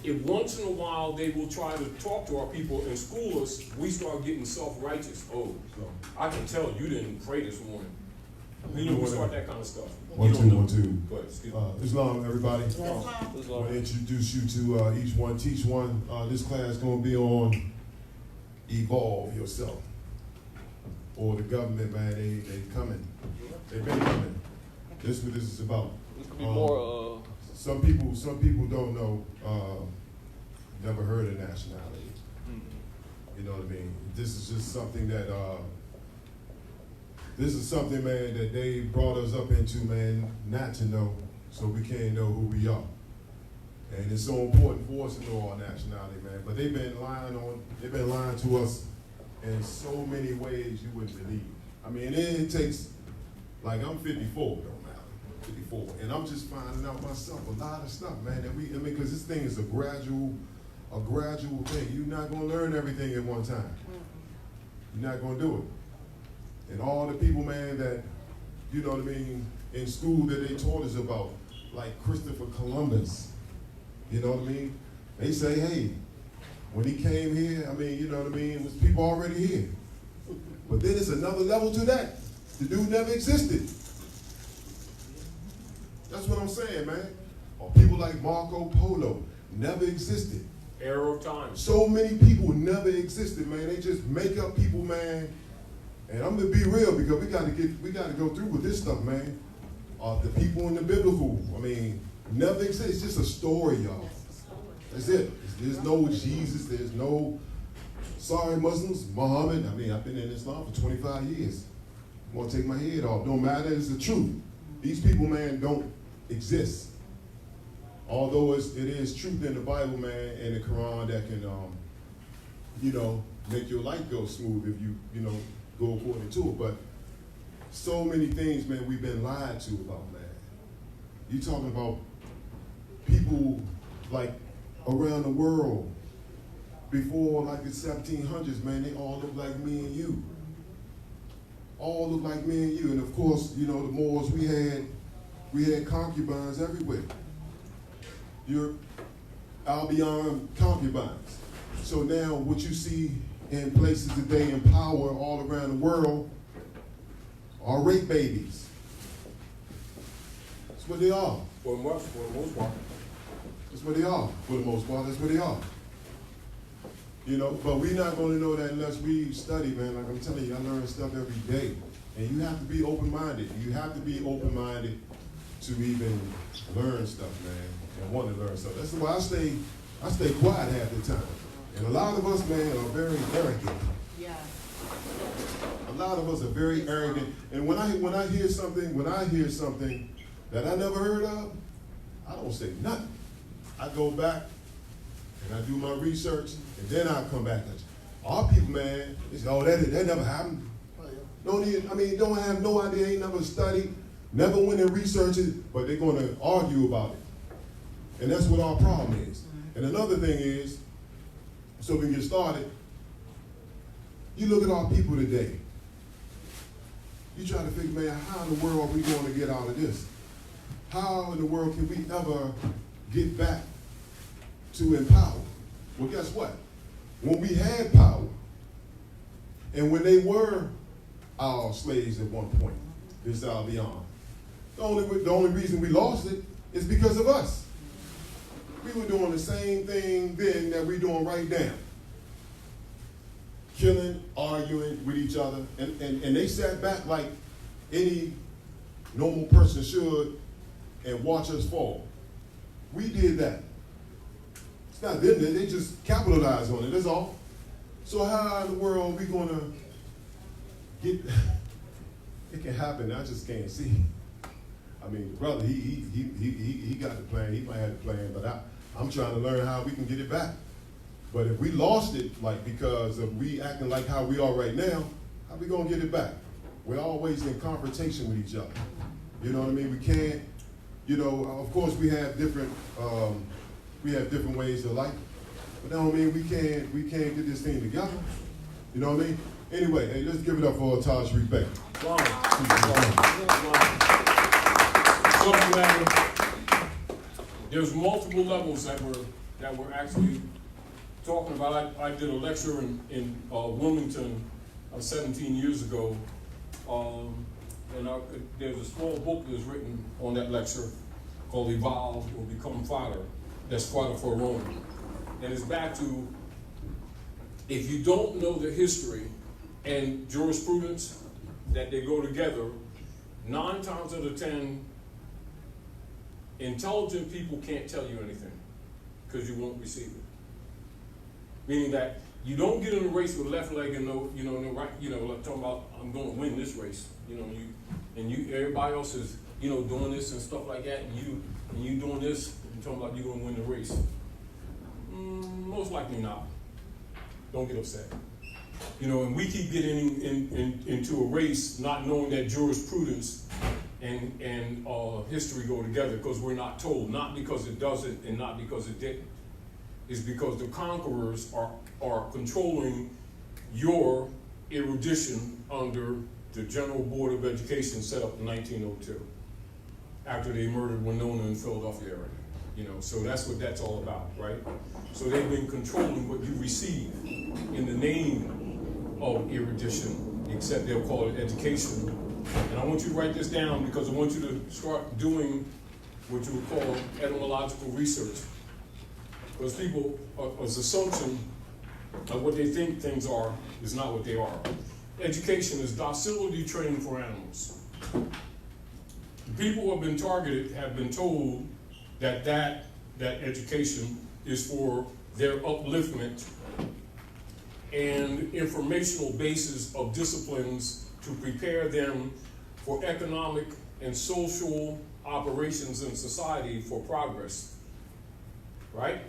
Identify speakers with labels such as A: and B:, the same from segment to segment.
A: if once in a while they will try to talk to our people and school us, we start getting self-righteous. Oh, I can tell you didn't pray this morning. You know, we start that kind of stuff.
B: 1 2 1 2.
A: Go ahead, excuse me.
B: Islam, everybody.
C: Islam.
B: I want to introduce you to each one, teach one. This class is going to be on evolve yourself. Or the government, man, they coming. They've been coming. This is what this is about.
D: This could be more.
B: Some people don't know. Never heard of nationality. You know what I mean? This is just something that. This is something, man, that they brought us up into, man, not to know, so we can't know who we are. And it's so important for us to know our nationality, man. But they've been lying to us in so many ways you wouldn't believe. I mean, it takes, like, I'm 54, don't matter, 54, and I'm just finding out myself a lot of stuff, man. That because this thing is a gradual thing. You're not gonna learn everything at one time. You're not gonna do it. And all the people, man, that, you know what I mean, in school that they taught us about, like Christopher Columbus, you know what I mean? They say, hey, when he came here, I mean, you know what I mean, it was people already here. But then it's another level to that. The dude never existed. That's what I'm saying, man. Or people like Marco Polo never existed.
A: Era of time.
B: So many people never existed, man. They just make up people, man. And I'm gonna be real because we gotta go through with this stuff, man. The people in the biblical, I mean, never exist. It's just a story, y'all. That's it. There's no Jesus. There's no, sorry Muslims, Muhammad. I mean, I've been in Islam for 25 years. I'm gonna take my head off. Don't matter. It's the truth. These people, man, don't exist. Although it is truth in the Bible, man, and the Quran that can, you know, make your life go smooth if you know, go according to it. But so many things, man, we've been lied to about, man. You talking about people like around the world before like the 1700s, man, they all look like me and you. All look like me and you. And of course, you know, the Moors, we had concubines everywhere. Europe, Albion concubines. So now what you see in places today in power all around the world are rape babies. That's what they are.
A: For the most part.
B: That's what they are. For the most part, that's what they are. You know, but we're not going to know that unless we study, man. Like I'm telling you, I learn stuff every day. And you have to be open-minded. You have to be open-minded to even learn stuff, man, and want to learn stuff. That's why I stay quiet half the time. And a lot of us, man, are very arrogant.
C: Yeah.
B: A lot of us are very arrogant. And when I hear something that I never heard of, I don't say nothing. I go back and I do my research, and then I come back. Our people, man, they say, oh, that never happened. Don't have no idea, ain't never studied, never went and researched it, but they're going to argue about it. And that's what our problem is. And another thing is, so we can get started, you look at our people today. You try to figure, man, how in the world are we going to get out of this? How in the world can we ever get back to empower? Well, guess what? When we had power, and when they were our slaves at one point, this Albion, the only reason we lost it is because of us. We were doing the same thing then that we're doing right now. Killing, arguing with each other, and they sat back like any normal person should and watch us fall. We did that. It's not them, they just capitalized on it, that's all. So how in the world are we gonna get, it can happen, I just can't see. I mean, the brother, he got the plan, he might have the plan, but I'm trying to learn how we can get it back. But if we lost it, like because of we acting like how we are right now, how we gonna get it back? We're always in confrontation with each other. You know what I mean? We can't, you know, of course we have different ways of life, but that don't mean we can't get this thing together. You know what I mean? Anyway, hey, let's give it up for Taj Tarik Bey.
A: There's multiple levels that we're that we're actually talking about. I did a lecture in Wilmington 17 years ago, and there's a small book that's written on that lecture called Evolve or Become Fodder, that's fodder for Rome. And it's back to, if you don't know the history and jurisprudence, that they go together, 9 times out of 10, intelligent people can't tell you anything because you won't receive it. Meaning that you don't get in a race with left leg and no right, like talking about, I'm going to win this race, everybody else is, doing this and stuff like that, and you doing this and talking about you're going to win the race. Most likely not. Don't get upset. And we keep getting into a race not knowing that jurisprudence and history go together because we're not told, not because it doesn't and not because it didn't. It's because the conquerors are controlling your erudition under the General Board of Education set up in 1902 after they murdered Winona in Philadelphia area. So that's what that's all about, right? So they've been controlling what you receive in the name of erudition, except they'll call it education. And I want you to write this down because I want you to start doing what you would call etymological research. Because people's assumption of what they think things are is not what they are. Education is docility training for animals. The people who have been targeted have been told that education is for their upliftment and informational basis of disciplines to prepare them for economic and social operations in society for progress. Right?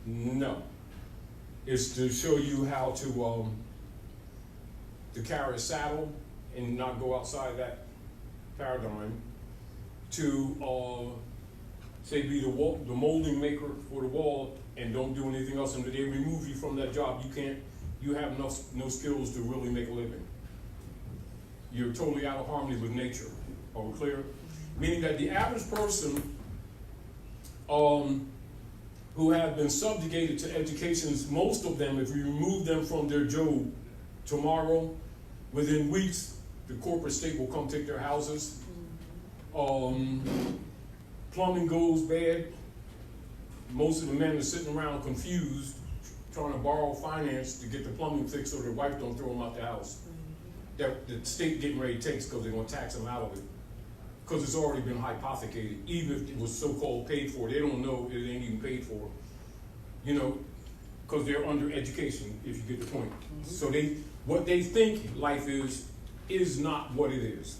A: No. It's to show you how to carry a saddle and not go outside that paradigm, to say be the molding maker for the wall and don't do anything else, and they remove you from that job. You have no skills to really make a living. You're totally out of harmony with nature. Are we clear? Meaning that the average person who have been subjugated to educations, most of them, if you remove them from their job tomorrow, within weeks, the corporate state will come take their houses. Plumbing goes bad. Most of the men are sitting around confused, trying to borrow finance to get the plumbing fixed so their wife don't throw them out the house. That the state getting ready to take because they're going to tax them out of it. Because it's already been hypothecated, even if it was so-called paid for. They don't know it ain't even paid for. Because they're under education, if you get the point. Mm-hmm. So what they think life is not what it is.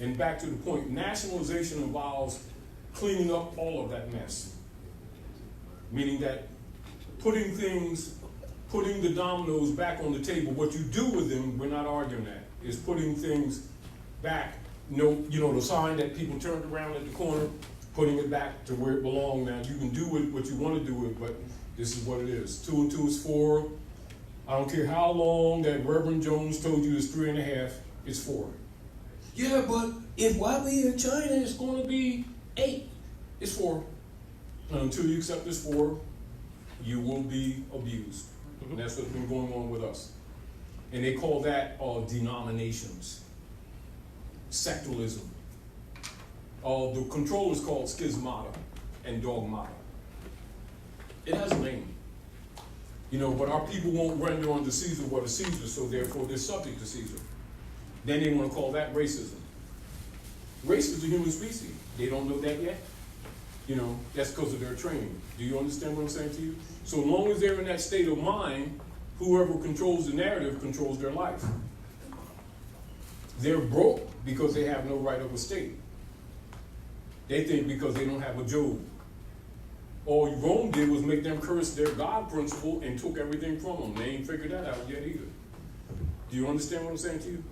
A: And back to the point, nationalization involves cleaning up all of that mess. Meaning that putting the dominoes back on the table. What you do with them, we're not arguing that, is putting things back. The sign that people turned around at the corner, putting it back to where it belongs now. You can do with what you want to do with it, but this is what it is. 2 and 2 is 4. I don't care how long that Reverend Jones told you it's 3.5, it's 4. Yeah, but while we're in China, it's going to be 8. It's 4. And until you accept this 4, you will be abused. And that's what's been going on with us. And they call that denominations. Secularism. The control is called schismata and dogmata. It has a name. But our people won't render unto Caesar what is Caesar, so therefore they're subject to Caesar. Then they want to call that racism. Race is a human species. They don't know that yet. That's because of their training. Do you understand what I'm saying to you? So as long as they're in that state of mind, whoever controls the narrative controls their life. They're broke because they have no right of estate. They think because they don't have a Job. All Rome did was make them curse their God principle and took everything from them. They ain't figured that out yet either. Do you understand what I'm saying to you?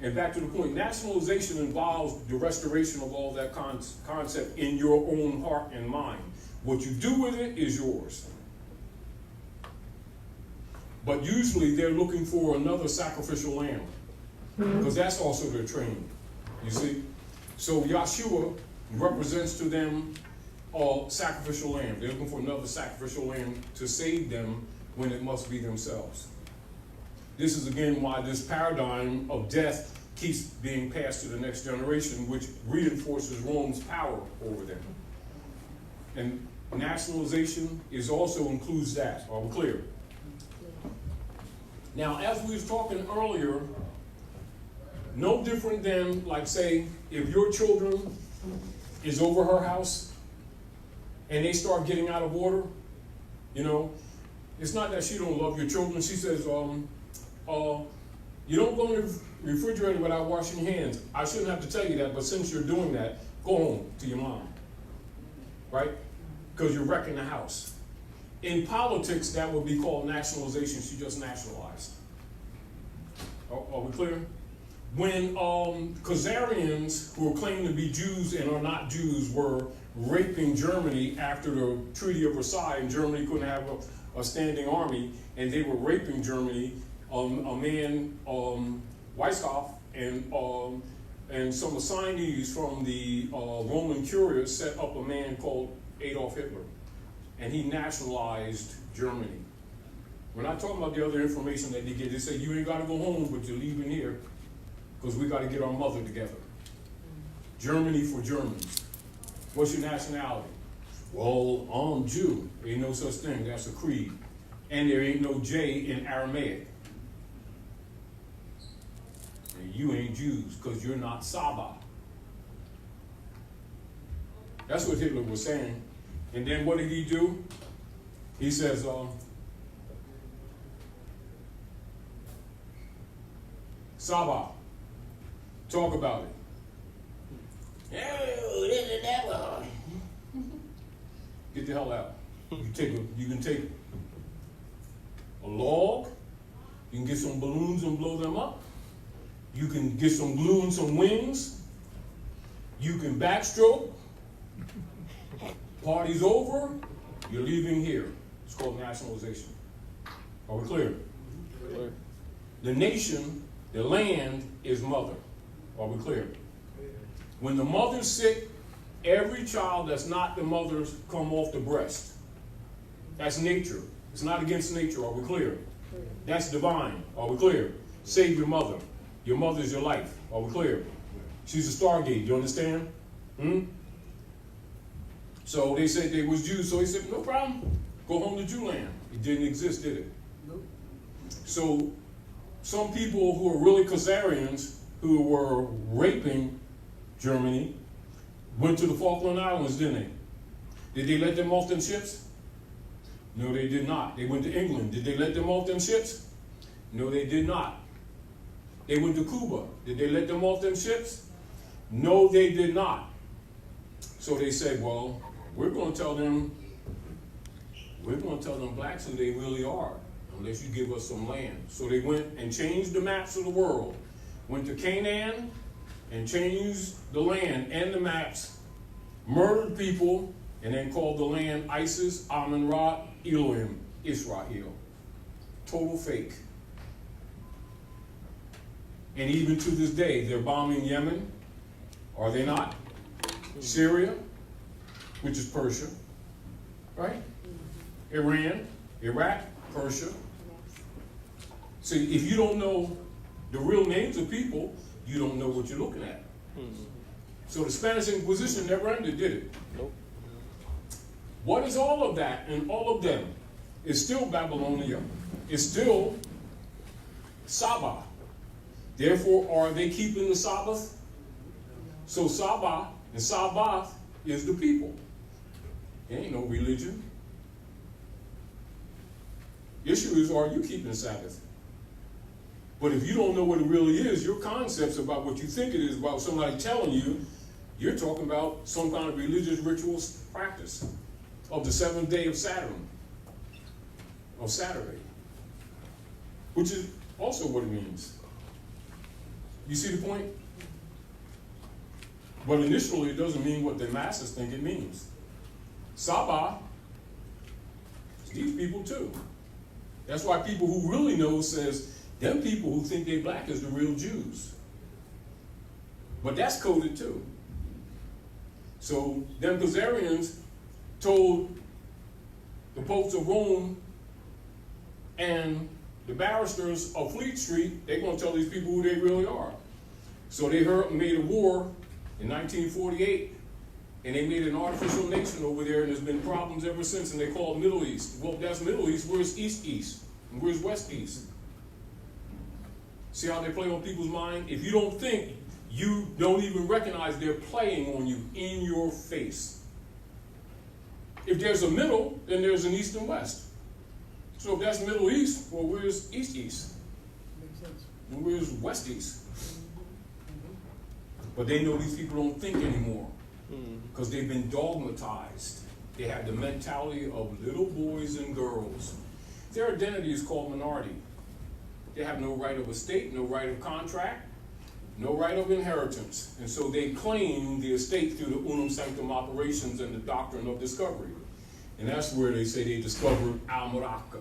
A: And back to the point, nationalization involves the restoration of all that concept in your own heart and mind. What you do with it is yours. But usually they're looking for another sacrificial lamb, because that's also their training, you see? So Yahshua represents to them sacrificial lamb. They're looking for another sacrificial lamb to save them when it must be themselves. This is again why this paradigm of death keeps being passed to the next generation, which reinforces Rome's power over them. And nationalization also includes that. Are we clear? Now, as we was talking earlier, no different than, like, say, if your children is over her house and they start getting out of order, you know, it's not that she don't love your children. She says, you don't go in the refrigerator without washing your hands. I shouldn't have to tell you that, but since you're doing that, go home to your mom, right? Because you're wrecking the house. In politics, that would be called nationalization. She just nationalized. Are we clear? When Khazarians, who are claimed to be Jews and are not Jews, were raping Germany after the Treaty of Versailles, and Germany couldn't have a standing army, and they were raping Germany, a man, Weishaupt, and some assignees from the Roman Curia set up a man called Adolf Hitler, and he nationalized Germany. We're not talking about the other information that they get. They say, you ain't got to go home, but you're leaving here because we got to get our mother together. Germany for Germans. What's your nationality? Well, I'm Jew. Ain't no such thing. That's a creed. And there ain't no J in Aramaic. And you ain't Jews because you're not Saba. That's what Hitler was saying. And then what did he do? He says, Saba, talk about it. Oh, this and that one. Get the hell out. You can take a log, you can get some balloons and blow them up. You can get some glue and some wings. You can backstroke. Party's over, you're leaving here. It's called nationalization. Are we clear? Clear. The nation, the land is mother. Are we clear? When the mother's sick, every child that's not the mother's come off the breast. That's nature. It's not against nature. Are we clear? That's divine. Are we clear? Save your mother. Your mother is your life. Are we clear? She's a stargate. You understand? So they said they was Jews. So he said, no problem. Go home to Jewland. It didn't exist, did it? Nope. So some people who are really Khazarians, who were raping Germany, went to the Falkland Islands, didn't they? Did they let them off them ships? No, they did not. They went to England. Did they let them off them ships? No, they did not. They went to Cuba. Did they let them off them ships? No, they did not. So they said, well, we're going to tell them blacks who they really are, unless you give us some land. So they went and changed the maps of the world, went to Canaan and changed the land and the maps, murdered people, and then called the land Isis, Amun-Ra, Elohim, Israel. Total fake. And even to this day, they're bombing Yemen, are they not? Syria, which is Persia, right? Iran, Iraq, Persia. See, if you don't know the real names of people, you don't know what you're looking at. So the Spanish Inquisition never ended, did it? Nope. What is all of that and all of them? It's still Babylonia. It's still Saba. Therefore, are they keeping the Sabbath? So Saba and Sabbath is the people. There ain't no religion. The issue is, are you keeping Sabbath? But if you don't know what it really is, your concepts about what you think it is about somebody telling you, you're talking about some kind of religious rituals practice of the seventh day of Saturn, of Saturday, which is also what it means. You see the point? But initially, it doesn't mean what the masses think it means. Saba, these people too. That's why people who really know says, them people who think they black is the real Jews. But that's coded too. So them Khazarians told the popes of Rome and the barristers of Fleet Street, they're going to tell these people who they really are. So they made a war in 1948, and they made an artificial nation over there, and there's been problems ever since, and they call it Middle East. Well, that's Middle East. Where's East? And where's West East? See how they play on people's mind? If you don't think, you don't even recognize they're playing on you in your face. If there's a middle, then there's an East and West. So if that's Middle East, well, where's East?
C: Makes sense.
A: And where's West East? But they know these people don't think anymore because they've been dogmatized. They have the mentality of little boys and girls. Their identity is called minority. They have no right of estate, no right of contract, no right of inheritance. And so they claim the estate through the unum sanctum operations and the doctrine of discovery. And that's where they say they discovered America.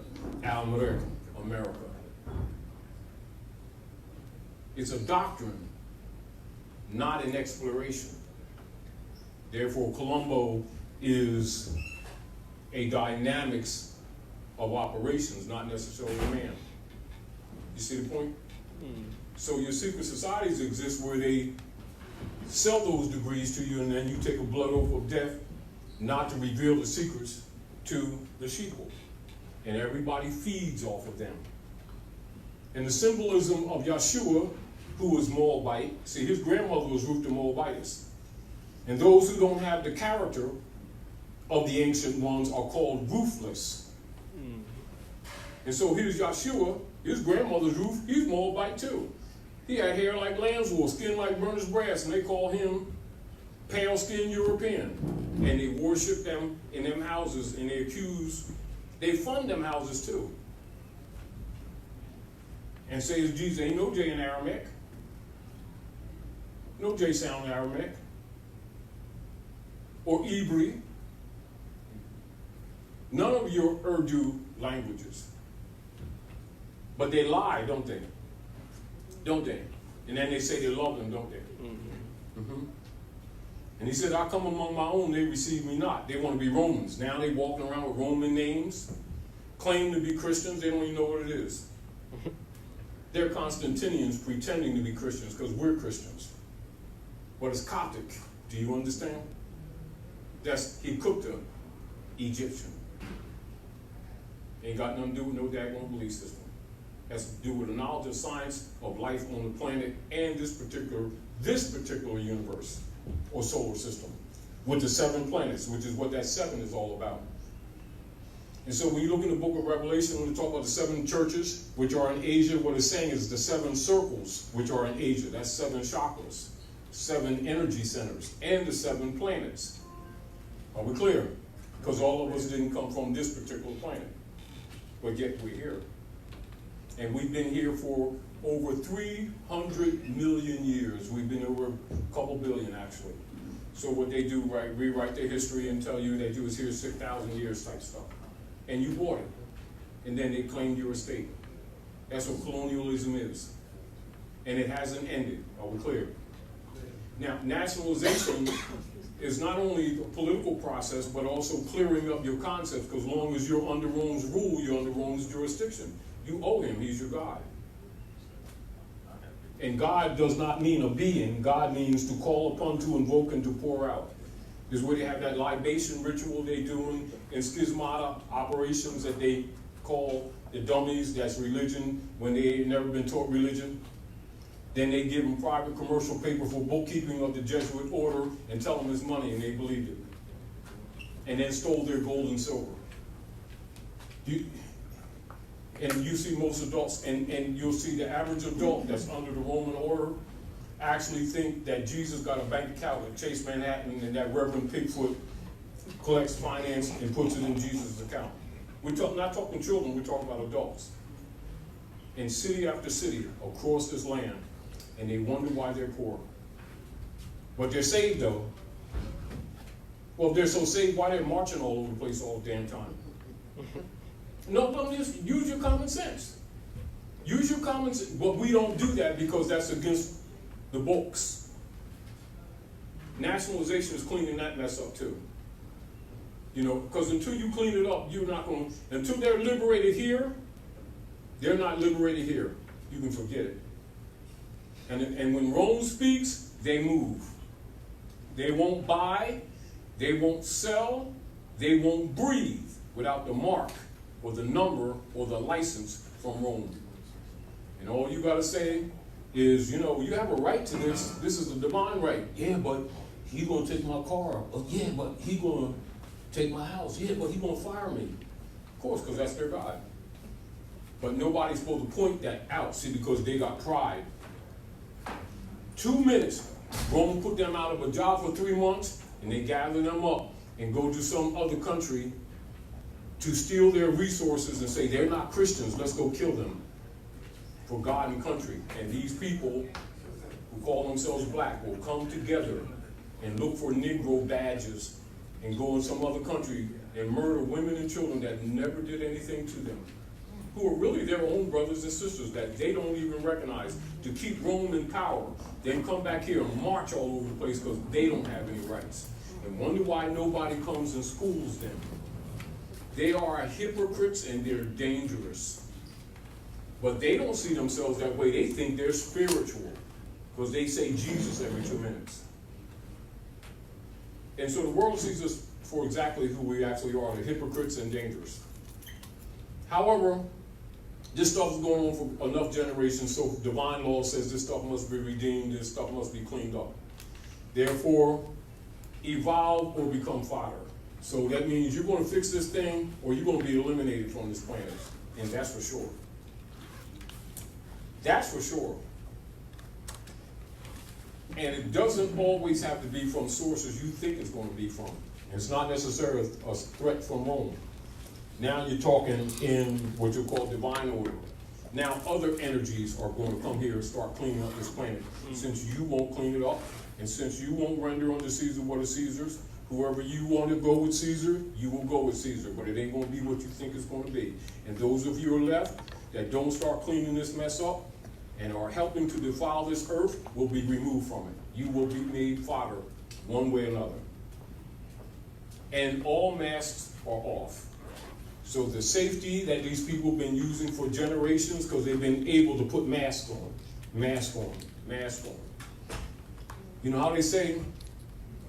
A: It's a doctrine, not an exploration. Therefore, Colombo is a dynamics of operations, not necessarily a man. You see the point? So your secret societies exist where they sell those degrees to you, and then you take a blood oath of death not to reveal the secrets to the sheeple. And everybody feeds off of them. And the symbolism of Yeshua, who was Moabite, see, his grandmother was Ruth the Moabitess. And those who don't have the character of the ancient ones are called ruthless. And so here's Yeshua, his grandmother's Ruth, he's Moabite too. He had hair like lamb's wool, skin like burnished brass, and they call him pale-skinned European. And they worship them in them houses, and they fund them houses too. And say Jesus, ain't no J in Aramaic. No J sound in Aramaic. Or Hebrew. None of your Urdu languages. But they lie, don't they? Don't they? And then they say they love them, don't they? And he said, I come among my own, they receive me not. They want to be Romans. Now they walking around with Roman names, claim to be Christians, they don't even know what it is. They're Constantinians pretending to be Christians because we're Christians. But it's Coptic. Do you understand? He cooked an Egyptian. Ain't got nothing to do with no daggone belief system. Has to do with the knowledge of science of life on the planet and this particular universe or solar system with the 7 planets, which is what that 7 is all about. And so when you look in the book of Revelation, when we talk about the 7 churches, which are in Asia, what it's saying is the 7 circles, which are in Asia. That's 7 chakras, 7 energy centers, and the 7 planets. Are we clear? Because all of us didn't come from this particular planet, but yet we're here. And we've been here for over 300 million years. We've been over a couple billion, actually. So what they do, right, rewrite their history and tell you they do is here's 6,000 years type stuff. And you bought it. And then they claimed your estate. That's what colonialism is. And it hasn't ended. Are we clear? Now, nationalization is not only a political process, but also clearing up your concepts, because as long as you're under Rome's rule, you're under Rome's jurisdiction. You owe him, he's your God. And God does not mean a being, God means to call upon, to invoke, and to pour out. This is where they have that libation ritual they doing in schismata operations that they call the dummies, that's religion, when they ain't never been taught religion. Then they give them private commercial paper for bookkeeping of the Jesuit order and tell them it's money, and they believed it. And then stole their gold and silver. And you see most adults, and you'll see the average adult that's under the Roman order actually think that Jesus got a bank account at Chase Manhattan and that Reverend Pigfoot collects finance and puts it in Jesus' account. We're not talking children, we're talking about adults. In city after city across this land, and they wonder why they're poor. But they're saved though. Well, if they're so saved, why they're marching all over the place all the damn time? No, don't just use your common sense. Use your common sense. But we don't do that because that's against the books. Nationalization is cleaning that mess up too. You know, because until you clean it up, you're not going to, until they're liberated here, they're not liberated here. You can forget it. And when Rome speaks, they move. They won't buy, they won't sell, they won't breathe without the mark or the number or the license from Rome. And all you got to say is, you know, you have a right to this. This is the divine right. Yeah, but he's going to take my car. Oh, yeah, but he's going to take my house. Yeah, but he's going to fire me. Of course, because that's their God. But nobody's supposed to point that out, see, because they got pride. 2 minutes, Rome put them out of a job for 3 months, and they gather them up and go to some other country to steal their resources and say, they're not Christians, let's go kill them for God and country. And these people who call themselves black will come together and look for Negro badges and go in some other country and murder women and children that never did anything to them, who are really their own brothers and sisters that they don't even recognize, to keep Rome in power, then come back here and march all over the place because they don't have any rights. And wonder why nobody comes and schools them. They are hypocrites and they're dangerous. But they don't see themselves that way. They think they're spiritual because they say Jesus every 2 minutes. And so the world sees us for exactly who we actually are, the hypocrites and dangerous. However, this stuff is going on for enough generations, so divine law says this stuff must be redeemed, this stuff must be cleaned up. Therefore, evolve or become fodder. So that means you're going to fix this thing or you're going to be eliminated from this planet. And that's for sure. That's for sure. And it doesn't always have to be from sources you think it's going to be from. It's not necessarily a threat from Rome. Now you're talking in what you call divine order. Now other energies are going to come here and start cleaning up this planet. Since you won't clean it up, and since you won't render unto Caesar what is Caesar's, whoever you want to go with Caesar, you will go with Caesar, but it ain't going to be what you think it's going to be. And those of you who are left that don't start cleaning this mess up and are helping to defile this earth will be removed from it. You will be made fodder one way or another. And all masks are off. So the safety that these people have been using for generations, because they've been able to put masks on, mask on, mask on. You know how they say,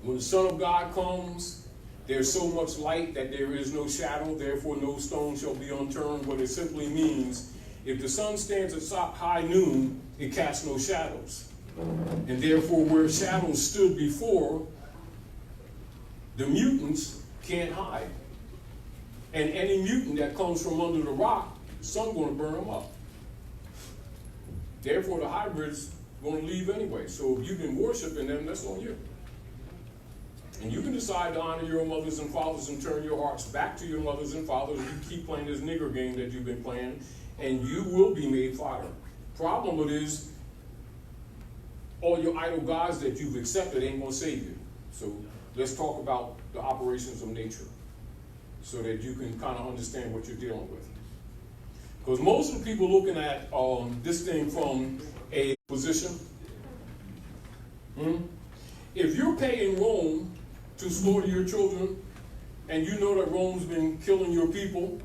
A: when the Son of God comes, there's so much light that there is no shadow, therefore no stone shall be unturned. What it simply means, if the sun stands at high noon, it casts no shadows. And therefore where shadows stood before, the mutants can't hide. And any mutant that comes from under the rock, the sun's going to burn them up. Therefore, the hybrid's going to leave anyway. So if you've been worshiping them, that's on you. And you can decide to honor your mothers and fathers and turn your hearts back to your mothers and fathers. You keep playing this nigger game that you've been playing, and you will be made fodder. Problem with it is, all your idol gods that you've accepted ain't going to save you. So let's talk about the operations of nature, so that you can kind of understand what you're dealing with. Because most of the people looking at this thing from a position, if you're paying Rome to slaughter your children, and you know that Rome's been killing your people,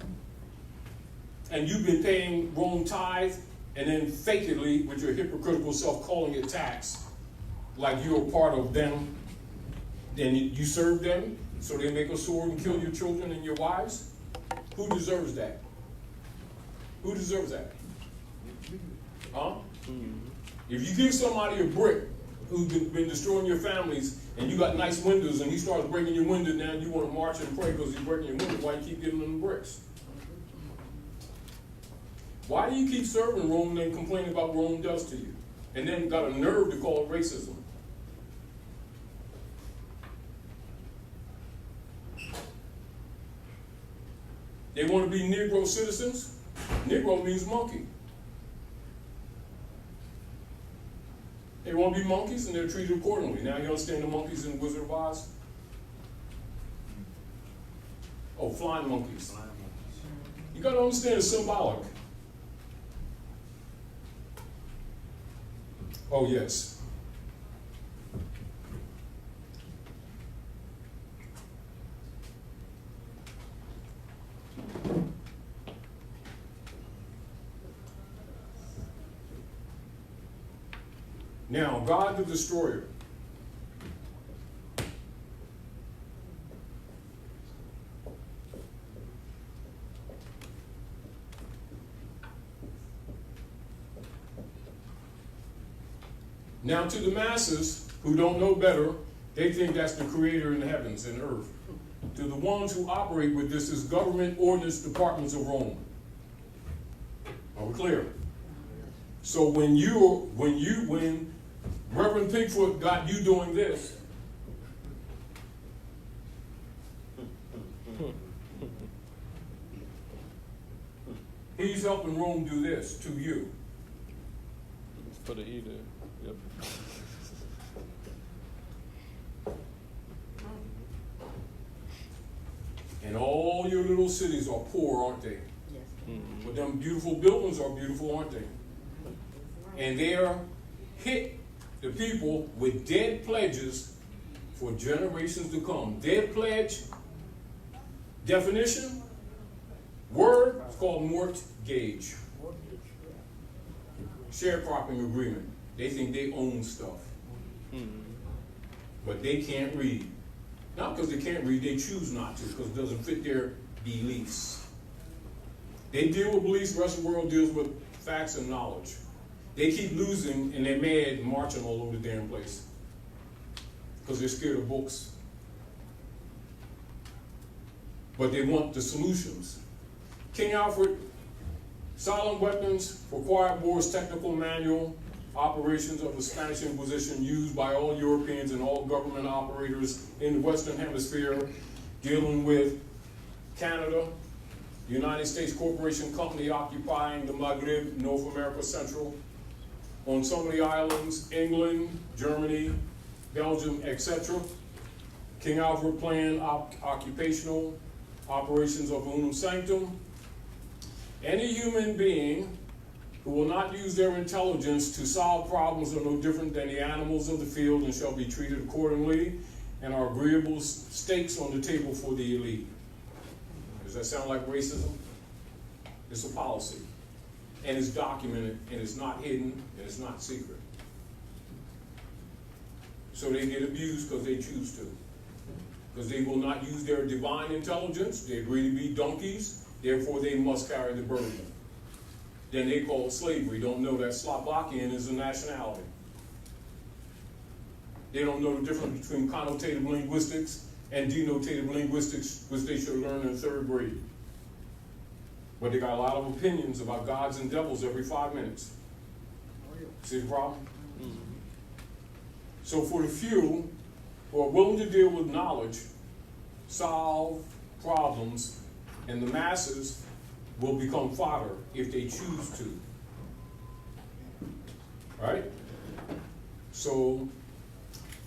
A: and you've been paying Rome tithe, and then fakely, with your hypocritical self, calling it tax, like you're a part of them, then you serve them, so they make a sword and kill your children and your wives? Who deserves that? Who deserves that? Huh? If you give somebody a brick who's been destroying your families, and you got nice windows, and he starts breaking your window, now you want to march and pray because he's breaking your window, why you keep giving them the bricks? Why do you keep serving Rome and then complain about what Rome does to you? And then got a nerve to call it racism? They want to be Negro citizens? Negro means monkey. They want to be monkeys and they're treated accordingly. Now you understand the monkeys in Wizard of Oz? Oh, flying monkeys. You got to understand it's symbolic. Oh, yes. Now, God the destroyer. Now, to the masses who don't know better, they think that's the creator in the heavens and earth. To the ones who operate with this is government ordinance departments of Rome. Are we clear? So when Reverend Pigfoot got you doing this, he's helping Rome do this to you.
D: For the E there. Yep.
A: And all your little cities are poor, aren't they?
E: Yes.
A: But them beautiful buildings are beautiful, aren't they? And they're hit the people with dead pledges for generations to come. Dead pledge, definition, word, it's called mortgage. Sharecropping agreement. They think they own stuff. But they can't read. Not because they can't read, they choose not to, because it doesn't fit their beliefs. They deal with beliefs, the rest of the world deals with facts and knowledge. They keep losing and they're mad and marching all over the damn place. Because they're scared of books. But they want the solutions. King Alfred, silent weapons for quiet wars, technical manual, operations of the Spanish Inquisition used by all Europeans and all government operators in the Western Hemisphere, dealing with Canada, United States Corporation Company occupying the Maghreb, North America Central, on some of the islands, England, Germany, Belgium, etc. King Alfred planned occupational operations of Unum Sanctum. Any human being who will not use their intelligence to solve problems are no different than the animals of the field and shall be treated accordingly and are agreeable stakes on the table for the elite. Does that sound like racism? It's a policy. And it's documented, and it's not hidden, and it's not secret. So they get abused because they choose to. Because they will not use their divine intelligence, they agree to be donkeys, therefore they must carry the burden. Then they call it slavery, don't know that Slovakian is a nationality. They don't know the difference between connotative linguistics and denotative linguistics, which they should learn in 3rd grade. But they got a lot of opinions about gods and devils every 5 minutes. See the problem? So for the few who are willing to deal with knowledge, solve problems, and the masses will become fodder if they choose to. Right? So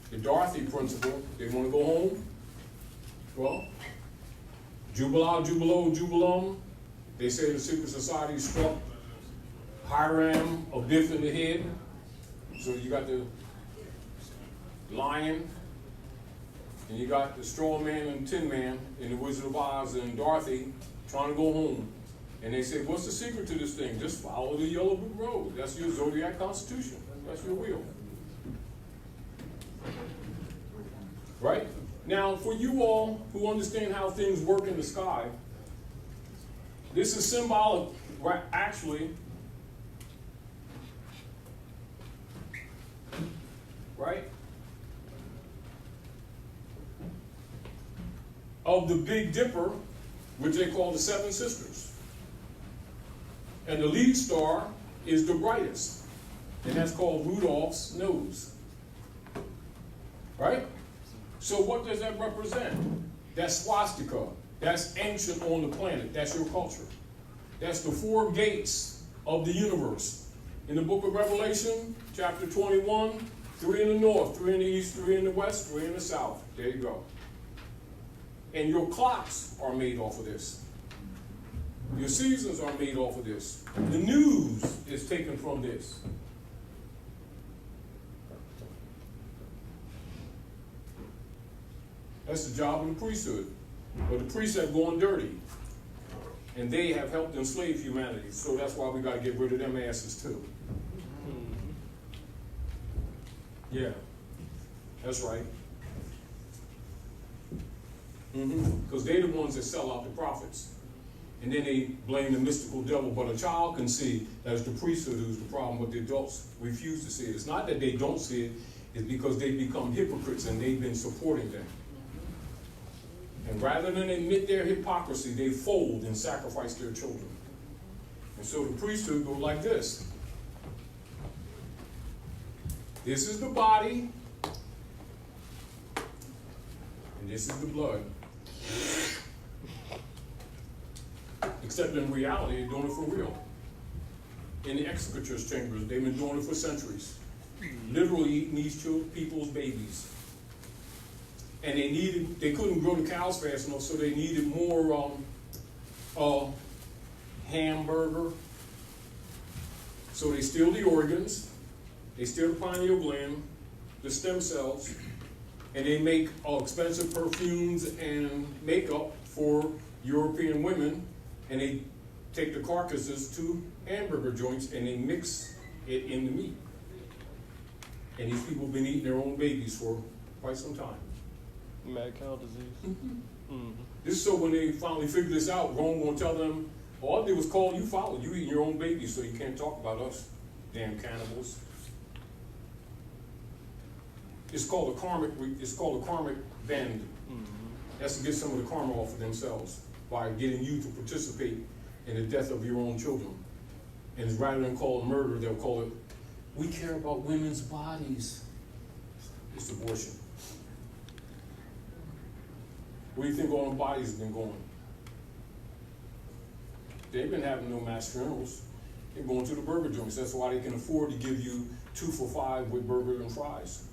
A: the Dorothy principle, they want to go home. Well, jubilo, jubilo, jubilum. They say the secret society struck Hiram a biff in the head. So you got the lion, and you got the straw man and tin man in the Wizard of Oz and Dorothy trying to go home. And they say, what's the secret to this thing? Just follow the yellow brick road. That's your zodiac constitution. That's your wheel. Right? Now, for you all who understand how things work in the sky, this is symbolic, right, actually, right, of the Big Dipper, which they call the Seven Sisters. And the lead star is the brightest, and that's called Rudolph's nose. Right? So what does that represent? That's swastika. That's ancient on the planet. That's your culture. That's the 4 gates of the universe. In the book of Revelation, chapter 21, 3 in the north, 3 in the east, 3 in the west, 3 in the south. There you go. And your clocks are made off of this. Your seasons are made off of this. The news is taken from this. That's the job of the priesthood. But the priests have gone dirty. And they have helped enslave humanity. So that's why we got to get rid of them asses too. Yeah, that's right. Because they're the ones that sell out the prophets. And then they blame the mystical devil, but a child can see that it's the priesthood who's the problem, but the adults refuse to see it. It's not that they don't see it, it's because they become hypocrites and they've been supporting them. And rather than admit their hypocrisy, they fold and sacrifice their children. And so the priesthood go like this. This is the body, and this is the blood. Except in reality, they're doing it for real. In the executor's chambers, they've been doing it for centuries. Literally eating these people's babies. And they couldn't grow the cows fast enough, so they needed more hamburger. So they steal the organs, they steal the pineal gland, the stem cells, and they make expensive perfumes and makeup for European women, and they take the carcasses to hamburger joints and they mix it in the meat. And these people have been eating their own babies for quite some time.
D: Mad cow disease.
A: This is so when they finally figure this out, Rome won't tell them, all I did was call you foul. You eating your own babies, so you can't talk about us, damn cannibals. It's called a karmic bend. That's to get some of the karma off of themselves by getting you to participate in the death of your own children. And rather than call it murder, they'll call it, we care about women's bodies. It's abortion. Where do you think all the bodies have been going? They've been having no mass funerals. They're going to the burger joints. That's why they can afford to give you 2 for $5 with burger and fries.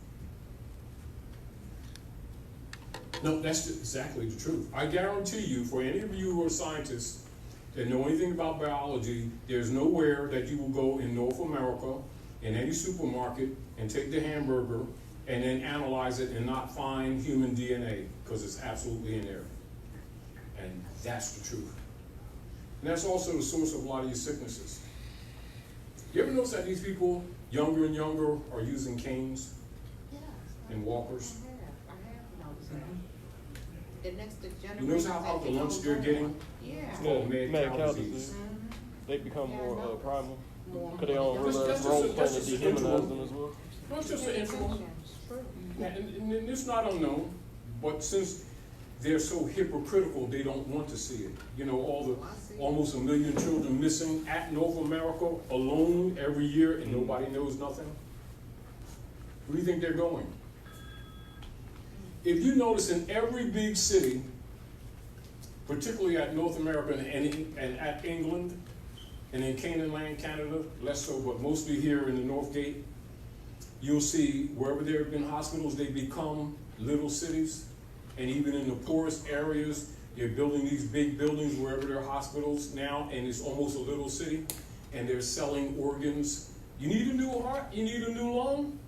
A: No, that's exactly the truth. I guarantee you, for any of you who are scientists that know anything about biology, there's nowhere that you will go in North America, in any supermarket, and take the hamburger and then analyze it and not find human DNA, because it's absolutely in there. And that's the truth. And that's also the source of a lot of your sicknesses. You ever notice that these people, younger and younger, are using canes and walkers?
E: I have noticed that. The next generation.
A: You notice how out the lunch they're getting?
E: Yeah.
A: It's called mad cow disease.
D: They become more primal.
E: More.
D: Because they don't realize
A: That's
D: Rome
A: just
D: trying to
A: a
D: dehumanize
A: intro.
D: them as well.
A: No, it's just an intro. And it's not unknown, but since they're so hypocritical, they don't want to see it. You know, almost 1 million children missing at North America alone every year, and nobody knows nothing. Where do you think they're going? If you notice in every big city, particularly at North America and at England, and in Canaan land, Canada, less so, but mostly here in the North Gate, you'll see wherever there have been hospitals, they become little cities. And even in the poorest areas, they're building these big buildings wherever there are hospitals now, and it's almost a little city, and they're selling organs. You need a new heart? You need a new lung?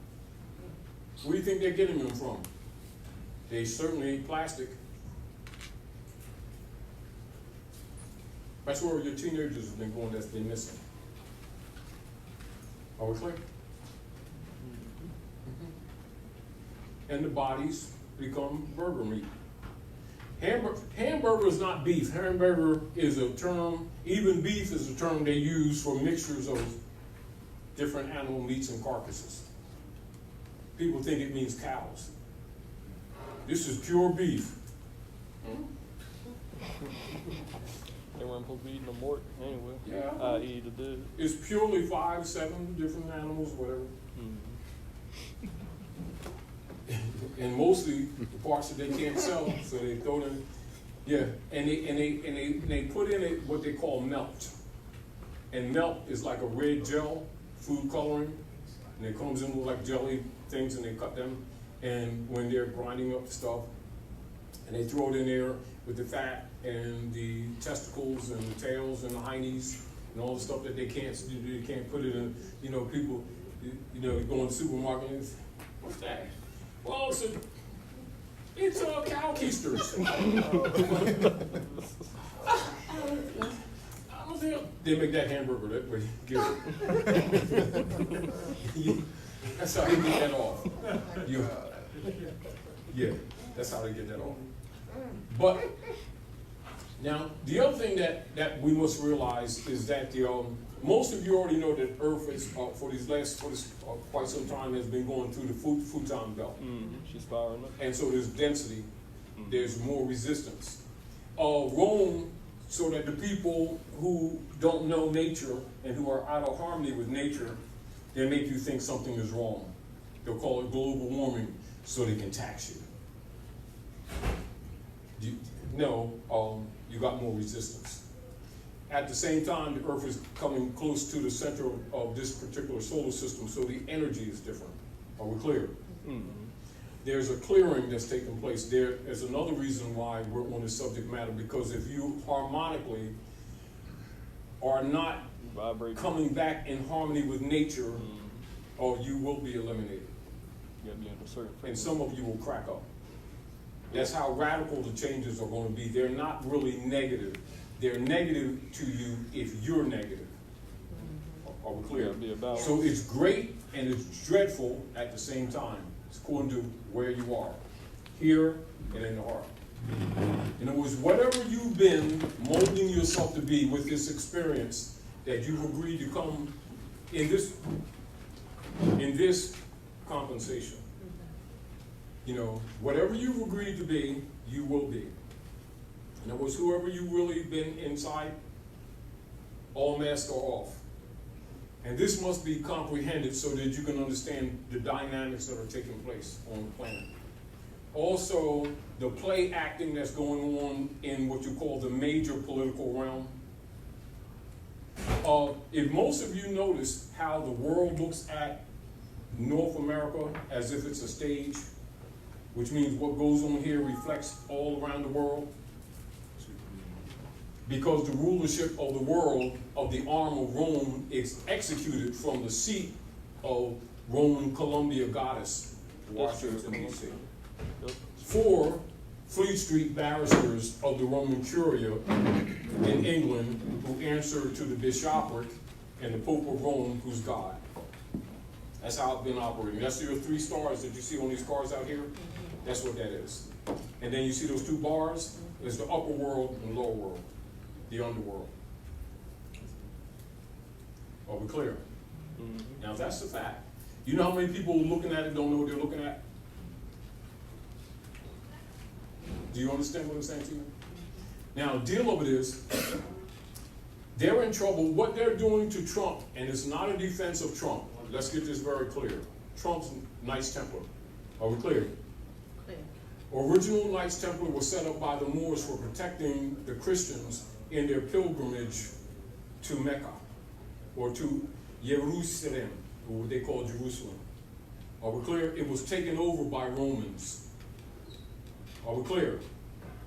A: Where do you think they're getting them from? They certainly ain't plastic. That's where your teenagers have been going that's been missing. Are we clear? And the bodies become burger meat. Hamburger is not beef. Hamburger is a term, even beef is a term they use for mixtures of different animal meats and carcasses. People think it means cows. This is pure beef.
D: They weren't supposed to be eating a mort anyway.
A: Yeah.
D: I.e. the dead.
A: It's purely 5, 7 different animals, whatever. And mostly the parts that they can't sell, so they throw them. Yeah, and they put in it what they call melt. And melt is like a red gel, food coloring, and it comes in with like jelly things, and they cut them. And when they're grinding up stuff, and they throw it in there with the fat and the testicles and the tails and the heinies and all the stuff that they can't put it in. You know, people, you know, go in the supermarket and what's that? Well, it's cow keisters. They make that hamburger that way. Get it. That's how they get that off. Yeah, that's how they get that off. But now the other thing that we must realize is that most of you already know that Earth is for quite some time has been going through the Futon belt.
D: She's firing up.
A: And so there's density, there's more resistance. Rome, so that the people who don't know nature and who are out of harmony with nature, they make you think something is wrong. They'll call it global warming so they can tax you. You got more resistance. At the same time, the Earth is coming close to the center of this particular solar system, so the energy is different. Are we clear? There's a clearing that's taking place. There is another reason why we're on this subject matter, because if you harmonically are not coming back in harmony with nature, you will be eliminated.
D: You gotta be under certain
A: And some of you will crack up. That's how radical the changes are going to be. They're not really negative. They're negative to you if you're negative. Are we clear? So it's great and it's dreadful at the same time. It's according to where you are, here and in the heart. In other words, whatever you've been molding yourself to be with this experience that you've agreed to come in this compensation. Whatever you've agreed to be, you will be. In other words, whoever you've really been inside, all masks are off. And this must be comprehended so that you can understand the dynamics that are taking place on the planet. Also, the play acting that's going on in what you call the major political realm. If most of you notice how the world looks at North America as if it's a stage, which means what goes on here reflects all around the world. Because the rulership of the world, of the arm of Rome, is executed from the seat of Roman Columbia goddess, Washington, D.C. 4 Fleet Street barristers of the Roman Curia in England who answer to the bishopric and the Pope of Rome, who's God. That's how it's been operating. That's your 3 stars that you see on these cars out here. That's what that is. And then you see those 2 bars? It's the upper world and lower world, the underworld. Are we clear? Now that's the fact. You know how many people looking at it don't know what they're looking at? Do you understand what I'm saying to you? Now, the deal of it is, they're in trouble. What they're doing to Trump, and it's not a defense of Trump. Let's get this very clear. Trump's Knights Templar. Are we clear?
E: Clear.
A: Original Knights Templar were set up by the Moors for protecting the Christians in their pilgrimage to Mecca, or to Jerusalem, or what they call Jerusalem. Are we clear? It was taken over by Romans. Are we clear?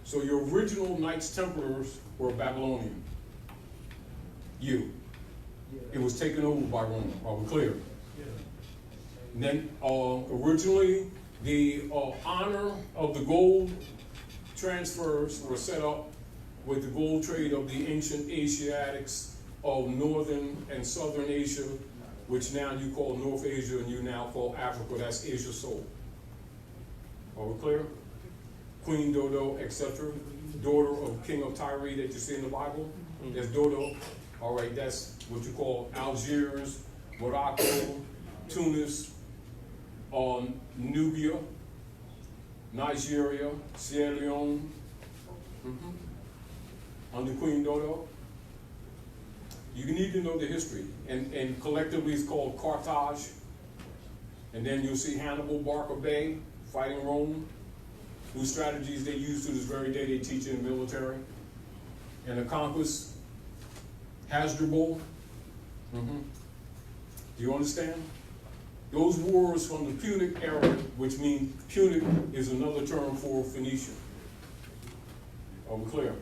A: So your original Knights Templars were Babylonian. It was taken over by Rome. Are we clear? And then originally the honor of the gold transfers were set up with the gold trade of the ancient Asiatics of northern and southern Asia, which now you call North Asia and you now call Africa. That's Asia Soul. Are we clear? Queen Dodo, etc. Daughter of King of Tyre that you see in the Bible. That's Dodo. All right, that's what you call Algiers, Morocco, Tunis, Nubia, Nigeria, Sierra Leone, under Queen Dodo. You need to know the history, and collectively it's called Carthage. And then you'll see Hannibal Barca Bay fighting Rome, whose strategies they use to this very day they teach in the military. And the conquest, Hasdrubal. Do you understand? Those wars from the Punic era, which means Punic is another term for Phoenician. Are we clear?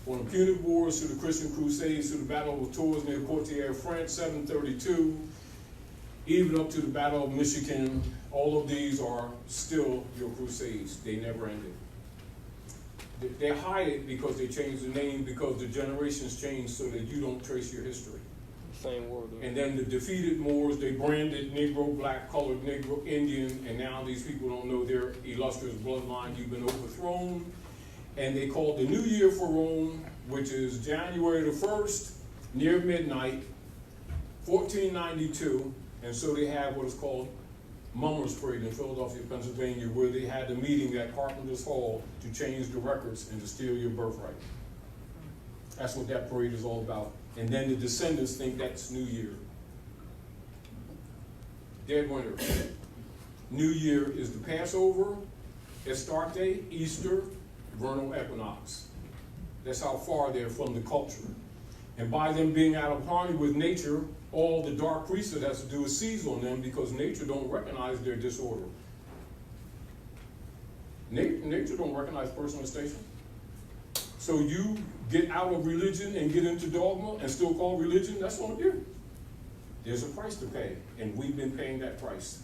A: From the Punic Wars to the Christian Crusades to the Battle of Tours near Poitiers, France, 732, even up to the Battle of Michigan, all of these are still your crusades. They never ended. They hide it because they changed the name, because the generations changed so that you don't trace your history.
D: Same word.
A: And then the defeated Moors, they branded Negro, black, colored, Negro, Indian, and now these people don't know their illustrious bloodline. You've been overthrown. And they called the New Year for Rome, which is January the 1st, near midnight, 1492. And so they have what is called Mummers Parade in Philadelphia, Pennsylvania, where they had the meeting at Carpenter's Hall to change the records and to steal your birthright. That's what that parade is all about. And then the descendants think that's New Year. Dead winter. New Year is the Passover, Astarte, Easter, vernal equinox. That's how far they're from the culture. And by them being out of harmony with nature, all the dark priesthood has to do is seize on them, because nature don't recognize their disorder. Nature don't recognize personalization. So you get out of religion and get into dogma and still call religion, that's on you. There's a price to pay, and we've been paying that price.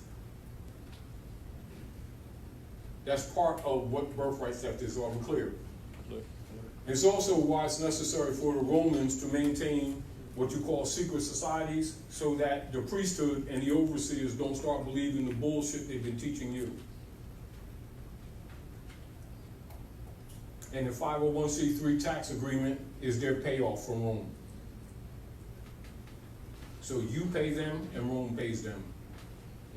A: That's part of what birthright theft is, are we clear? It's also why it's necessary for the Romans to maintain what you call secret societies, so that the priesthood and the overseers don't start believing the bullshit they've been teaching you. And the 501c3 tax agreement is their payoff from Rome. So you pay them and Rome pays them.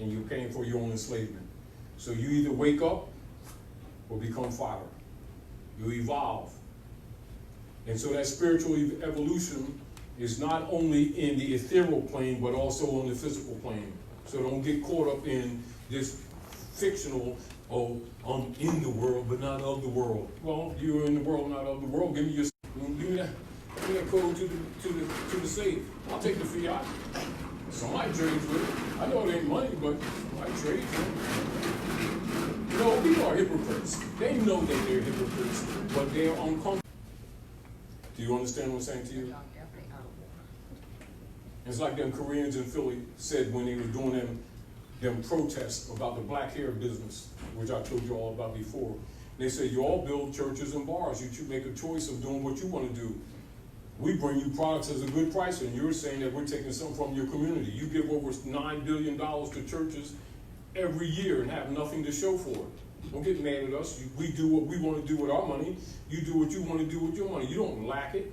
A: And you're paying for your own enslavement. So you either wake up or become fodder. You evolve. And so that spiritual evolution is not only in the ethereal plane, but also on the physical plane. So don't get caught up in this fictional, oh, I'm in the world, but not of the world. Well, you're in the world, not of the world. Give me that code to the safe. I'll take the fiat. Somebody trades with it. I know it ain't money, but I trade with it. You know, people are hypocrites. They know that they're hypocrites, but they're uncomfortable. Do you understand what I'm saying to you? It's like them Koreans in Philly said when they were doing them protests about the black hair business, which I told you all about before. They said, you all build churches and bars. You should make a choice of doing what you want to do. We bring you products at a good price, and you're saying that we're taking something from your community. You give over $9 billion to churches every year and have nothing to show for it. Don't get mad at us. We do what we want to do with our money. You do what you want to do with your money. You don't lack it.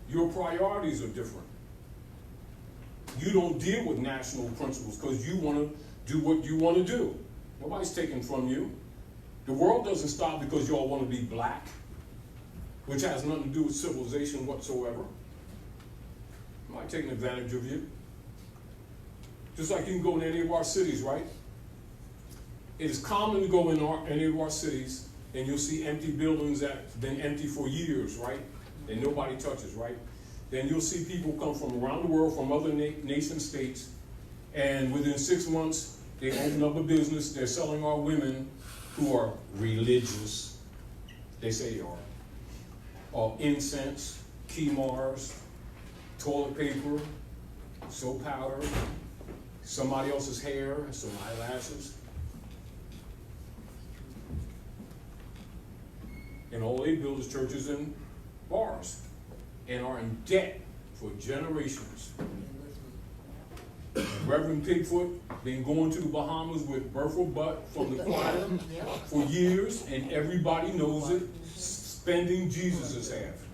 A: Your priorities are different. You don't deal with national principles because you want to do what you want to do. Nobody's taking from you. The world doesn't stop because you all want to be black, which has nothing to do with civilization whatsoever. Nobody's taking advantage of you. Just like you can go in any of our cities, right? It is common to go in any of our cities and you'll see empty buildings that's been empty for years, right? And nobody touches, right? Then you'll see people come from around the world, from other nation states, and within 6 months, they open up a business. They're selling our women who are religious, they say they are, incense, Kemars, toilet paper, soap powder, somebody else's hair, some eyelashes. And all they build is churches and bars, and are in debt for generations. Reverend Pigfoot been going to the Bahamas with Bertha Butt from the choir for years, and everybody knows it, spending Jesus' half.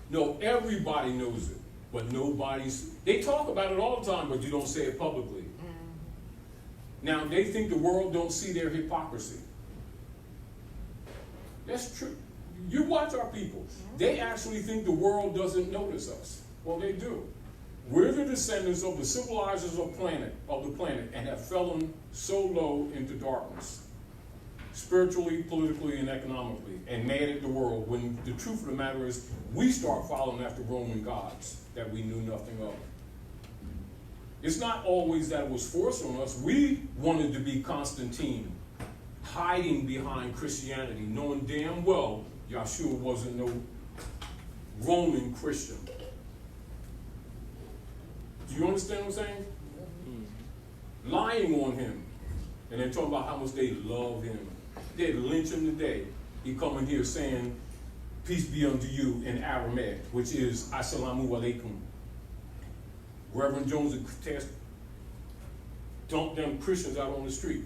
A: No, everybody knows it, but they talk about it all the time, but you don't say it publicly. Now, they think the world don't see their hypocrisy. That's true. You watch our people. They actually think the world doesn't notice us. Well, they do. We're the descendants of the civilizers of the planet, and have fallen so low into darkness, spiritually, politically, and economically, and mad at the world, when the truth of the matter is we start following after Roman gods that we knew nothing of. It's not always that it was forced on us. We wanted to be Constantine, hiding behind Christianity, knowing damn well Yeshua wasn't no Roman Christian. Do you understand what I'm saying? Lying on him, and then talking about how much they love him. they'd lynch him today. He come in here saying, peace be unto you in Aramaic, which is Assalamu alaikum. Reverend Jones and Tess dumped them Christians out on the street.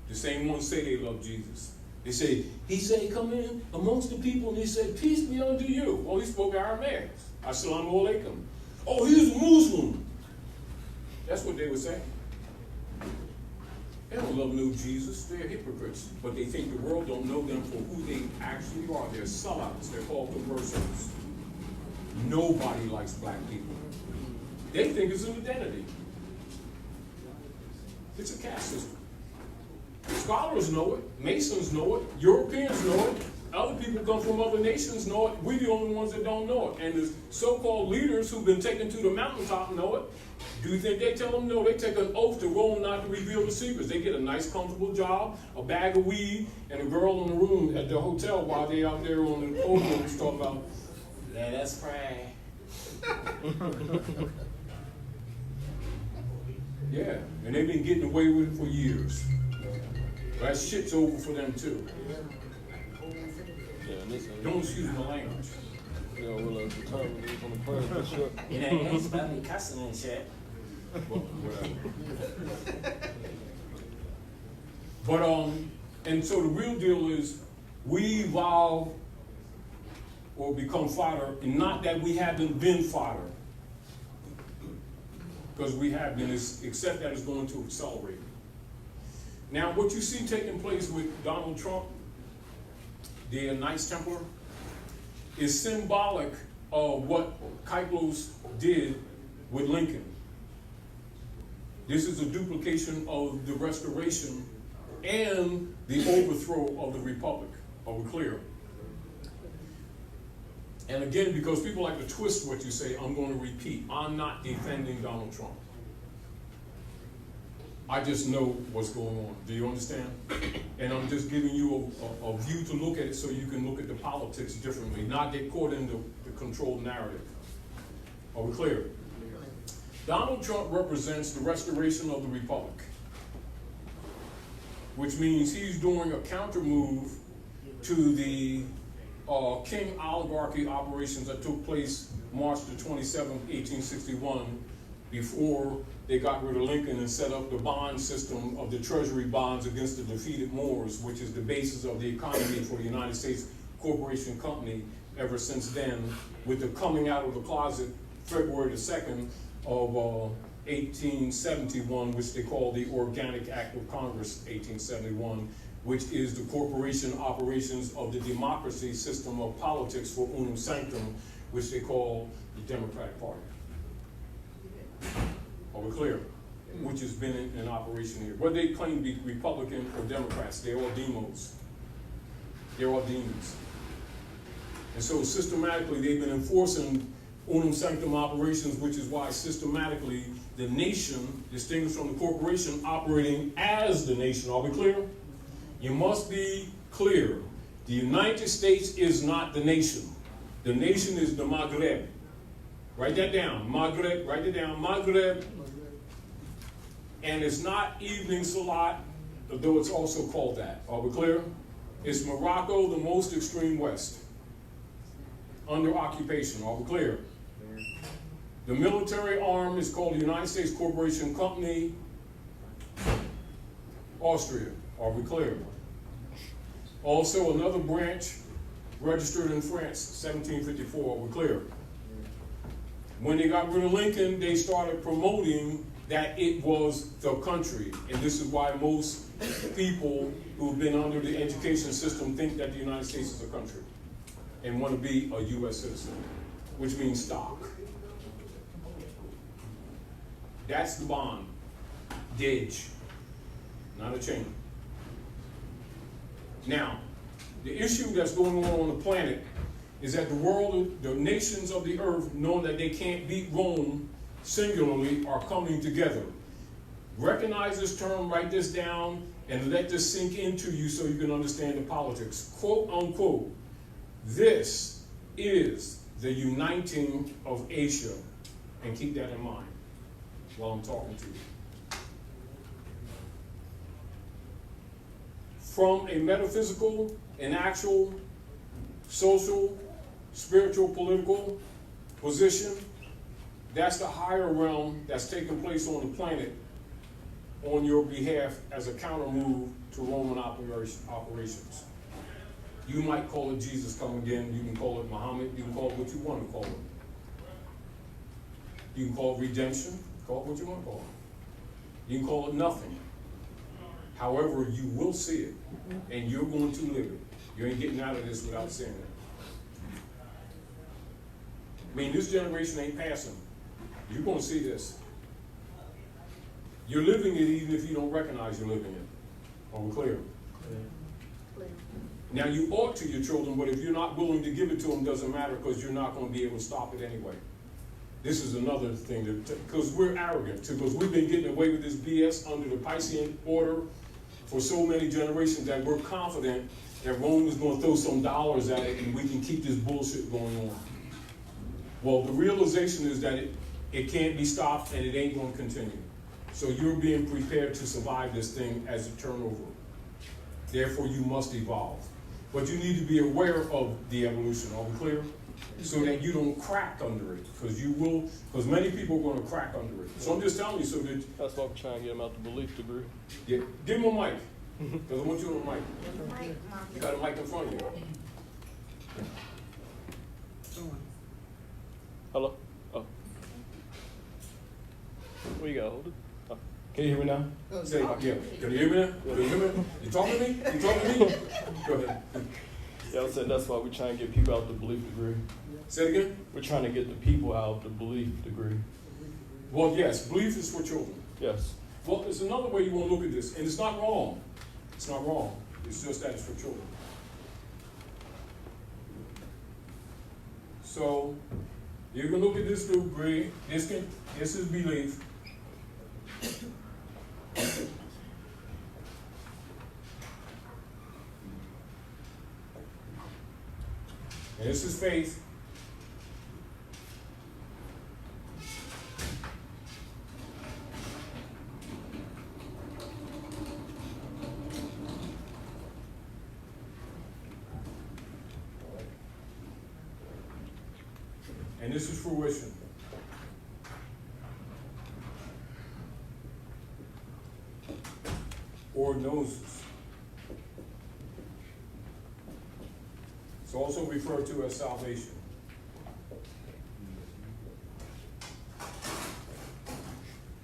A: The same ones say they love Jesus. They say, he said, come in amongst the people, and he said, peace be unto you. Oh, he spoke Aramaic. Assalamu alaikum. Oh, he's a Muslim. That's what they would say. They don't love no Jesus. They're hypocrites. But they think the world don't know them for who they actually are. They're sellouts. They're called conversos. Nobody likes black people. They think it's an identity. It's a caste system. Scholars know it. Masons know it. Europeans know it. Other people come from other nations know it. We're the only ones that don't know it. And the so-called leaders who've been taken to the mountaintop know it. Do you think they tell them no? They take an oath to Rome not to reveal the secrets. They get a nice, comfortable job, a bag of weed, and a girl in the room at the hotel while they out there on the podium talking about, let us pray. Yeah, and they've been getting away with it for years. That shit's over for them too.
D: Yeah, this
A: Don't excuse my language.
D: yeah, we'll determine this on the plan for sure.
F: It ain't supposed to be cussing and shit.
A: Well, whatever. But and so the real deal is we evolve or become fodder, and not that we haven't been fodder, because we have been, except that it's going to accelerate. Now, what you see taking place with Donald Trump, the Knights Templar, is symbolic of what Kyklos did with Lincoln. This is a duplication of the restoration and the overthrow of the Republic. Are we clear? And again, because people like to twist what you say, I'm going to repeat. I'm not defending Donald Trump. I just know what's going on. Do you understand? And I'm just giving you a view to look at it so you can look at the politics differently, not get caught in the controlled narrative. Are we clear? Donald Trump represents the restoration of the Republic, which means he's doing a counter move to the King oligarchy operations that took place March the 27th, 1861, before they got rid of Lincoln and set up the bond system of the treasury bonds against the defeated Moors, which is the basis of the economy for the United States Corporation Company ever since then, with the coming out of the closet February the 2nd of 1871, which they call the Organic Act of Congress, 1871, which is the corporation operations of the democracy system of politics for unum sanctum, which they call the Democratic Party. Are we clear? Which has been in operation here. Whether they claim to be Republican or Democrats, they're all demos. They're all demons. And so systematically they've been enforcing unum sanctum operations, which is why systematically the nation, distinguished from the corporation, operating as the nation. Are we clear? You must be clear. The United States is not the nation. The nation is the Maghreb. Write that down. Maghreb, write it down. Maghreb. And it's not Evening Salat, though it's also called that. Are we clear? It's Morocco, the most extreme west, under occupation. Are we clear? The military arm is called the United States Corporation Company, Austria. Are we clear? Also, another branch registered in France, 1754. Are we clear? When they got rid of Lincoln, they started promoting that it was the country. And this is why most people who've been under the education system think that the United States is a country and want to be a U.S. citizen, which means stock. That's the bond. Gauge, not a chain. Now, the issue that's going on the planet is that the world, the nations of the earth, knowing that they can't beat Rome singularly, are coming together. Recognize this term, write this down, and let this sink into you so you can understand the politics. Quote unquote, this is the uniting of Asia. And keep that in mind while I'm talking to you. from a metaphysical, an actual, social, spiritual, political position. That's the higher realm that's taking place on the planet on your behalf as a counter move to Roman operations. You might call it Jesus come again, you can call it Muhammad, you can call it what you want to call it. You can call it redemption, call it what you want to call it. You can call it nothing. However, you will see it, and you're going to live it. You ain't getting out of this without seeing it. I mean, this generation ain't passing. You're going to see this. You're living it even if you don't recognize you're living it. Are we clear?
E: Clear.
A: Now, you ought to your children, but if you're not willing to give it to them, doesn't matter, because you're not going to be able to stop it anyway. This is another thing, because we're arrogant, because we've been getting away with this BS under the Piscean order for so many generations that we're confident that Rome is going to throw some dollars at it and we can keep this bullshit going on. Well, the realization is that it can't be stopped and it ain't going to continue. So you're being prepared to survive this thing as a turnover. Therefore, you must evolve. But you need to be aware of the evolution, are we clear? So that you don't crack under it, because many people are going to crack under it. So I'm just telling you so that...
D: That's why we're trying to get them out the belief degree.
A: Yeah, give him a mic, because I want you on a mic. You got a mic in front of you.
D: Hello? Oh. What you got, hold it? Oh.
A: Can you hear me now? Say, yeah. Can you hear me now? Can you hear me? You talking to me? You talking to me? Go ahead.
D: Yeah, I said that's why we're trying to get people out the belief degree.
A: Say it again?
D: We're trying to get the people out the belief degree.
A: Well, yes, belief is for children.
D: Yes.
A: Well, there's another way you want to look at this, and it's not wrong. It's not wrong. It's just that it's for children. So, you can look at this degree. This is belief. And this is faith. And this is fruition. Or gnosis. It's also referred to as salvation.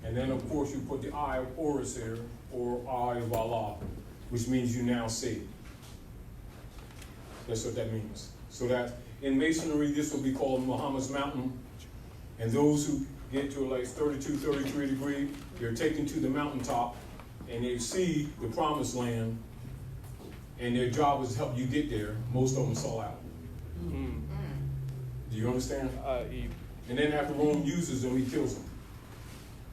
A: And then, of course, you put the eye of Horus here, or eye of Allah, which means you now see. That's what that means. So that in Masonry, this will be called Muhammad's Mountain. And those who get to like 32, 33 degrees, they're taken to the mountaintop, and they see the promised land, and their job is to help you get there. Most of them sell out.
D: Mm.
A: Do you understand?
D: I.e.
A: And then after Rome uses them, he kills them.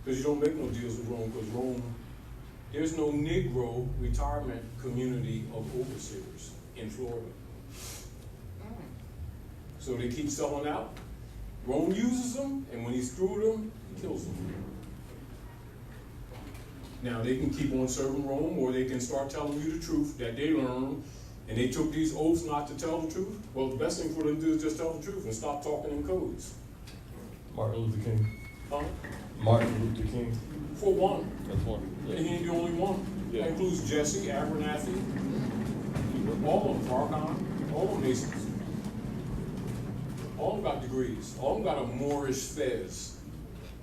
A: Because you don't make no deals with Rome, because Rome, there's no Negro retirement community of overseers in Florida. So they keep selling out. Rome uses them, and when he's through them, he kills them. Now, they can keep on serving Rome, or they can start telling you the truth that they learned, and they took these oaths not to tell the truth. Well, the best thing for them to do is just tell the truth and stop talking in codes.
D: Martin Luther King.
A: Huh?
D: Martin Luther King.
A: For one.
D: That's one.
A: And he ain't the only one.
D: Yeah.
A: That includes Jesse, Abernathy, all of them, Farrakhan, all of them Masons. All of them got degrees. All of them got a Moorish fez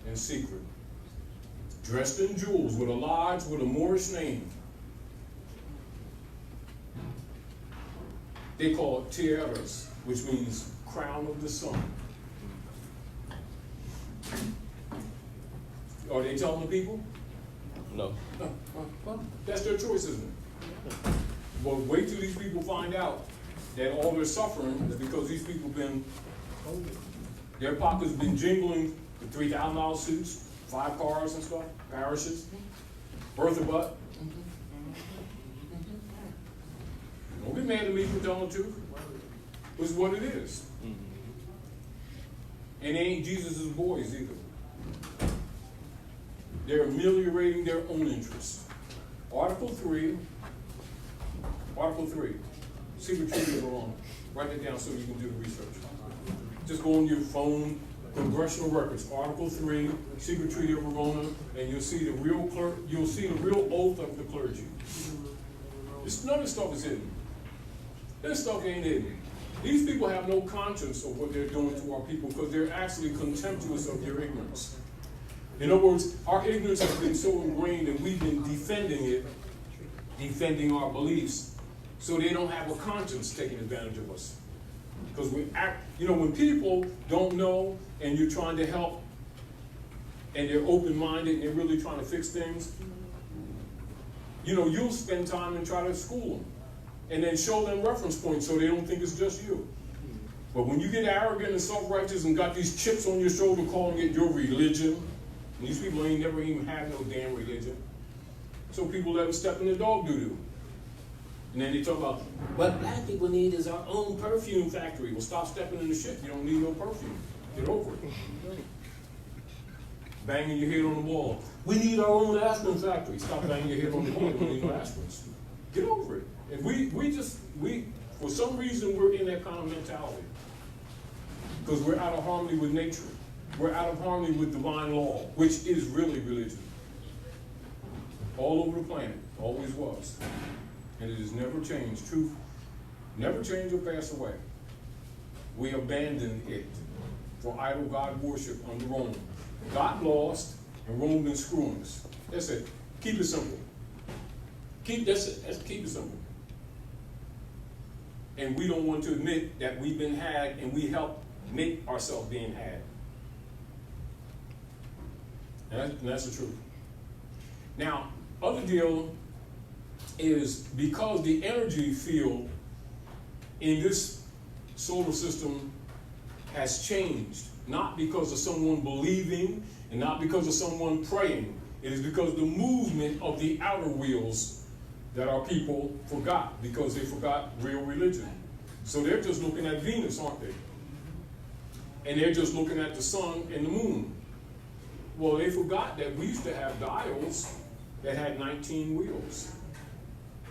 A: in secret. Dressed in jewels with a lodge with a Moorish name. They call it tiaras, which means crown of the sun. Are they telling the people?
D: No.
A: Well, that's their choice, isn't it? Well, wait till these people find out that all their suffering is because these people their pockets been jingling with $3,000 suits, 5 cars and stuff, parishes, Bertha Butt. Don't get mad at me for telling the truth. It's what it is. And they ain't Jesus' boys either. They're ameliorating their own interests. Article 3 Article 3, secret treaty of Iran. Write it down so you can do the research. Just go on your phone, congressional records, Article 3, secret treaty of Iran, and you'll see the real oath of the clergy. None of this stuff is hidden. This stuff ain't hidden. These people have no conscience of what they're doing to our people because they're actually contemptuous of your ignorance. In other words, our ignorance has been so ingrained and we've been defending it, defending our beliefs, so they don't have a conscience taking advantage of us. Because when people don't know and you're trying to help and they're open-minded and they're really trying to fix things, you'll spend time and try to school them and then show them reference points so they don't think it's just you. But when you get arrogant and self-righteous and got these chips on your shoulder calling it your religion, and these people ain't never even had no damn religion, so people let them step in the dog doo-doo. And then they talk about, what black people need is our own perfume factory. Well, stop stepping in the shit. You don't need no perfume. Get over it. Banging your head on the wall. We need our own aspirin factory. Stop banging your head on the wall. You don't need no aspirins. Get over it. And we for some reason, we're in that kind of mentality. Because we're out of harmony with nature. We're out of harmony with divine law, which is really religion. All over the planet. Always was. And it has never changed. Truth never change or pass away. We abandoned it for idol God worship under Rome. Got lost, and Rome been screwing us. That's it. Keep it simple. Keep it simple. And we don't want to admit that we've been had, and we help make ourselves being had. And that's the truth. Now, other deal is because the energy field in this solar system has changed, not because of someone believing and not because of someone praying. It is because the movement of the outer wheels that our people forgot, because they forgot real religion. So they're just looking at Venus, aren't they? And they're just looking at the sun and the moon. Well, they forgot that we used to have dials that had 19 wheels.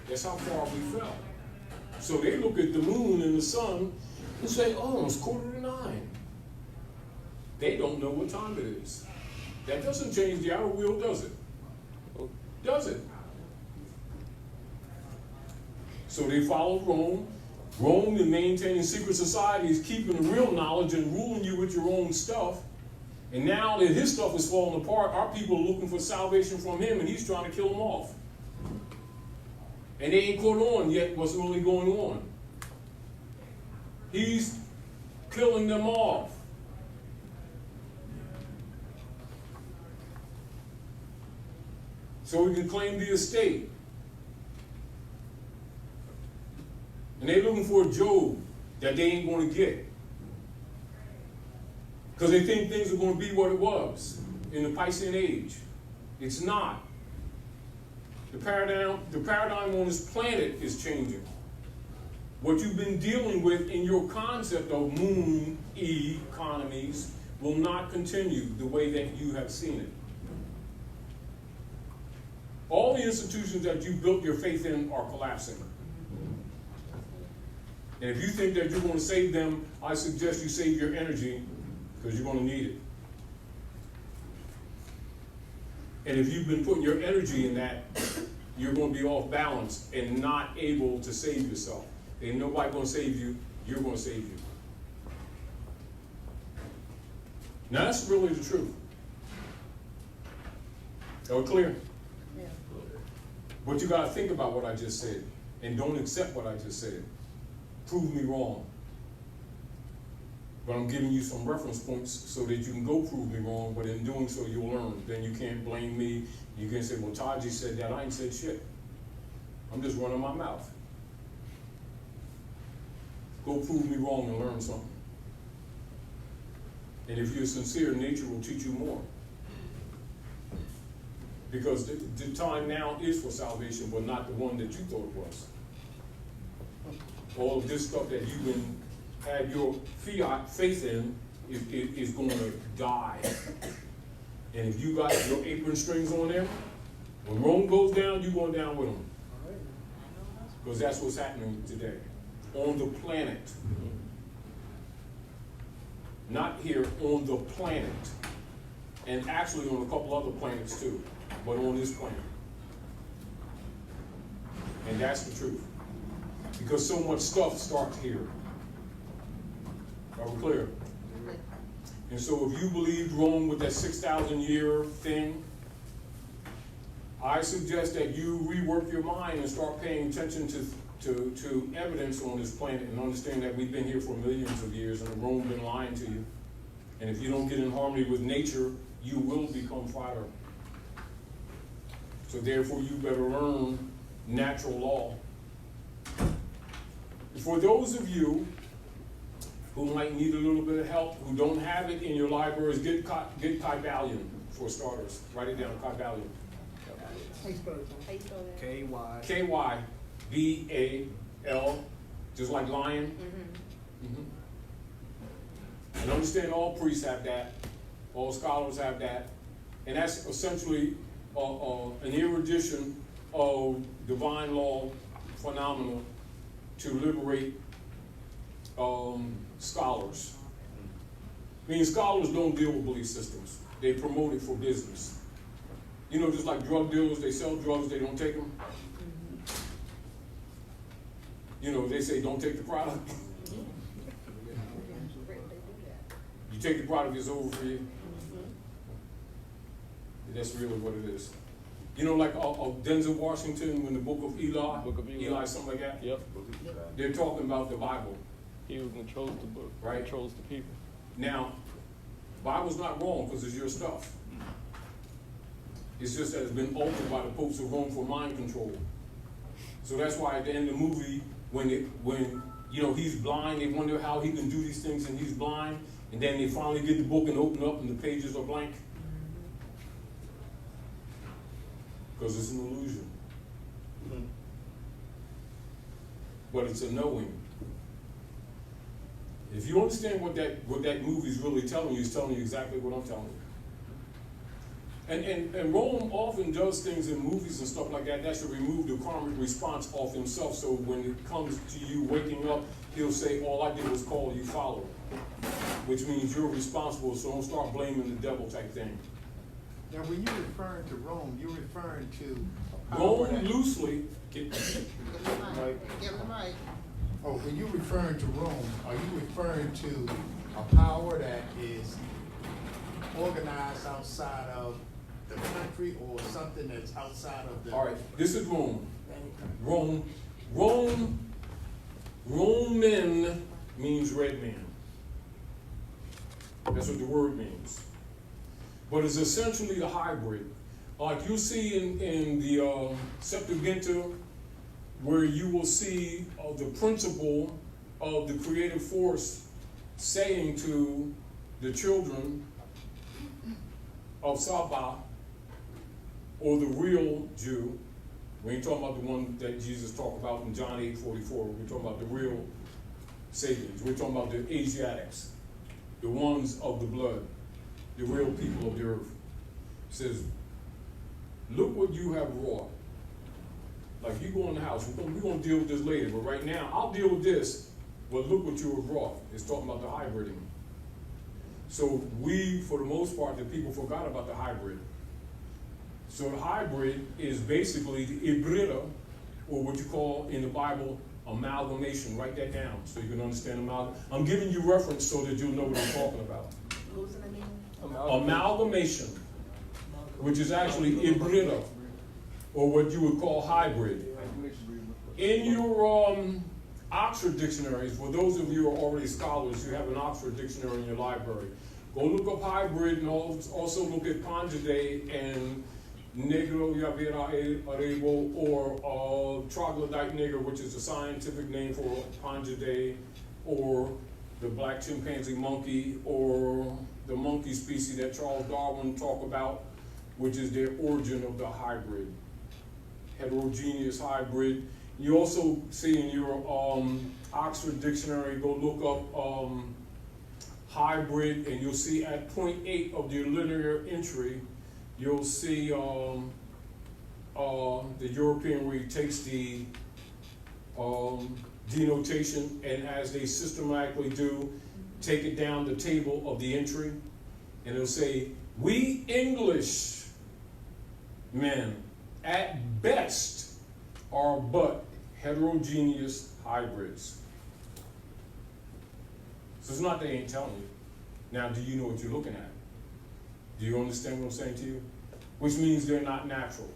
A: That's how far we fell. So they look at the moon and the sun and say, oh, it's 8:45. They don't know what time it is. That doesn't change the outer wheel, does it? Does it? So they followed Rome. Rome, in maintaining secret societies, keeping the real knowledge and ruling you with your own stuff. And now that his stuff is falling apart, our people are looking for salvation from him, and he's trying to kill them off. And they ain't caught on yet what's really going on. He's killing them off. So he can claim the estate. And they're looking for a Job that they ain't going to get. Because they think things are going to be what it was in the Piscean age. It's not. The paradigm on this planet is changing. What you've been dealing with in your concept of moon economies will not continue the way that you have seen it. All the institutions that you built your faith in are collapsing. And if you think that you're going to save them, I suggest you save your energy, because you're going to need it. And if you've been putting your energy in that, you're going to be off balance and not able to save yourself. Ain't nobody going to save you, you're going to save you. Now that's really the truth. Are we clear?
E: Yeah.
A: But you got to think about what I just said, and don't accept what I just said. Prove me wrong. But I'm giving you some reference points so that you can go prove me wrong, but in doing so, you'll learn. Then you can't blame me. You can't say, well, Taji said that. I ain't said shit. I'm just running my mouth. Go prove me wrong and learn something. And if you're sincere, nature will teach you more. Because the time now is for salvation, but not the one that you thought it was. All of this stuff that you've had your fiat faith in is going to die. And if you got your apron strings on there, when Rome goes down, you're going down with them. because that's what's happening today on the planet. Not here, on the planet. And actually on a couple other planets too, but on this planet. And that's the truth. Because so much stuff starts here. Are we clear? And so if you believed Rome with that 6,000 year thing, I suggest that you rework your mind and start paying attention to evidence on this planet and understand that we've been here for millions of years and Rome been lying to you. And if you don't get in harmony with nature, you will become fodder. So therefore you better learn natural law. For those of you who might need a little bit of help, who don't have it in your libraries, get Kybalion for starters. Write it down, Kybalion.
C: How you spell it, Tom?
E: How you spell that?
F: K-Y.
A: Kybal, just like lion. And understand all priests have that, all scholars have that, and that's essentially an erudition of divine law phenomena to liberate scholars. I mean, scholars don't deal with belief systems. They promote it for business. You know, just like drug dealers, they sell drugs, they don't take them. You know, they say don't take the product. You take the product, it's over for you. That's really what it is. You know, like Denzel Washington, when the Book of Eli, something like that.
D: Yep.
A: They're talking about the Bible.
D: He who controls the book,
A: Right.
D: controls the people.
A: Now, Bible's not wrong because it's your stuff. It's just that it's been altered by the popes of Rome for mind control. So that's why at the end of the movie, when you know he's blind, they wonder how he can do these things and he's blind, and then they finally get the book and open up and the pages are blank. Because it's an illusion. But it's a knowing. If you understand what that movie's really telling you, it's telling you exactly what I'm telling you. And Rome often does things in movies and stuff like that should remove the karmic response off himself, so when it comes to you waking up, he'll say, all I did was call you follow. Which means you're responsible, so don't start blaming the devil type thing.
G: Now, when you're referring to Rome, you're referring to a power
A: Rome
G: that-
A: loosely,
E: Give him the mic. Give him the mic.
G: Oh, when you're referring to Rome, are you referring to a power that is organized outside of the country or something that's outside of the?
A: all right, this is Rome. Roman means red man. That's what the word means. But it's essentially the hybrid. Like you see in the Septuaginta, where you will see the principle of the creative force saying to the children of Saba, or the real Jew. We ain't talking about the one that Jesus talked about in John 8:44. We're talking about the real Sabians. We're talking about the Asiatics, the ones of the blood, the real people of the earth. It says, look what you have wrought. Like you go in the house, we're going to deal with this later, but right now, I'll deal with this, but look what you have wrought. It's talking about the hybriding. So we, for the most part, the people forgot about the hybrid. So the hybrid is basically the hybrida, or what you call in the Bible, amalgamation. Write that down so you can understand amalgamation. I'm giving you reference so that you'll know what I'm talking about.
E: Who's in the name?
A: Amalgamation, which is actually hybrida, or what you would call hybrid. In your Oxford dictionaries, for those of you who are already scholars, you have an Oxford dictionary in your library. Go look up hybrid and also look at conjugate and negro yavera arebo, or troglodyte nigger, which is a scientific name for conjugate, or the black chimpanzee monkey, or the monkey species that Charles Darwin talked about, which is their origin of the hybrid. Heterogeneous hybrid. You also see in your Oxford dictionary, go look up hybrid, and you'll see at point 8 of the linear entry, you'll see the European where he takes the denotation, and as they systematically do, take it down the table of the entry, and it'll say, we English men at best are but heterogeneous hybrids. So it's not they ain't telling you. Now, do you know what you're looking at? Do you understand what I'm saying to you? Which means they're not natural.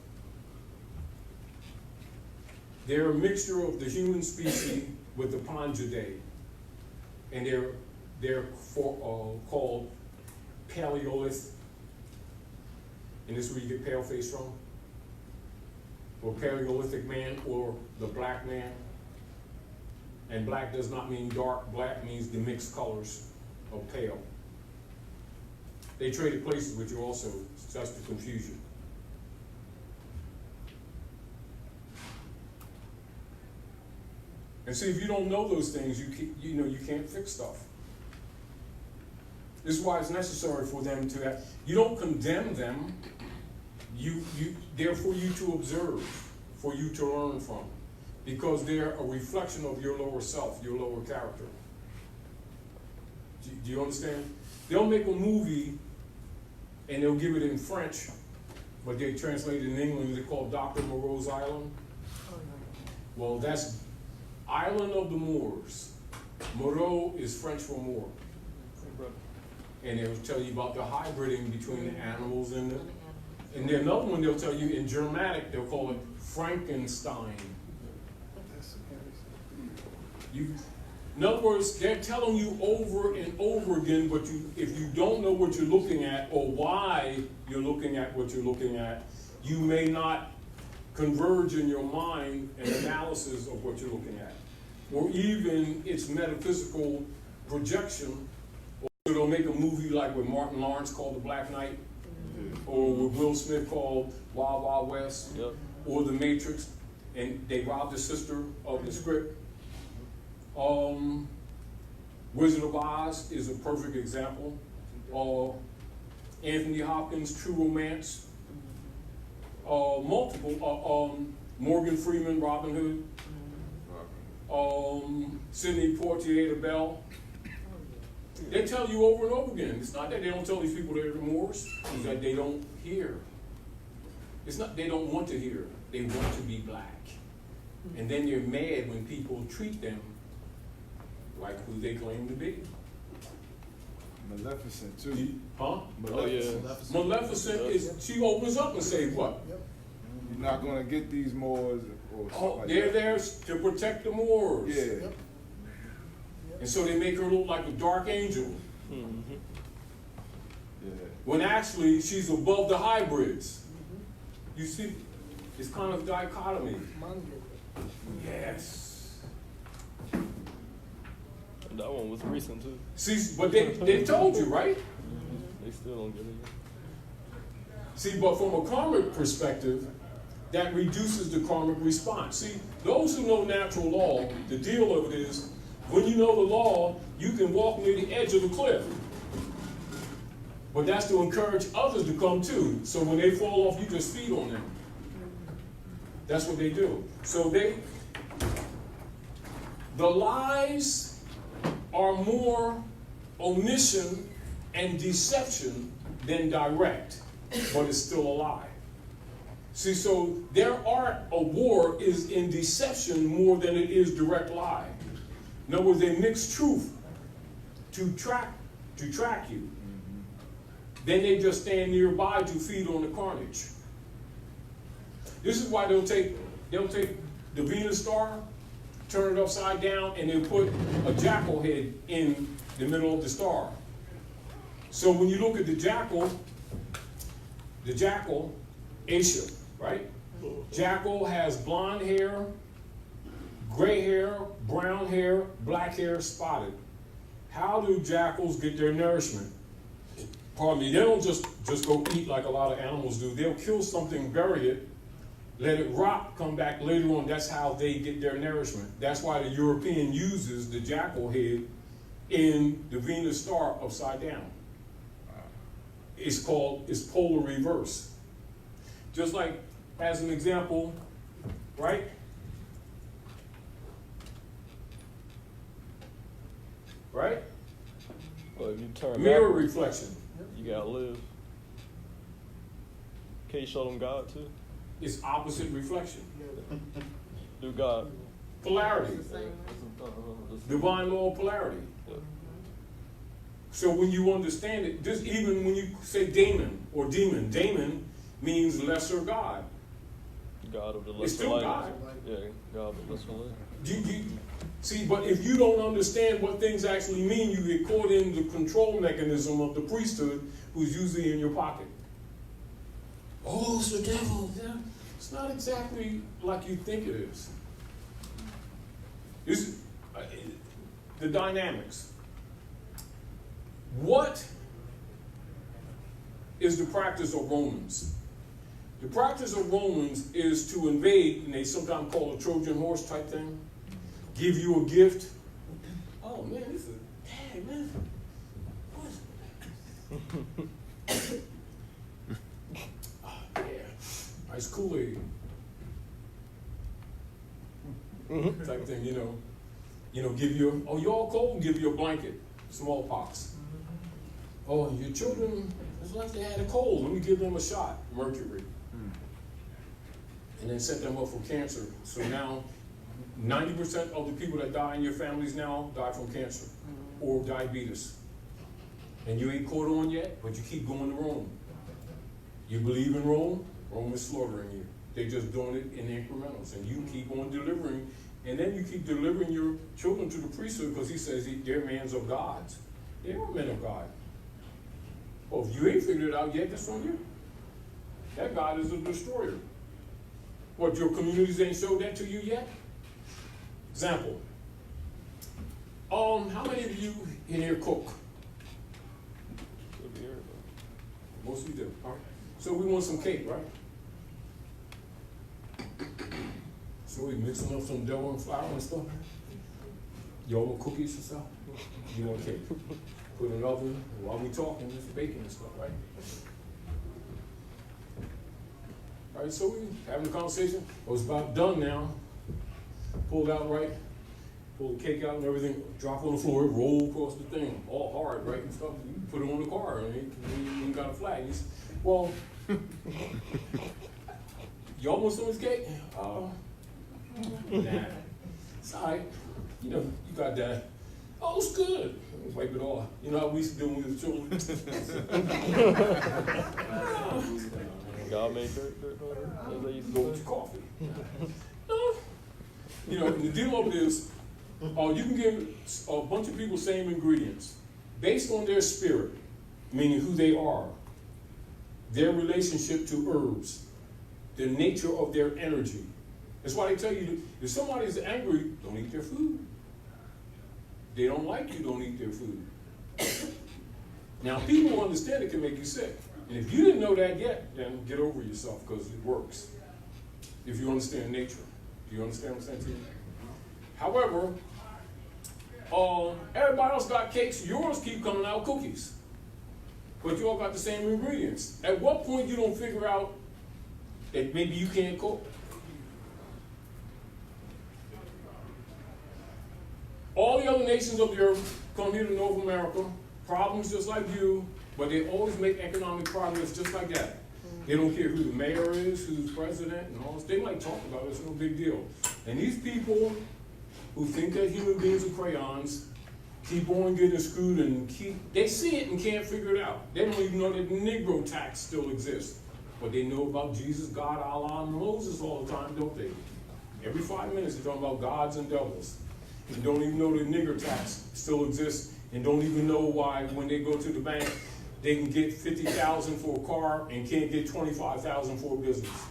A: They're a mixture of the human species with the Pongidae, and they're called Paleolithic. And this is where you get pale face from, or Paleolithic man, or the black man. And black does not mean dark, black means the mixed colors of pale. They traded places with you also, just to confuse you. And see, if you don't know those things, you can't fix stuff. This is why it's necessary for them to have, you don't condemn them, they're for you to observe, for you to learn from, because they're a reflection of your lower self, your lower character. Do you understand? They'll make a movie and they'll give it in French, but they translate it in English, they call Dr. Moreau's Island. Well, that's Island of the Moors. Moreau is French for Moor. And they'll tell you about the hybriding between the animals and then another one they'll tell you in Germanic, they'll call it Frankenstein. In other words, they're telling you over and over again, but if you don't know what you're looking at or why you're looking at what you're looking at, you may not converge in your mind an analysis of what you're looking at, or even its metaphysical projection. Or they'll make a movie like with Martin Lawrence called The Black Knight, or with Will Smith called Wild Wild West, or The Matrix, and they robbed the sister of the script. Wizard of Oz is a perfect example. Anthony Hopkins' True Romance. Multiple. Morgan Freeman, Robin Hood. Sidney Poitier, The Bell. They tell you over and over again. It's not that they don't tell these people they're the Moors. It's that they don't hear. It's not they don't want to hear. They want to be black. And then they're mad when people treat them like who they claim to be.
H: Maleficent too.
A: Huh?
H: Maleficent.
A: Maleficent is, she opens up and says what?
H: You're not gonna get these Moors or something like
A: They're
H: that.
A: there to protect the Moors.
H: Yeah.
A: And so they make her look like a dark angel.
D: Mm-hmm.
H: Yeah.
A: When actually she's above the hybrids. You see, it's kind of dichotomy. Yes.
D: That one was recent too.
A: See, but they told you, right?
D: They still don't get it.
A: See, but from a karmic perspective, that reduces the karmic response. See, those who know natural law, the deal of it is, when you know the law, you can walk near the edge of the cliff. But that's to encourage others to come too. So when they fall off, you just feed on them. That's what they do. So the lies are more omission and deception than direct, but it's still a lie. See, so their art of war is in deception more than it is direct lie. In other words, they mix truth to track you. Then they just stand nearby to feed on the carnage. This is why they'll take the Venus star, turn it upside down, and they'll put a jackal head in the middle of the star. So when you look at the jackal, Asia, right? Jackal has blonde hair, gray hair, brown hair, black hair, spotted. How do jackals get their nourishment? Pardon me, they don't just go eat like a lot of animals do. They'll kill something, bury it, let it rot, come back later on. That's how they get their nourishment. That's why the European uses the jackal head in the Venus star upside down. It's polar reverse. Just like, as an example, right? right?
D: Well, if you turn
A: Mirror
D: backwards,
A: reflection.
D: you gotta live. Can you show them God too?
A: It's opposite reflection.
D: Do God.
A: Polarity. Divine law of polarity.
D: Yeah.
A: So when you understand it, just even when you say daemon or demon, daemon means lesser God.
D: God of the lesser
A: It's still
D: light.
A: God.
D: Yeah, God of the lesser light.
A: See, but if you don't understand what things actually mean, you get caught in the control mechanism of the priesthood, who's usually in your pocket. Oh, it's the devil. Yeah. It's not exactly like you think it is. It's, the dynamics. What is the practice of Romans? The practice of Romans is to invade, and they sometimes call it a Trojan horse type thing. Give you a gift. Oh man, this is dang man. What? Oh, yeah. Nice Kool-Aid. Type thing, you know, give you, oh, you all cold? Give you a blanket, smallpox. Oh, your children, it's like they had a cold. Let me give them a shot, mercury. And then set them up for cancer. So now, 90% of the people that die in your families now die from cancer or diabetes. And you ain't caught on yet, but you keep going to Rome. You believe in Rome, Rome is slaughtering you. They're just doing it in incrementals. And you keep on delivering. And then you keep delivering your children to the priesthood because he says they're men of gods. They are men of God. Well, if you ain't figured it out yet, that's on you. That God is a destroyer. What, your communities ain't showed that to you yet? Example. How many of you in here cook?
D: Should be here, though.
A: Most of you do. All right. So we want some cake, right? So we mixing up some dough and flour and stuff. Y'all want cookies and stuff? You want cake? Put it in the oven while we talking, just baking and stuff, right? All right, so we having a conversation. It was about done now. Pulled out right, pull the cake out and everything, drop on the floor, roll across the thing, all hard, right, and stuff. You put it on the car, and you ain't got a flag. Well, y'all want some of this cake? Nah, it's all right. You know, you got that. Oh, it's good. Wipe it off. You know how we used to do when we were children?
D: God made dirt, as they used to
A: Go
D: say.
A: with your coffee. You know, the deal of it is, you can give a bunch of people same ingredients based on their spirit, meaning who they are, their relationship to herbs, the nature of their energy. That's why they tell you, if somebody's angry, don't eat their food. They don't like you, don't eat their food. Now, people who understand it can make you sick. And if you didn't know that yet, then get over yourself because it works. If you understand nature. Do you understand what I'm saying to you? However, everybody else got cakes, yours keep coming out cookies. But you all got the same ingredients. At what point you don't figure out that maybe you can't cook? All the other nations of the earth come here to North America, problems just like you, but they always make economic progress just like that. They don't care who the mayor is, who's president, and all this. They might talk about it, it's no big deal. And these people who think that human beings are crayons keep on getting screwed and they see it and can't figure it out. They don't even know that the Negro tax still exists. But they know about Jesus, God, Allah, and Moses all the time, don't they? Every 5 minutes they're talking about gods and devils. And don't even know the nigger tax still exists, and don't even know why when they go to the bank, they can get $50,000 for a car and can't get $25,000 for a business.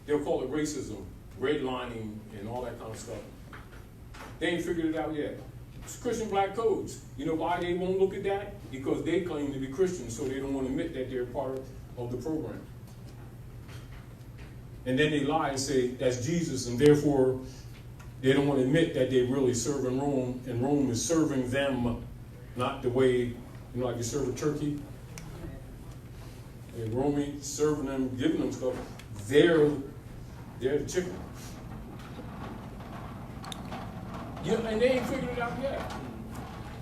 A: They'll call it racism, redlining, and all that kind of stuff. They ain't figured it out yet. It's Christian black codes. You know why they won't look at that? Because they claim to be Christians, so they don't want to admit that they're part of the program. And then they lie and say that's Jesus, and therefore they don't want to admit that they really serve in Rome, and Rome is serving them, not the way, like you serve a turkey. And Rome ain't serving them, giving them stuff. They're the chicken. Yeah, and they ain't figured it out yet.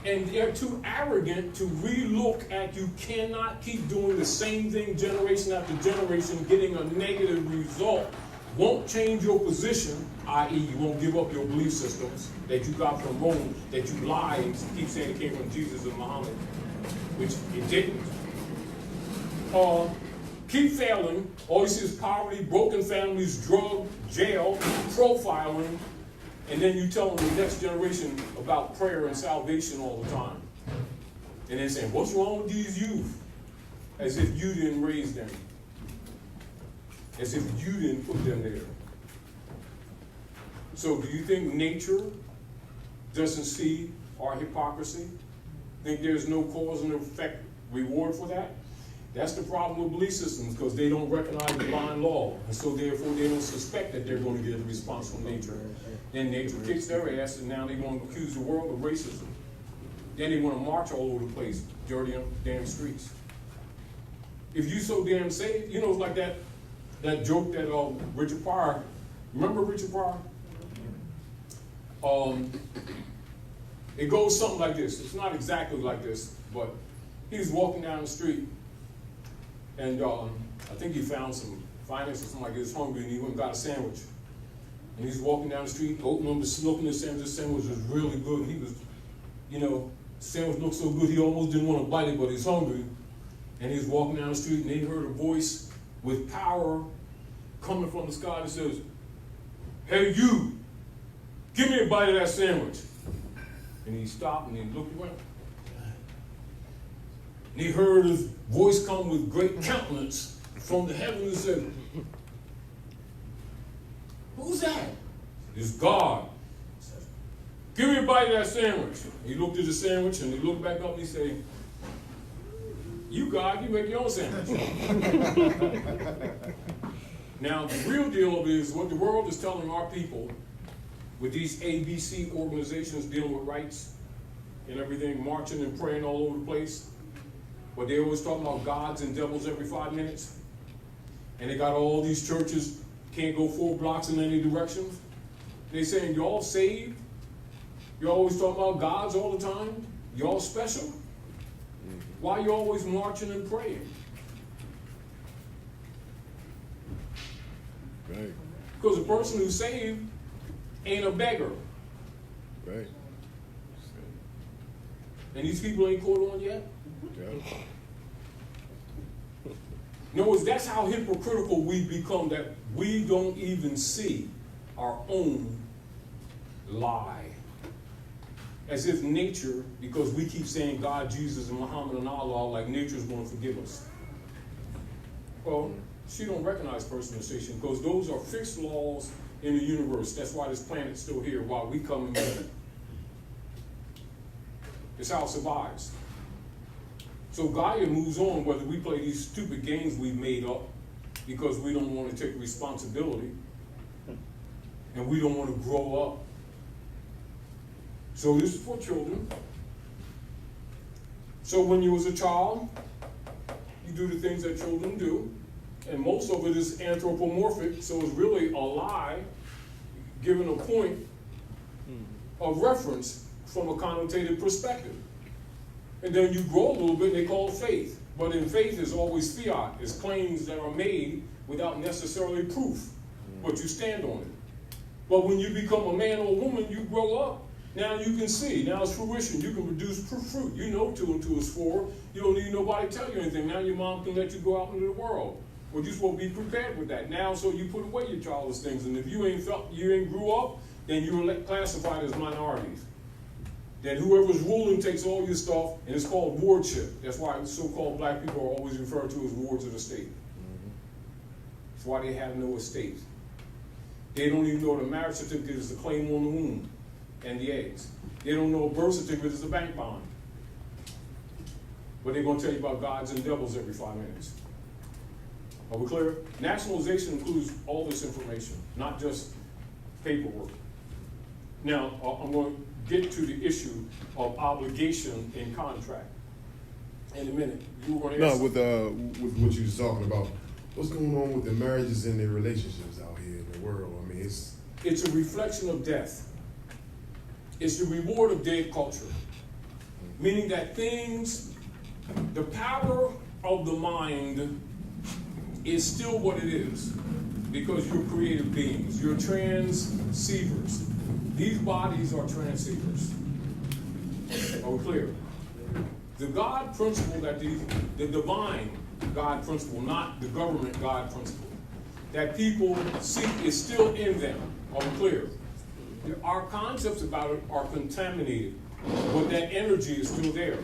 A: And they're too arrogant to relook at you cannot keep doing the same thing generation after generation, getting a negative result. Won't change your position, i.e. you won't give up your belief systems that you got from Rome, that you lied and keep saying it came from Jesus and Muhammad, which it didn't. Keep failing. All you see is poverty, broken families, drug, jail, profiling, and then you telling the next generation about prayer and salvation all the time. And then saying, what's wrong with these youth? As if you didn't raise them. As if you didn't put them there. So do you think nature doesn't see our hypocrisy? Think there's no cause and effect reward for that? That's the problem with belief systems, because they don't recognize divine law, and so therefore they don't suspect that they're going to get a response from nature. Then nature kicks their ass, and now they want to accuse the world of racism. Then they want to march all over the place, dirty damn streets. If you so damn saved, you know, it's like that joke that Richard Pryor, remember Richard Pryor? It goes something like this. It's not exactly like this, but he was walking down the street, and I think he found some finance or something like this, hungry, and he went and got a sandwich. And he's walking down the street, looking at the sandwich. The sandwich was really good. He was, you know, the sandwich looked so good he almost didn't want to bite it, but he's hungry. And he's walking down the street, and he heard a voice with power coming from the sky that says, "Hey, you, give me a bite of that sandwich." And he stopped and he looked around. And he heard his voice come with great countenance from the heavens and said, "Who's that?" "It's God. Give me a bite of that sandwich." He looked at the sandwich and he looked back up and he said, "You God, you make your own sandwich." Now, the real deal of it is what the world is telling our people with these ABC organizations dealing with rights and everything, marching and praying all over the place. But they always talking about gods and devils every 5 minutes. And they got all these churches, can't go 4 blocks in any direction. They saying, y'all saved? You always talking about gods all the time? Y'all special? Why you always marching and praying?
H: Right.
A: Because the person who's saved ain't a beggar.
H: Right.
A: And these people ain't caught on yet?
H: Yeah.
A: In other words, that's how hypocritical we become, that we don't even see our own lie. As if nature, because we keep saying God, Jesus, and Muhammad and Allah, like nature's going to forgive us. Well, she don't recognize personalization because those are fixed laws in the universe. That's why this planet's still here while we come and go. It's how it survives. So Gaia moves on whether we play these stupid games we've made up because we don't want to take responsibility and we don't want to grow up. So this is for children. So when you was a child, you do the things that children do, and most of it is anthropomorphic, so it's really a lie given a point of reference from a connotative perspective. And then you grow a little bit, and they call it faith. But in faith is always fiat. It's claims that are made without necessarily proof, but you stand on it. But when you become a man or a woman, you grow up. Now you can see. Now it's fruition. You can produce fruit. You know 2 and 2 is 4. You don't need nobody to tell you anything. Now your mom can let you go out into the world. Well, you're supposed to be prepared with that. Now, so you put away your childish things. And if you ain't grew up, then you're classified as minorities. Then whoever's ruling takes all your stuff, and it's called wardship. That's why so-called black people are always referred to as wards of the state. That's why they have no estate. They don't even know the marriage certificate is the claim on the womb and the eggs. They don't know a birth certificate is a bank bond. But they're going to tell you about gods and devils every 5 minutes. Are we clear? Nationalization includes all this information, not just paperwork. Now, I'm going to get to the issue of obligation in contract in a minute. You were going to ask
B: with what you was talking about, what's going on with the marriages and the relationships out here in the world? I mean,
A: it's a reflection of death. It's the reward of dead culture. Meaning that things, the power of the mind is still what it is because you're creative beings. You're transceivers. These bodies are transceivers. Are we clear? The God principle that the divine God principle, not the government God principle, that people seek is still in them. Are we clear? Our concepts about it are contaminated, but that energy is still there.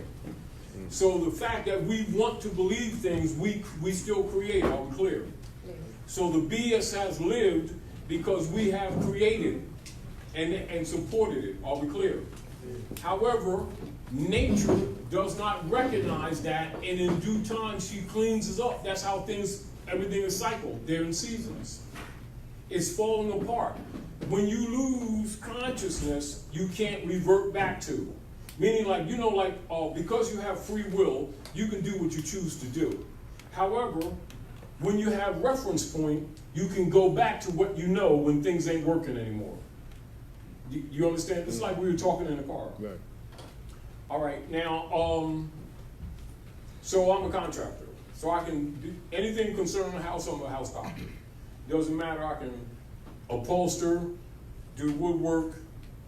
A: So the fact that we want to believe things, we still create. Are we clear? So the BS has lived because we have created and supported it. Are we clear? However, nature does not recognize that, and in due time she cleans us up. That's how everything is cycled. They're in seasons. It's falling apart. When you lose consciousness, you can't revert back to. Meaning, like, because you have free will, you can do what you choose to do. However, when you have reference point, you can go back to what you know when things ain't working anymore. You understand? It's like we were talking in the car.
H: Right.
A: All right, now, so I'm a contractor. So I can do anything concerning a house, I'm a house doctor. Doesn't matter, I can upholster, do woodwork,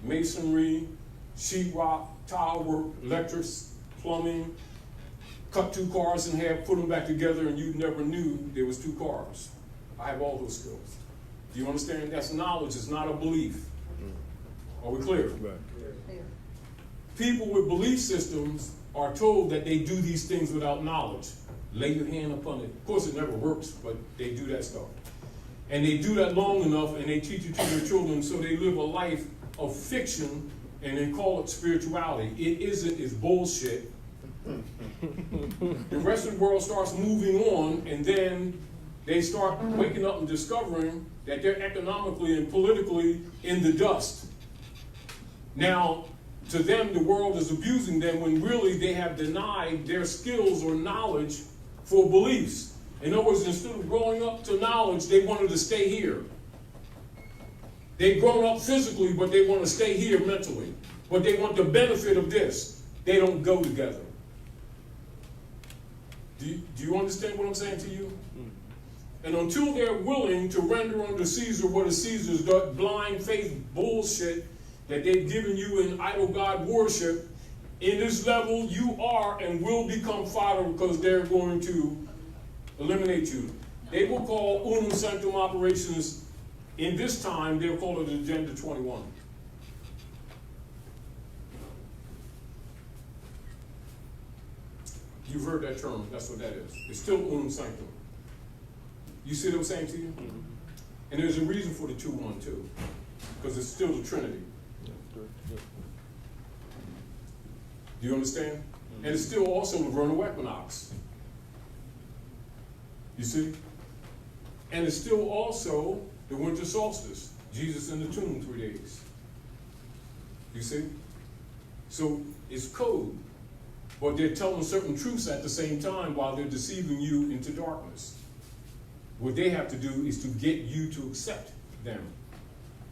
A: masonry, sheetrock, tile work, electrics, plumbing, cut two cars in half, put them back together, and you never knew there was two cars. I have all those skills. Do you understand? That's knowledge, it's not a belief. Are we clear?
H: Right.
A: People with belief systems are told that they do these things without knowledge. Lay your hand upon it. Of course, it never works, but they do that stuff. And they do that long enough, and they teach it to their children, so they live a life of fiction, and they call it spirituality. It isn't, it's bullshit. The rest of the world starts moving on, and then they start waking up and discovering that they're economically and politically in the dust. Now, to them, the world is abusing them when really they have denied their skills or knowledge for beliefs. In other words, instead of growing up to knowledge, they wanted to stay here. They've grown up physically, but they want to stay here mentally. But they want the benefit of this. They don't go together. Do you understand what I'm saying to you? And until they're willing to render unto Caesar what is Caesar's, the blind faith bullshit that they've given you in idol God worship, in this level you are and will become fodder because they're going to eliminate you. They will call unum sanctum operations, in this time, they'll call it Agenda 21. You've heard that term, that's what that is. It's still unum sanctum. You see what I'm saying to you? Mm-hmm. And there's a reason for the 2-1-2, because it's still the Trinity. Do you understand? Mm-hmm. And it's still also the vernal equinox. You see? And it's still also the winter solstice. Jesus in the tomb 3 days. You see? So it's code. But they're telling certain truths at the same time while they're deceiving you into darkness. What they have to do is to get you to accept them.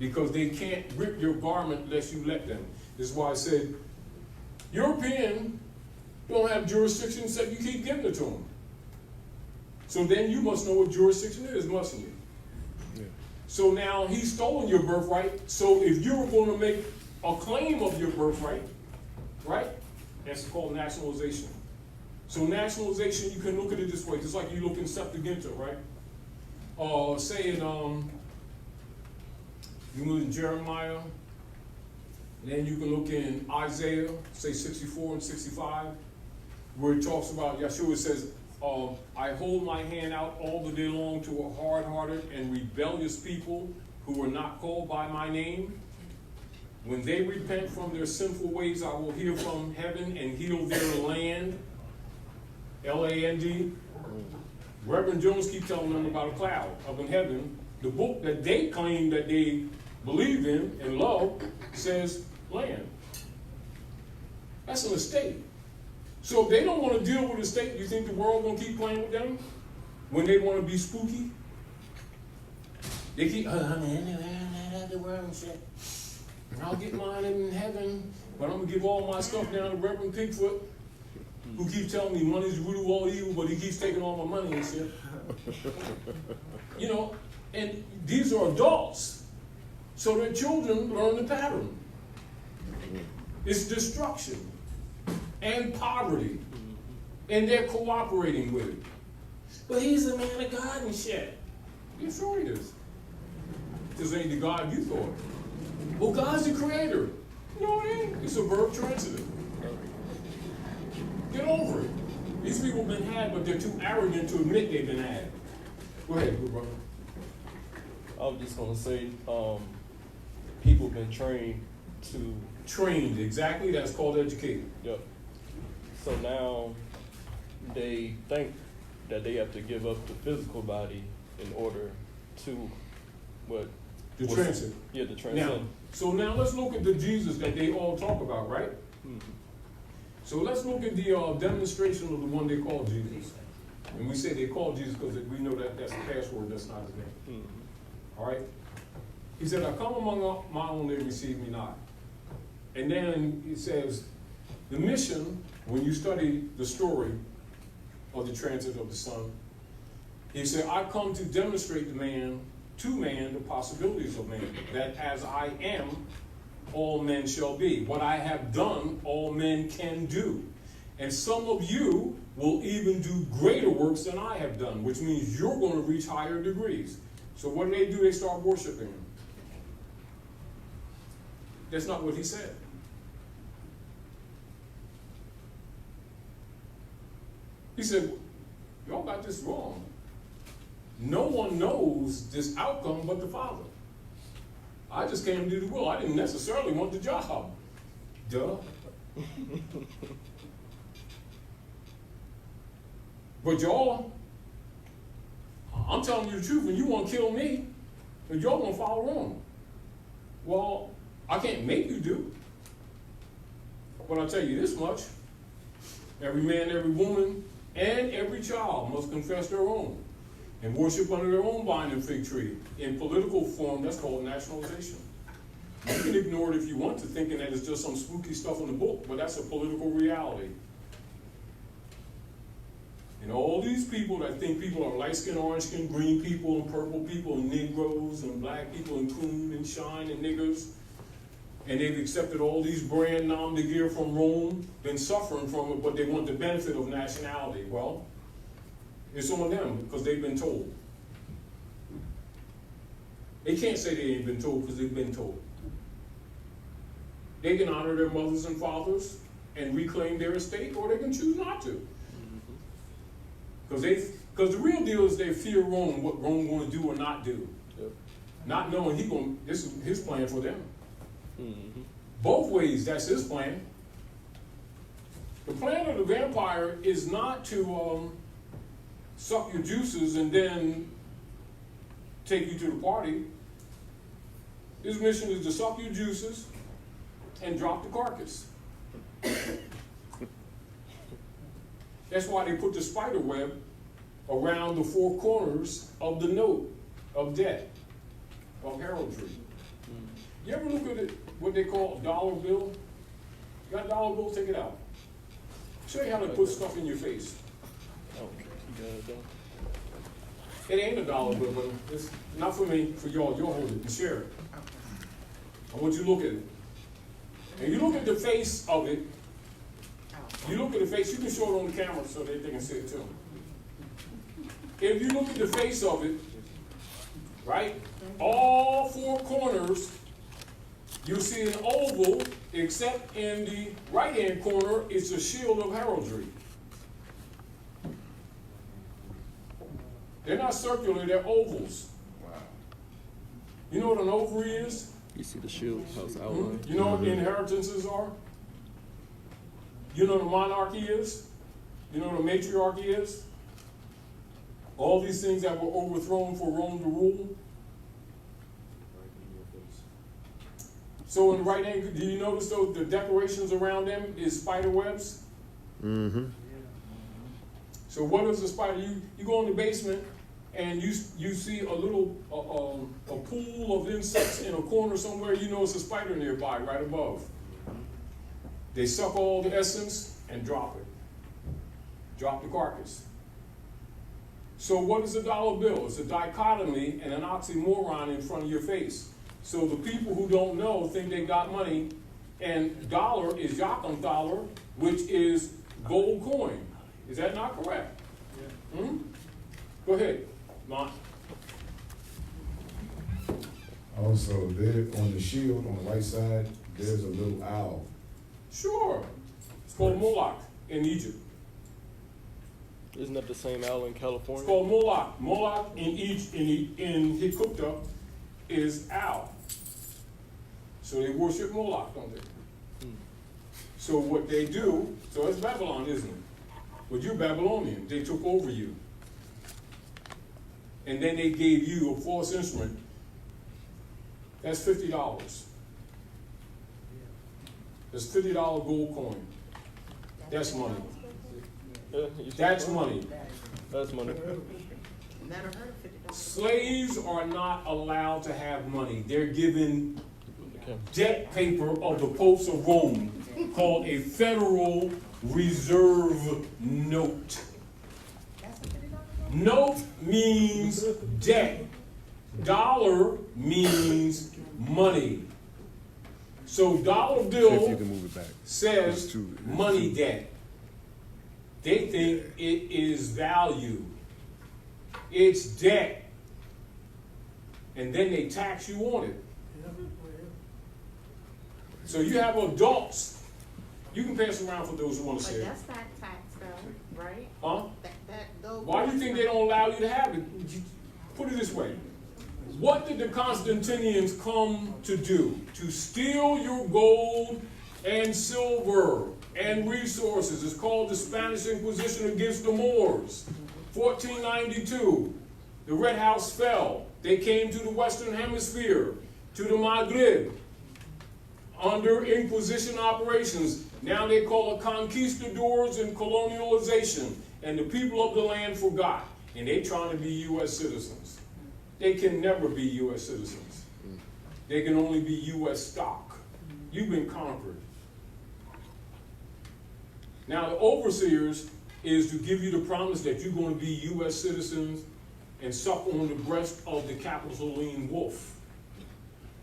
A: Because they can't rip your garment unless you let them. This is why I said, European don't have jurisdiction except you keep giving it to them. So then you must know what jurisdiction is, mustn't you? Yeah. So now he's stolen your birthright. So if you were going to make a claim of your birthright, right? That's called nationalization. So nationalization, you can look at it this way, just like you look in Septuaginta, right? Say in, you look in Jeremiah, and then you can look in Isaiah, say 64 and 65, where it talks about, Yeshua says, I hold my hand out all the day long to a hard-hearted and rebellious people who are not called by my name. When they repent from their sinful ways, I will hear from heaven and heal their land. L-A-N-D. Reverend Jones keeps telling them about a cloud up in heaven. The book that they claim that they believe in and love says land. That's an estate. So if they don't want to deal with the state, you think the world going to keep playing with them when they want to be spooky? They keep,
F: the world and shit.
A: and I'll get mine in heaven, but I'm gonna give all my stuff down to Reverend Pigfoot, who keeps telling me money's the root of all evil, but he keeps taking all my money and shit. You know, and these are adults, so their children learn the pattern. It's destruction and poverty, and they're cooperating with it. But he's a man of God and shit. Yeah, sure he is. This ain't the God you thought. Well, God's the creator. No, it ain't. It's a verb transitive. Get over it. These people have been had, but they're too arrogant to admit they've been had. Go ahead, good brother.
D: I was just gonna say, people been trained to.
A: Trained, exactly. That's called educated.
D: Yep. So now they think that they have to give up the physical body in order to what?
A: The transit.
D: Yeah, the
A: Now,
D: transcend.
A: so now let's look at the Jesus that they all talk about, right?
D: Mhm.
A: So let's look at the demonstration of the one they call Jesus. And we say they call Jesus because we know that that's a password, that's not his name.
D: Mhm.
A: All right? He said, I come among my own, they receive me not. And then he says, the mission, when you study the story of the transit of the Son, he said, I come to demonstrate to man the possibilities of man, that as I am, all men shall be. What I have done, all men can do. And some of you will even do greater works than I have done, which means you're going to reach higher degrees. So what do? They start worshiping him. That's not what he said. He said, y'all got this wrong. No one knows this outcome but the Father. I just came to do the will. I didn't necessarily want the job. Duh. But y'all, I'm telling you the truth, and you want to kill me, but y'all gonna follow wrong. Well, I can't make you do. But I'll tell you this much. Every man, every woman, and every child must confess their own and worship under their own vine and fig tree. In political form, that's called nationalization. You can ignore it if you want to, thinking that it's just some spooky stuff in the book, but that's a political reality. And all these people that think people are light-skinned, orange-skinned, green people, and purple people, and Negroes, and black people, and coon, and shine, and niggers, and they've accepted all these brand nom de guerre from Rome, been suffering from it, but they want the benefit of nationality. Well, it's on them, because they've been told. They can't say they ain't been told, because they've been told. They can honor their mothers and fathers and reclaim their estate, or they can choose not to. Because the real deal is they fear Rome, what Rome going to do or not do.
D: Yep.
A: Not knowing this is his plan for them.
D: Mm-hmm.
A: Both ways, that's his plan. The plan of the vampire is not to suck your juices and then take you to the party. His mission is to suck your juices and drop the carcass. That's why they put the spider web around the four corners of the note of death, of heraldry. You ever look at it, what they call a dollar bill? You got a dollar bill, take it out. Show you how they put stuff in your face.
D: Oh, you got it done.
A: It ain't a dollar bill, but it's not for me, for y'all. You'll hold it and share it. I want you to look at it. And you look at the face of it. You look at the face, you can show it on the camera so that they can see it too. If you look at the face of it, right, all four corners, you see an oval, except in the right-hand corner, it's a shield of heraldry. They're not circular, they're ovals.
H: Wow.
A: You know what an ovary is?
D: You see the shield, how it's outlined.
A: You know what the inheritances are? You know what a monarchy is? You know what a matriarchy is? All these things that were overthrown for Rome to rule. So in the right hand, do you notice though the decorations around them is spider webs?
I: Mm-hmm.
A: So what is a spider? You go in the basement and you see a little a pool of insects in a corner somewhere, you know it's a spider nearby, right above. They suck all the essence and drop it. Drop the carcass. So what is a dollar bill? It's a dichotomy and an oxymoron in front of your face. So the people who don't know think they got money, and dollar is Yakanthaler, which is gold coin. Is that not correct? Yeah. Hmm? Go ahead, Mont.
B: Also, there on the shield on the right side, there's a little owl.
A: Sure. It's called Moloch in Egypt.
D: Isn't that the same owl in California?
A: It's called Moloch. Moloch in Egypt, in Hikupta, is owl. So they worship Moloch, don't they? So what they do, so it's Babylon, isn't it? But you're Babylonian. They took over you. And then they gave you a false instrument. That's $50. That's $50 gold coin. That's money. That's money.
D: That's money.
E: Never heard of $50.
A: Slaves are not allowed to have money. They're given debt paper of the popes of Rome called a Federal Reserve note.
E: That's a $50 note?
A: Note means debt. Dollar means money. So dollar
H: If you
A: bill
H: can move it back.
A: says
H: It's too-
A: money debt. They think it is value. It's debt. And then they tax you on it. So you have adults. You can pass around for those who want to
E: But
A: say it.
E: that's not tax though, right?
A: Huh?
E: Those.
A: Why do you think they don't allow you to have it? Put it this way. What did the Constantinians come to do? To steal your gold and silver and resources. It's called the Spanish Inquisition against the Moors. 1492, the Red House fell. They came to the Western Hemisphere, to the Maghreb, under Inquisition operations. Now they call it conquistadors and colonialization. And the people of the land forgot. And they trying to be U.S. citizens. They can never be U.S. citizens. They can only be U.S. stock. You've been conquered. Now the overseers is to give you the promise that you're going to be U.S. citizens and suck on the breast of the Capitoline wolf.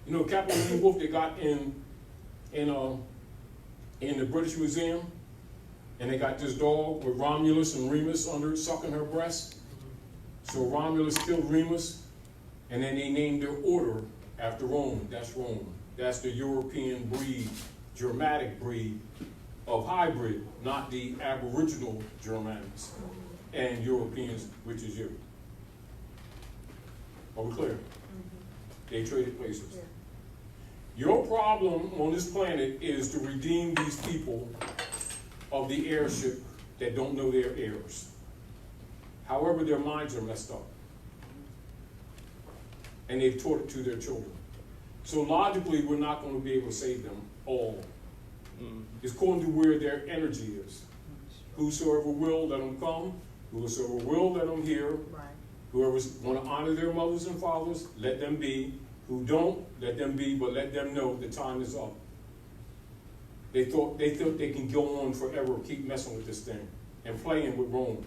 A: You know, Capitoline wolf they got in the British Museum, and they got this dog with Romulus and Remus under it, sucking her breast. So Romulus killed Remus, and then they named their order after Rome. That's Rome. That's the European breed, Germanic breed of hybrid, not the Aboriginal Germanics and Europeans, which is you. Are we clear? They traded places.
E: Yeah.
A: Your problem on this planet is to redeem these people of the heirship that don't know their heirs. However, their minds are messed up. And they've taught it to their children. So logically, we're not going to be able to save them all. It's according to where their energy is. Whosoever will, let them come. Whosoever will, let them hear.
E: Right.
A: Whoever's want to honor their mothers and fathers, let them be. Who don't, let them be, but let them know the time is up. They thought they can go on forever, keep messing with this thing and playing with Rome.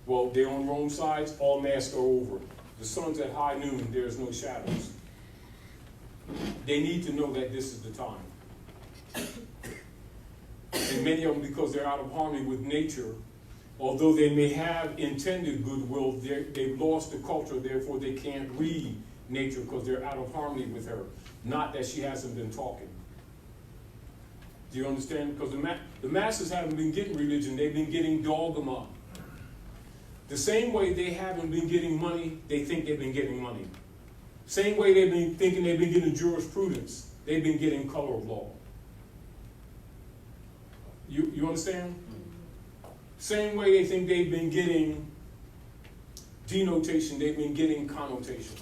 A: Well, they're on Rome's sides, all masks are over. The sun's at high noon, there's no shadows. They need to know that this is the time. And many of them, because they're out of harmony with nature, although they may have intended goodwill, they've lost the culture, therefore they can't read nature because they're out of harmony with her. Not that she hasn't been talking. Do you understand? Because the masses haven't been getting religion, they've been getting dogma. The same way they haven't been getting money, they think they've been getting money. Same way they've been thinking they've been getting jurisprudence, they've been getting color of law. You understand? Same way they think they've been getting denotation, they've been getting connotation.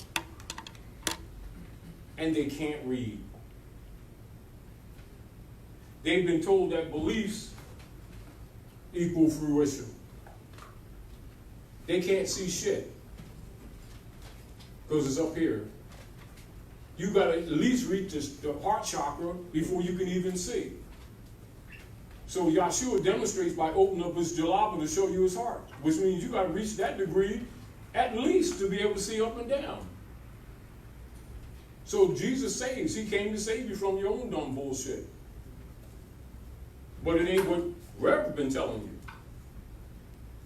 A: And they can't read. They've been told that beliefs equal fruition. They can't see shit. because it's up here. You got to at least reach the heart chakra before you can even see. So Yahshua demonstrates by opening up his jalaba to show you his heart, which means you got to reach that degree at least to be able to see up and down. So Jesus saves. He came to save you from your own dumb bullshit. But it ain't what Rev been telling you.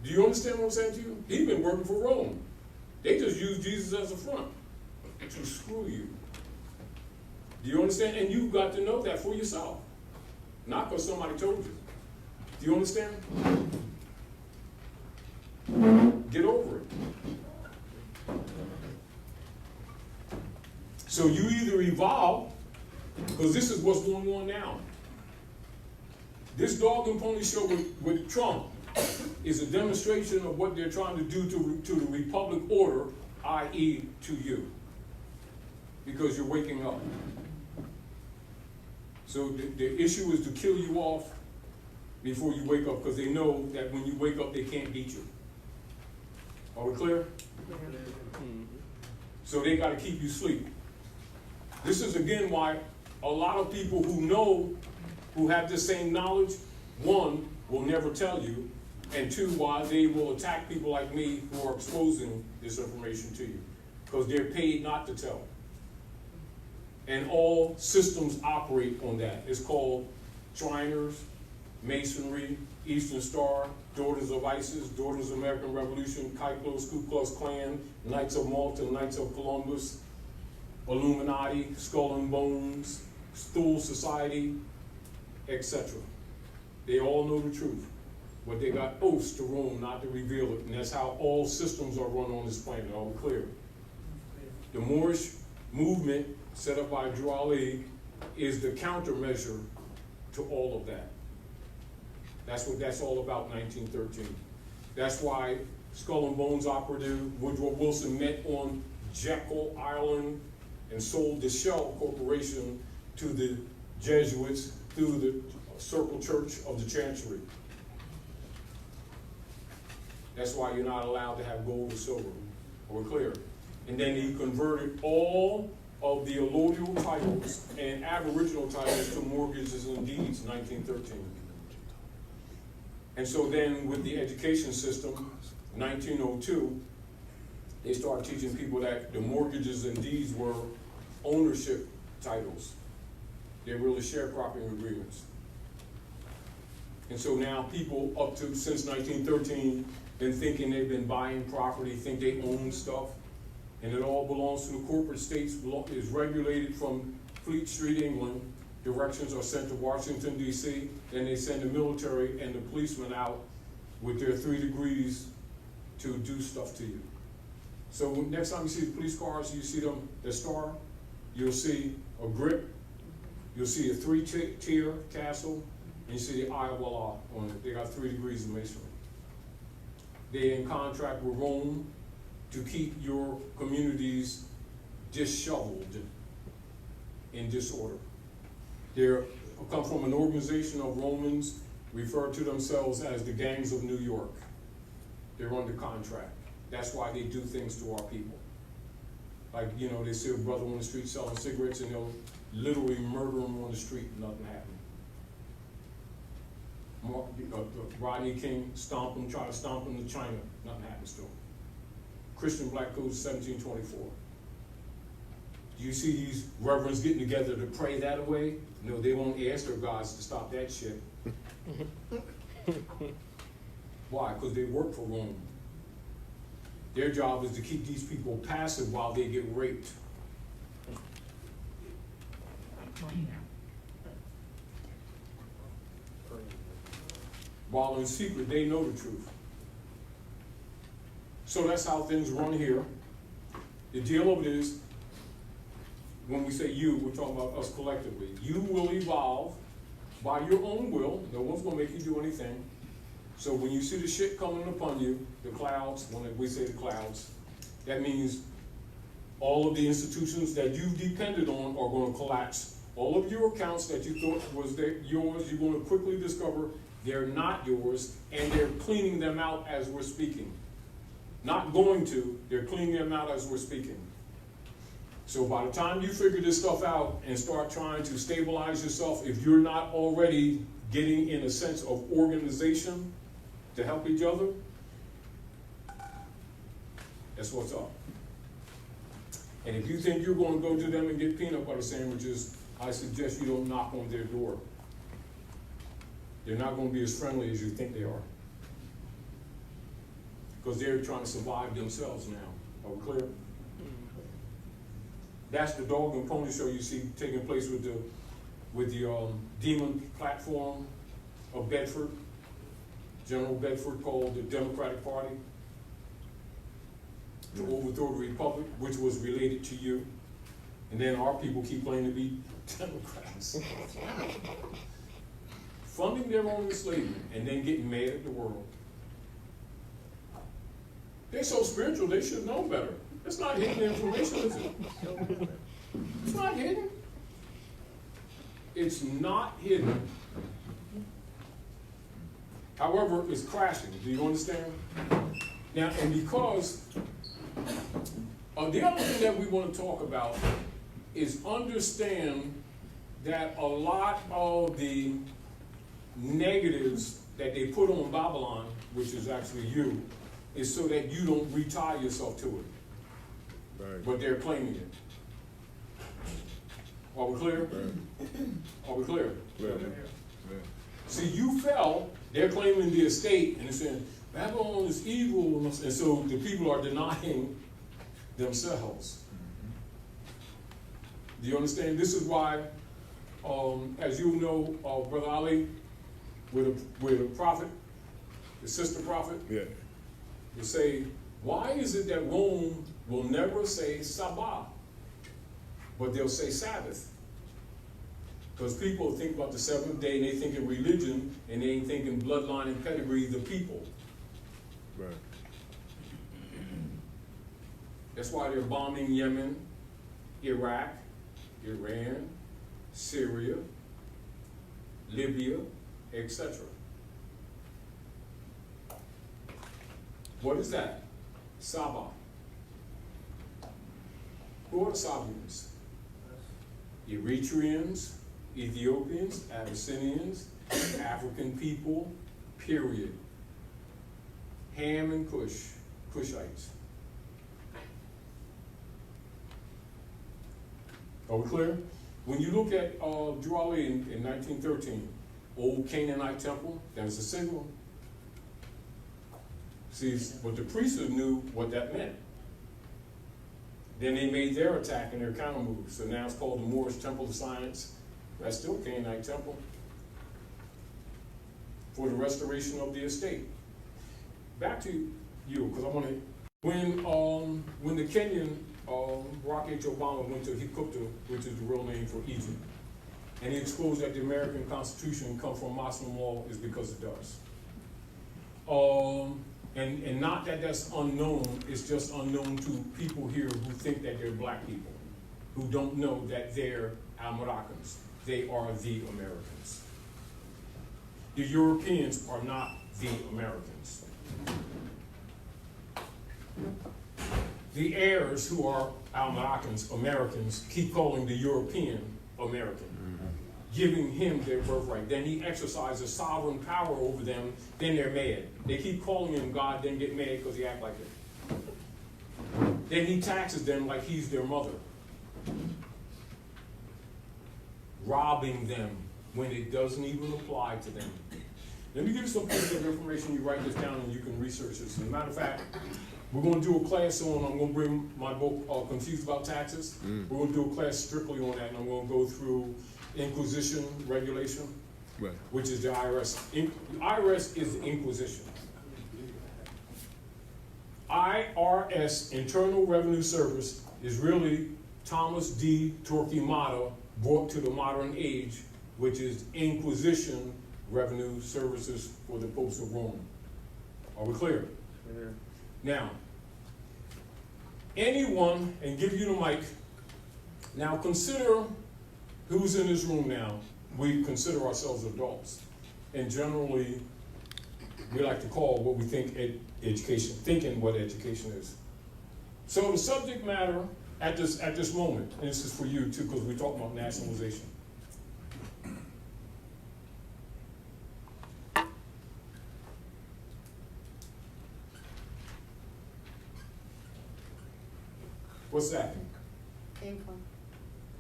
A: Do you understand what I'm saying to you? He's been working for Rome. They just use Jesus as a front to screw you. Do you understand? And you've got to know that for yourself. Not because somebody told you. Do you understand? Get over it. So you either evolve, because this is what's going on now. This dog and pony show with Trump is a demonstration of what they're trying to do to the Republic order, i.e. to you. Because you're waking up. So the issue is to kill you off before you wake up, because they know that when you wake up, they can't beat you. Are we clear? So they got to keep you asleep. This is again why a lot of people who know, who have the same knowledge, one, will never tell you, and two, why they will attack people like me who are exposing this information to you, because they're paid not to tell. And all systems operate on that. It's called Shriners, Masonry, Eastern Star, Daughters of ISIS, Daughters of American Revolution, Kyplos, Ku Klux Klan, Knights of Malta, Knights of Columbus, Illuminati, Skull and Bones, Stool Society, etc. They all know the truth, but they got oaths to Rome not to reveal it, and that's how all systems are run on this planet. Are we clear? The Moorish movement set up by Drew Ali is the countermeasure to all of that. That's what that's all about, 1913. That's why Skull and Bones operative Woodrow Wilson met on Jekyll Island and sold the Shell Corporation to the Jesuits through the Circle Church of the Chancery. That's why you're not allowed to have gold or silver. Are we clear? And then he converted all of the allodial titles and aboriginal titles to mortgages and deeds, 1913. And so then with the education system, 1902, they started teaching people that the mortgages and deeds were ownership titles. They're really sharecropping agreements. And so now people up to, since 1913, been thinking they've been buying property, think they own stuff, and it all belongs to the corporate states, is regulated from Fleet Street, England. Directions are sent to Washington, D.C., then they send the military and the policemen out with their 3 degrees to do stuff to you. So next time you see the police cars, you see them, the star, you'll see a grip, you'll see a 3-tier castle, and you see the Eye of Allah on it. They got 3 degrees of masonry. They're in contract with Rome to keep your communities disheveled in disorder. They come from an organization of Romans refer to themselves as the gangs of New York. They're under contract. That's why they do things to our people. Like, you know, they see a brother on the street selling cigarettes and they'll literally murder him on the street and nothing happened. Rodney King, stomp him, try to stomp him to China, nothing happens to him. Christian Black Code 1724. Do you see these reverends getting together to pray that away? No, they won't ask their gods to stop that shit. Why? Because they work for Rome. Their job is to keep these people passive while they get raped. While in secret, they know the truth. So that's how things run here. The deal of it is, when we say you, we're talking about us collectively. You will evolve by your own will. No one's gonna make you do anything. So when you see the shit coming upon you, the clouds, when we say the clouds, that means all of the institutions that you've depended on are gonna collapse. All of your accounts that you thought was yours, you're gonna quickly discover they're not yours, and they're cleaning them out as we're speaking. Not going to, they're cleaning them out as we're speaking. So by the time you figure this stuff out and start trying to stabilize yourself, if you're not already getting in a sense of organization to help each other, that's what's up. And if you think you're going to go to them and get peanut butter sandwiches, I suggest you don't knock on their door. They're not going to be as friendly as you think they are. Because they're trying to survive themselves now. Are we clear? That's the dog and pony show you see taking place with the demon platform of Bedford, General Bedford, called the Democratic Party, to overthrow the Republic, which was related to you. And then our people keep claiming to be Democrats. Funding their own enslavement and then getting mad at the world. They're so spiritual, they should know better. It's not hidden information, is it? It's not hidden. It's not hidden. However, it's crashing. Do you understand? Now, and because the other thing that we want to talk about is understand that a lot of the negatives that they put on Babylon, which is actually you, is so that you don't retie yourself to it.
H: Right.
A: But they're claiming it. Are we clear?
H: Right.
A: Are we clear?
H: Right. Right.
A: See, you fell, they're claiming the estate, and they're saying, Babylon is evil, and so the people are denying themselves. Do you understand? This is why, as you know, Brother Ali, with a prophet, the sister prophet,
H: Yeah.
A: will say, why is it that Rome will never say Sabbath, but they'll say Sabbath? Because people think about the seventh day and they think in religion and they ain't thinking bloodline and pedigree, the people.
H: Right.
A: That's why they're bombing Yemen, Iraq, Iran, Syria, Libya, etc. What is that? Saba. Who are the Sabians? Eritreans, Ethiopians, Abyssinians, African people, period. Ham and Cush, Cushites. Are we clear? When you look at Jewali in 1913, old Canaanite temple, that's a signal. See, but the priests knew what that meant. Then they made their attack and their counter move. So now it's called the Moorish Temple of Science. That's still Canaanite temple. For the restoration of the estate. Back to you, because I want to. When the Kenyan Barack H. Obama went to Hikupta, which is the real name for Egypt, and he exposed that the American Constitution comes from Muslim law, is because it does. And not that that's unknown, it's just unknown to people here who think that they're black people, who don't know that they're Al-Moroccans. They are the Americans. The Europeans are not the Americans. The heirs who are Al-Moroccans, Americans, keep calling the European American, giving him their birthright. Then he exercises sovereign power over them, then they're mad. They keep calling him God, then get mad because he acts like it. Then he taxes them like he's their mother, robbing them when it doesn't even apply to them. Let me give you some pieces of information. You write this down and you can research this. As a matter of fact, we're going to do a class on, I'm going to bring my book, Confused About Taxes. We're going to do a class strictly on that, and I'm going to go through Inquisition regulation,
H: Right.
A: which is the IRS. The IRS is the Inquisition. IRS, Internal Revenue Service, is really Thomas D. Torquemada brought to the modern age, which is Inquisition Revenue Services for the Popes of Rome. Are we clear?
D: Yeah.
A: Now, anyone, and give you the mic, now consider who's in this room now. We consider ourselves adults. And generally, we like to call what we think education, thinking what education is. So the subject matter at this moment, and this is for you too, because we're talking about nationalization. What's that?
E: Income.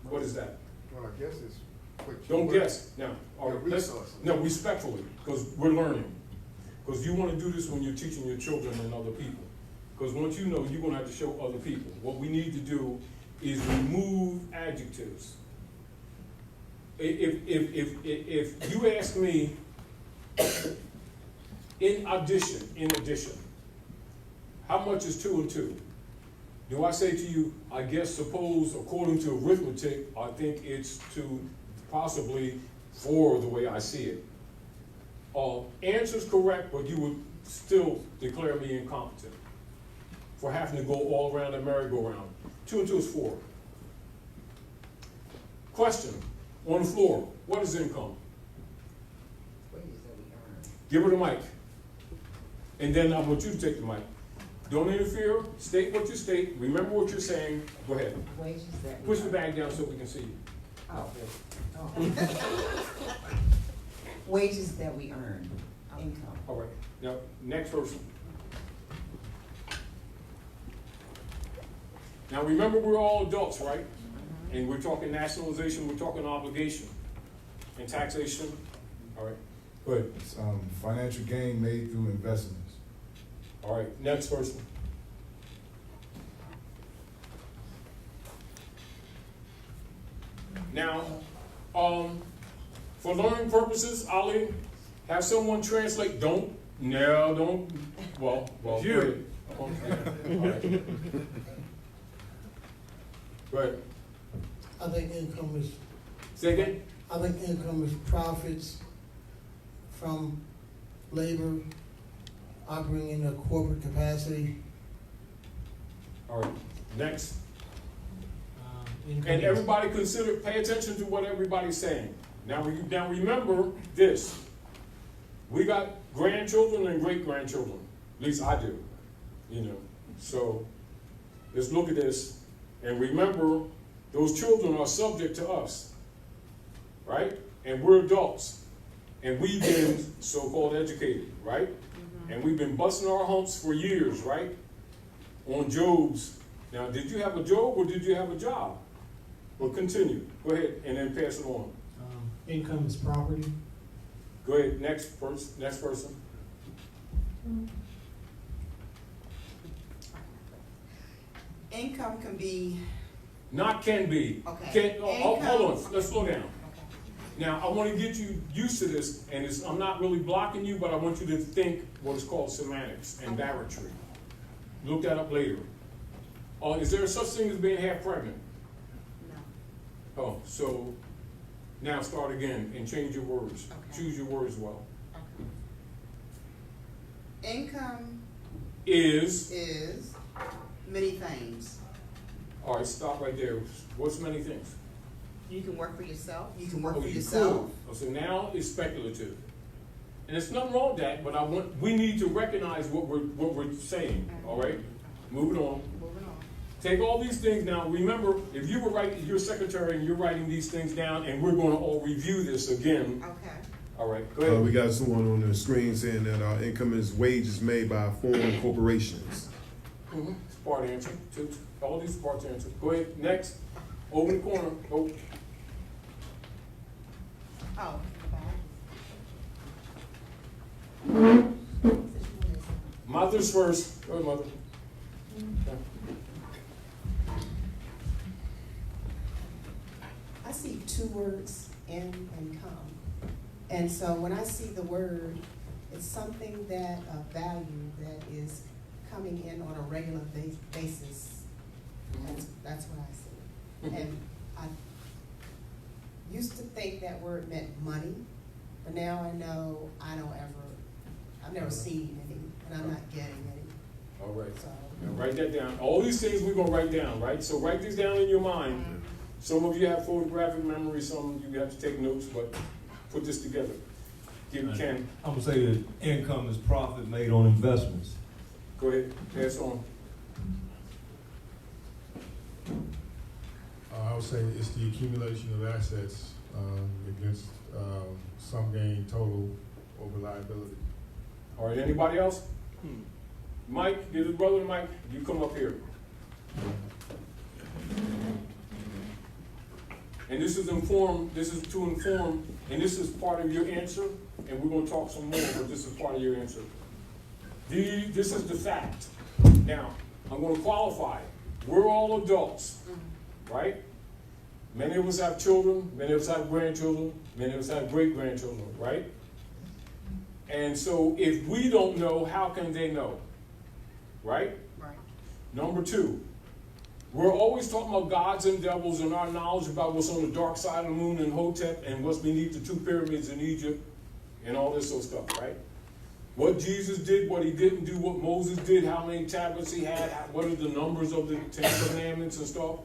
A: What is that?
G: Well, I guess it's what you
A: Don't
G: work-
A: guess. Now, all
G: Your
A: right, let's,
G: resources.
A: no, respectfully, because we're learning. Because you want to do this when you're teaching your children and other people. Because once you know, you're going to have to show other people. What we need to do is remove adjectives. If you ask me, in addition, how much is 2 and 2? Do I say to you, I guess, suppose, according to arithmetic, I think it's 2, possibly 4, the way I see it. Answer's correct, but you would still declare me incompetent for having to go all around the merry-go-round. 2 and 2 is 4. Question on the floor: what is income?
F: Wages that we earn.
A: Give her the mic, and then I want you to take the mic. Don't interfere. State what you state. Remember what you're saying. Go ahead.
F: Wages that we
A: Push the
F: earn.
A: bag down so we can see you.
F: Oh. Wages that we earn, income.
A: All right. Now, next person. Now, remember, we're all adults, right? And we're talking nationalization, we're talking obligation and taxation. All right. Good.
H: It's, financial gain made through investments.
A: All right. Next person. Now, for learning purposes, Ali, have someone translate. Well,
H: You.
A: go ahead. All right. Go ahead.
C: I think income is,
A: Say again?
C: I think income is profits from labor operating in a corporate capacity.
A: All right. Next.
C: Income
A: And
C: is-
A: everybody pay attention to what everybody's saying. Now remember this. We got grandchildren and great-grandchildren. At least I do, So let's look at this and remember those children are subject to us, right? And we're adults. And we've been so-called educated, right? And we've been busting our humps for years, right? On jobs. Now, did you have a job or did you have a job? Well, continue. Go ahead and then pass it on.
C: Income is property.
A: Go ahead, next person.
I: Income can be,
A: Not can be.
I: Okay.
A: Hold on, let's slow down.
I: okay,
A: Now, I want to get you used to this, and I'm not really blocking you, but I want you to think what is called semantics and barratry. Look that up later. Is there such thing as being half pregnant?
I: no,
A: Oh, so now start again and change your words.
I: Okay.
A: Choose your words well.
I: okay. Income
A: Is,
I: is many things.
A: all right, stop right there. What's many things?
I: You can work for yourself, you can work
A: Oh,
I: for
A: you
I: yourself.
A: could. Oh, so now it's speculative. And there's nothing wrong with that, but we need to recognize what we're saying, all right? Move it on.
I: Moving on.
A: Take all these things now. Remember, if you were writing, you're secretary and you're writing these things down, and we're going to all review this again.
I: Okay.
A: All right, go ahead.
B: We got someone on the screen saying that our income is wages made by foreign corporations.
A: It's part answer. All these parts answer. Go ahead. Next. Over in the corner. Go.
I: Oh,
A: Mother's first. Go ahead, mother.
J: I see 2 words, in and come. And so when I see the word, it's something that, of value that is coming in on a regular basis. That's what I see. And I used to think that word meant money, but now I know I've never seen any, and I'm not getting any.
A: All right.
J: So,
A: Now write that down. All these things we're going to write down, right? So write these down in your mind. Some of you have photographic memory, some of you have to take notes, but put this together. Give Ken.
K: I'm gonna say that income is profit made on investments.
A: Go ahead, pass on.
L: I would say it's the accumulation of assets against some gain, total over liability.
A: All right, anybody else? Mike, get his brother Mike, you come up here. And this is to inform, and this is part of your answer, and we're gonna talk some more, but this is part of your answer. This is the fact. Now, I'm gonna qualify. We're all adults, right? Many of us have children, many of us have grandchildren, many of us have great-grandchildren, right? And so if we don't know, how can they know? Right?
I: Right.
A: Number two, we're always talking about gods and devils and our knowledge about what's on the dark side of the moon and Hotep and what's beneath the 2 pyramids in Egypt and all this sort of stuff, right? What Jesus did, what he didn't do, what Moses did, how many tablets he had, what are the numbers of the 10 commandments and stuff,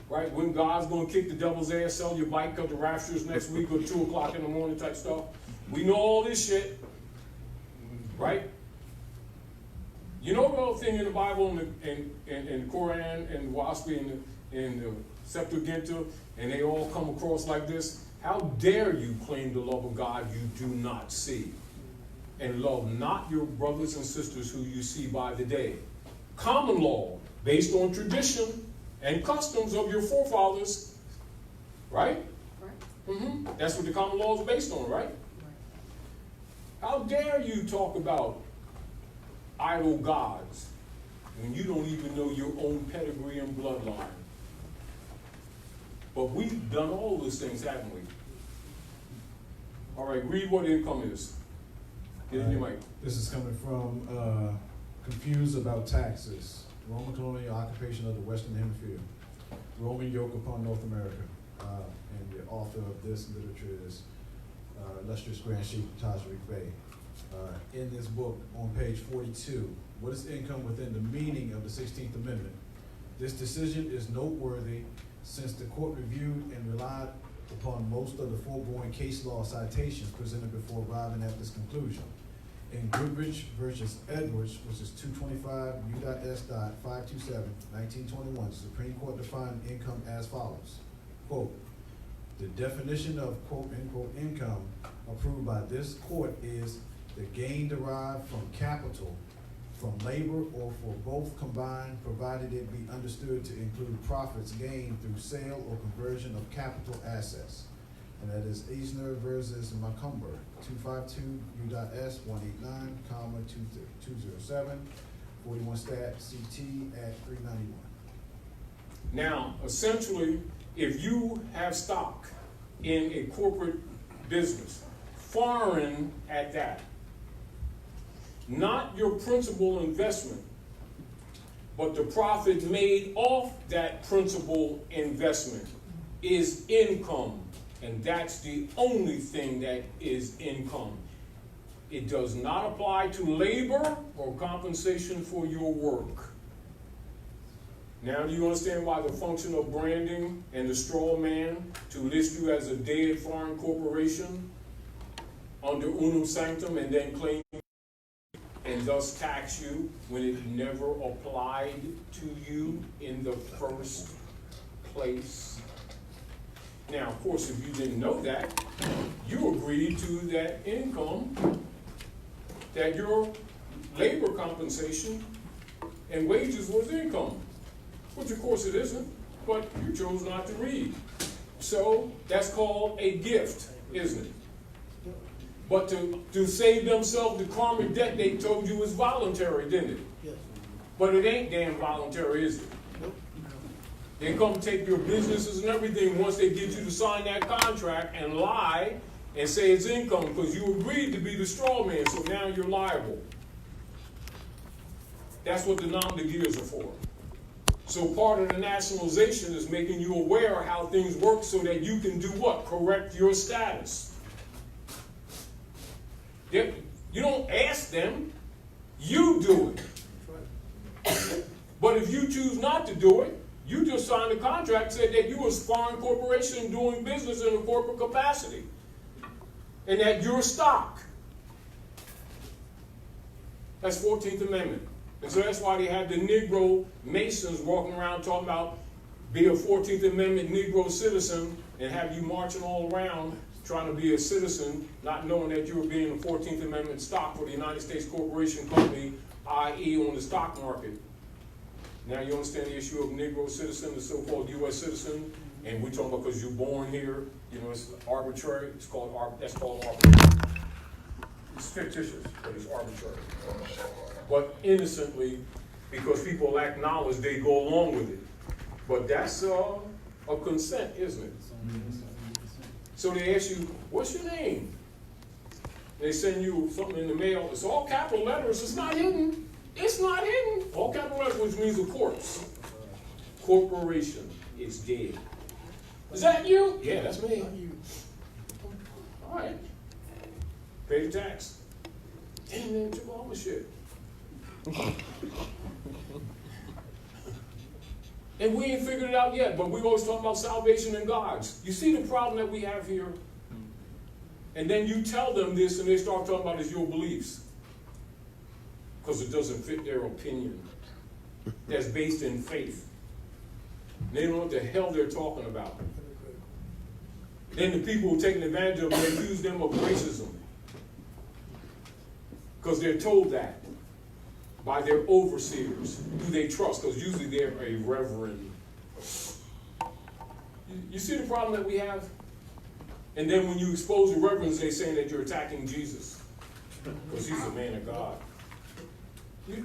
A: right? When God's going to kick the devil's ass, sell your bike, cut the raptures next week or 2 o'clock in the morning type stuff. We know all this shit, right? You know the whole thing in the Bible and the Quran and the WASPI and the Septuaginta, and they all come across like this? How dare you claim the love of God you do not see? And love not your brothers and sisters who you see by the day. Common law, based on tradition and customs of your forefathers, right?
I: Right.
A: That's what the common law is based on, right? How dare you talk about idol gods when you don't even know your own pedigree and bloodline? But we've done all those things, haven't we? All right, read what income is. Get in your mic.
M: This is coming from Confused About Taxes, Roman colonial occupation of the Western Hemisphere, Roman yoke upon North America. And the author of this literature is illustrious Grand Chief Taj Tarik Bey. In this book, on page 42, what is income within the meaning of the 16th Amendment? This decision is noteworthy since the court reviewed and relied upon most of the foregoing case law citations presented before arriving at this conclusion. In Goodrich versus Edwards, which is 225 U.S.527, 1921, the Supreme Court defined income as follows. Quote, the definition of quote unquote income approved by this court is the gain derived from capital, from labor, or for both combined, provided it be understood to include profits gained through sale or conversion of capital assets. And that is Eisner versus Macumber, 252 U.S. 189, 207, 41 stat CT at 391.
A: Now, essentially, if you have stock in a corporate business, foreign at that, not your principal investment, but the profit made off that principal investment is income. And that's the only thing that is income. It does not apply to labor or compensation for your work. Now, do you understand why the function of branding and the straw man to list you as a dead foreign corporation under unum sanctum and then claim and thus tax you when it never applied to you in the first place? Now, of course, if you didn't know that, you agreed to that income, that your labor compensation and wages was income, which of course it isn't, but you chose not to read. So that's called a gift, isn't it? But to save themselves the karmic debt, they told you was voluntary, didn't it?
C: Yes.
A: But it ain't damn voluntary, is it? They come take your businesses and everything once they get you to sign that contract and lie and say it's income because you agreed to be the straw man, so now you're liable. That's what the nom de guerres are for. So part of the nationalization is making you aware of how things work so that you can do what? Correct your status. You don't ask them, you do it. But if you choose not to do it, you just signed a contract said that you was a foreign corporation doing business in a corporate capacity. And that you're stock. That's 14th Amendment. And so that's why they have the Negro Masons walking around talking about be a 14th Amendment Negro citizen and have you marching all around trying to be a citizen, not knowing that you were being a 14th Amendment stock for the United States Corporation Company, i.e. on the stock market. Now you understand the issue of Negro citizen, the so-called U.S. citizen, and we're talking about because you're born here, you know, it's arbitrary, that's called arbitrary. It's fictitious, but it's arbitrary. But innocently, because people lack knowledge, they go along with it. But that's a consent, isn't it? So they ask you, what's your name? They send you something in the mail. It's all capital letters. It's not hidden. It's not hidden. All capital letters, which means a corpse. Corporation is dead. Is that you? Yeah, that's me. All right. Pay the tax. Damn, man, took all my shit. And we ain't figured it out yet, but we always talk about salvation and God's. You see the problem that we have here? And then you tell them this and they start talking about it's your beliefs. Because it doesn't fit their opinion. That's based in faith. They don't know what the hell they're talking about. Then the people who are taking advantage of them, they accuse them of racism. Because they're told that by their overseers, who they trust, because usually they're a reverend. You see the problem that we have? And then when you expose the reverends, they're saying that you're attacking Jesus, because he's a man of God.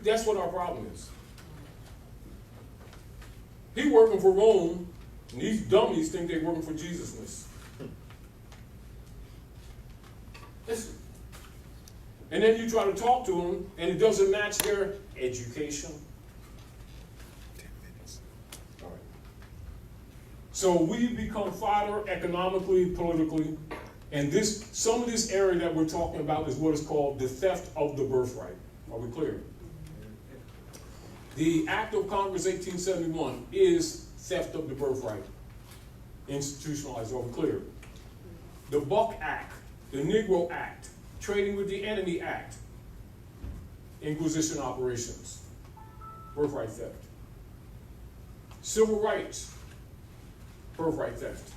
A: That's what our problem is. He's working for Rome, and these dummies think they're working for Jesus. Listen. And then you try to talk to them, and it doesn't match their education. 10 minutes. All right. So we become fodder economically, politically, and some of this area that we're talking about is what is called the theft of the birthright. Are we clear? The Act of Congress 1871 is theft of the birthright. Institutionalized. Are we clear? The Buck Act, the Negro Act, Trading with the Enemy Act, Inquisition operations, birthright theft. Civil rights, birthright theft.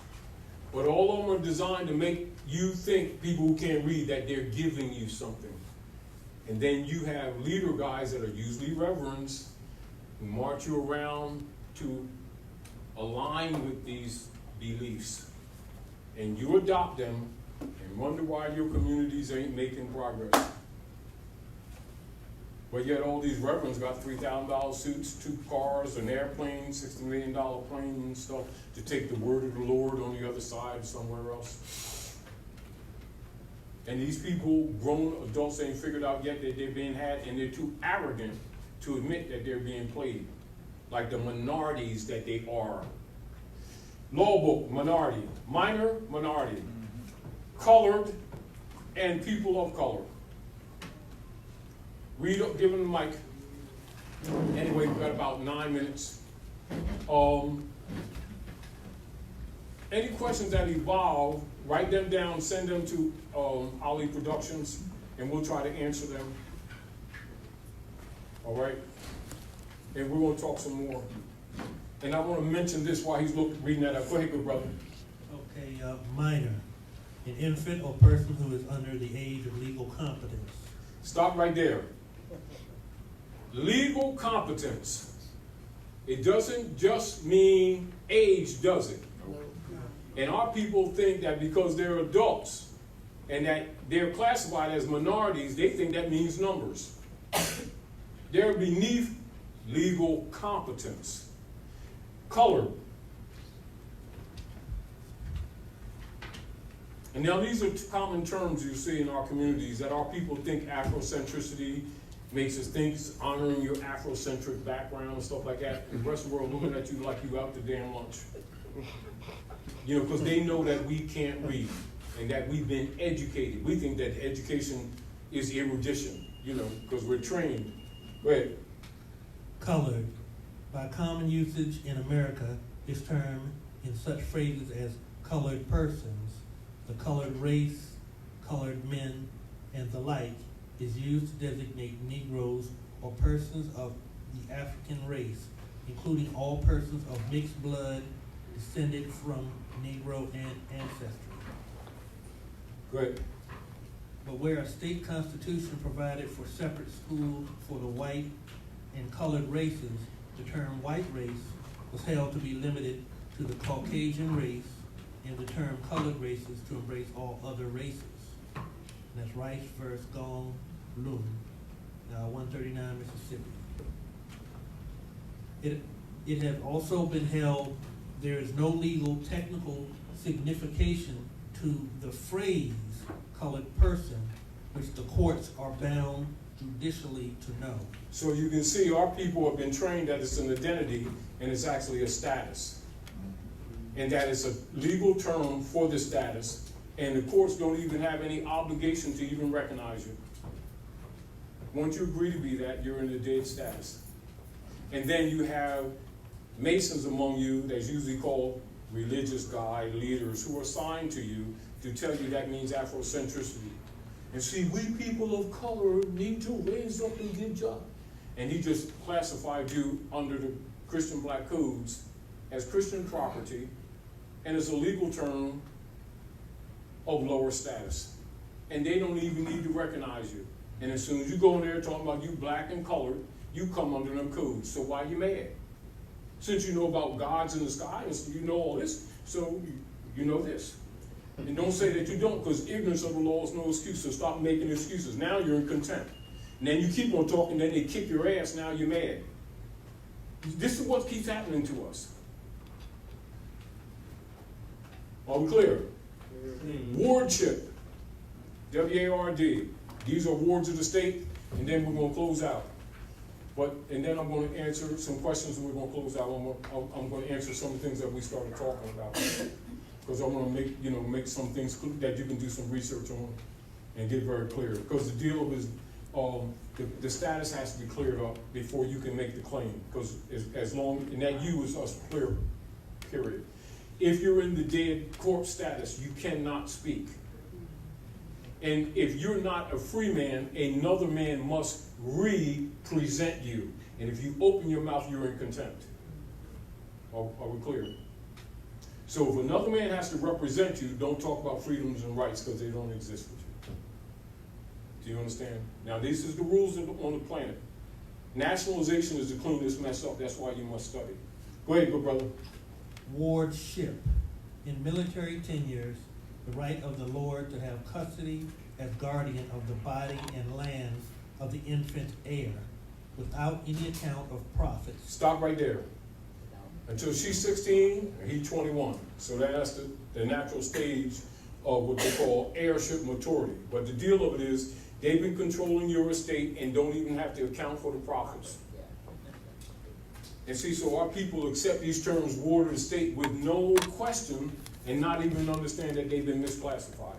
A: But all of them are designed to make you think, people who can't read, that they're giving you something. And then you have leader guys that are usually reverends who march you around to align with these beliefs. And you adopt them and wonder why your communities ain't making progress. But yet all these reverends got $3,000 suits, 2 cars, an airplane, $60 million plane and stuff to take the word of the Lord on the other side somewhere else. And these people, grown adults, ain't figured out yet that they're being had, and they're too arrogant to admit that they're being played, like the minorities that they are. Law book, minority. Minor, minority. Colored, and people of color. Read up, give them the mic. Anyway, we've got about 9 minutes. Any questions that evolve, write them down, send them to Ali Productions, and we'll try to answer them. All right? And we're going to talk some more. And I want to mention this while he's reading that up. Go ahead, good brother.
N: Okay, minor. An infant or person who is under the age of legal competence.
A: Stop right there. Legal competence. It doesn't just mean age, does it? And our people think that because they're adults and that they're classified as minorities, they think that means numbers. They're beneath legal competence. Color. And now these are common terms you see in our communities that our people think Afrocentricity makes us think honoring your Afrocentric background and stuff like that. The rest of the world looking at you like you out to damn lunch. You know, because they know that we can't read and that we've been educated. We think that education is erudition, you know, because we're trained. Go ahead.
N: Colored. By common usage in America, this term in such phrases as colored persons, the colored race, colored men, and the like is used to designate Negroes or persons of the African race including all persons of mixed blood descended from Negro ancestry.
A: Good.
N: But where a state constitution provided for separate schools for the white and colored races, the term white race was held to be limited to the Caucasian race, and the term colored races to embrace all other races. And that's Rice versus Gong Loon, 139 Mississippi. It has also been held there is no legal technical signification to the phrase colored person, which the courts are bound judicially to know.
A: So you can see our people have been trained that it's an identity and it's actually a status. And that it's a legal term for the status, and the courts don't even have any obligation to even recognize you. Once you agree to be that, you're in the dead status. And then you have Masons among you that's usually called religious guide leaders who are assigned to you to tell you that means Afrocentricity. And see, we people of color need to raise up and get jobs. And he just classified you under the Christian black codes as Christian property, and it's a legal term of lower status. And they don't even need to recognize you. And as soon as you go in there talking about you black and colored, you come under them codes. So why are you mad? Since you know about gods in the sky, and you know all this, so you know this. And don't say that you don't, because ignorance of the law is no excuse, so stop making excuses. Now you're in contempt. And then you keep on talking, then they kick your ass, now you're mad. This is what keeps happening to us. Are we clear? Wardship, W-A-R-D. These are wards of the state, and then we're going to close out. And then I'm going to answer some questions, and we're going to close out. I'm going to answer some of the things that we started talking about, because I want to make some things that you can do some research on and get very clear. Because the deal is, the status has to be cleared up before you can make the claim. Because as long, and that you is us clear, period. If you're in the dead corpse status, you cannot speak. And if you're not a free man, another man must represent you. And if you open your mouth, you're in contempt. Are we clear? So if another man has to represent you, don't talk about freedoms and rights, because they don't exist with you. Do you understand? Now, this is the rules on the planet. Nationalization is to clean this mess up. That's why you must study. Go ahead, good brother.
N: Wardship. In military tenures, the right of the Lord to have custody as guardian of the body and lands of the infant heir, without any account of profits.
A: Stop right there. Until she's 16, and he's 21. So that's the natural stage of what they call heirship maturity. But the deal of it is, they've been controlling your estate and don't even have to account for the profits. And see, so our people accept these terms, ward of the state, with no question, and not even understand that they've been misclassified.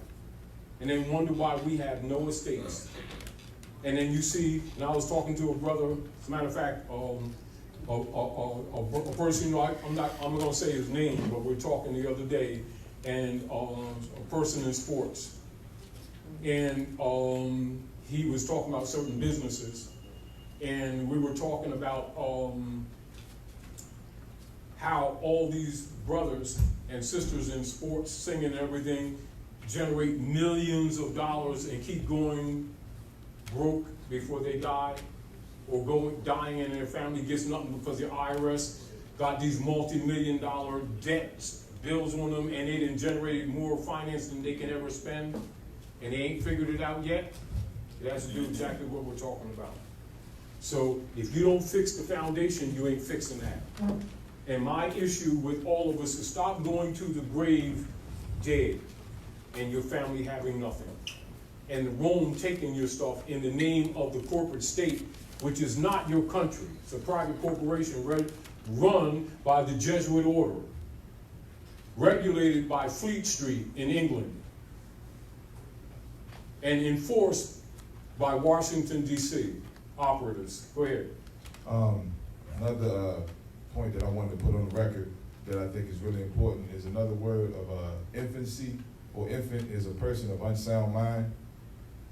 A: And then wonder why we have no estates. And then you see, and I was talking to a brother, as a matter of fact, a person, I'm not gonna say his name, but we're talking the other day, and a person in sports. And he was talking about certain businesses, and we were talking about how all these brothers and sisters in sports, singing and everything, generate millions of dollars and keep going broke before they die, or dying and their family gets nothing because the IRS got these multi-million-dollar debts, bills on them, and they done generated more finance than they can ever spend, and they ain't figured it out yet. It has to do exactly what we're talking about. So if you don't fix the foundation, you ain't fixing that. And my issue with all of us is stop going to the grave dead and your family having nothing. And Rome taking your stuff in the name of the corporate state, which is not your country. It's a private corporation run by the Jesuit order, regulated by Fleet Street in England, and enforced by Washington, D.C. operatives. Go ahead.
B: Another point that I wanted to put on the record that I think is really important is another word of infancy, or infant is a person of unsound mind.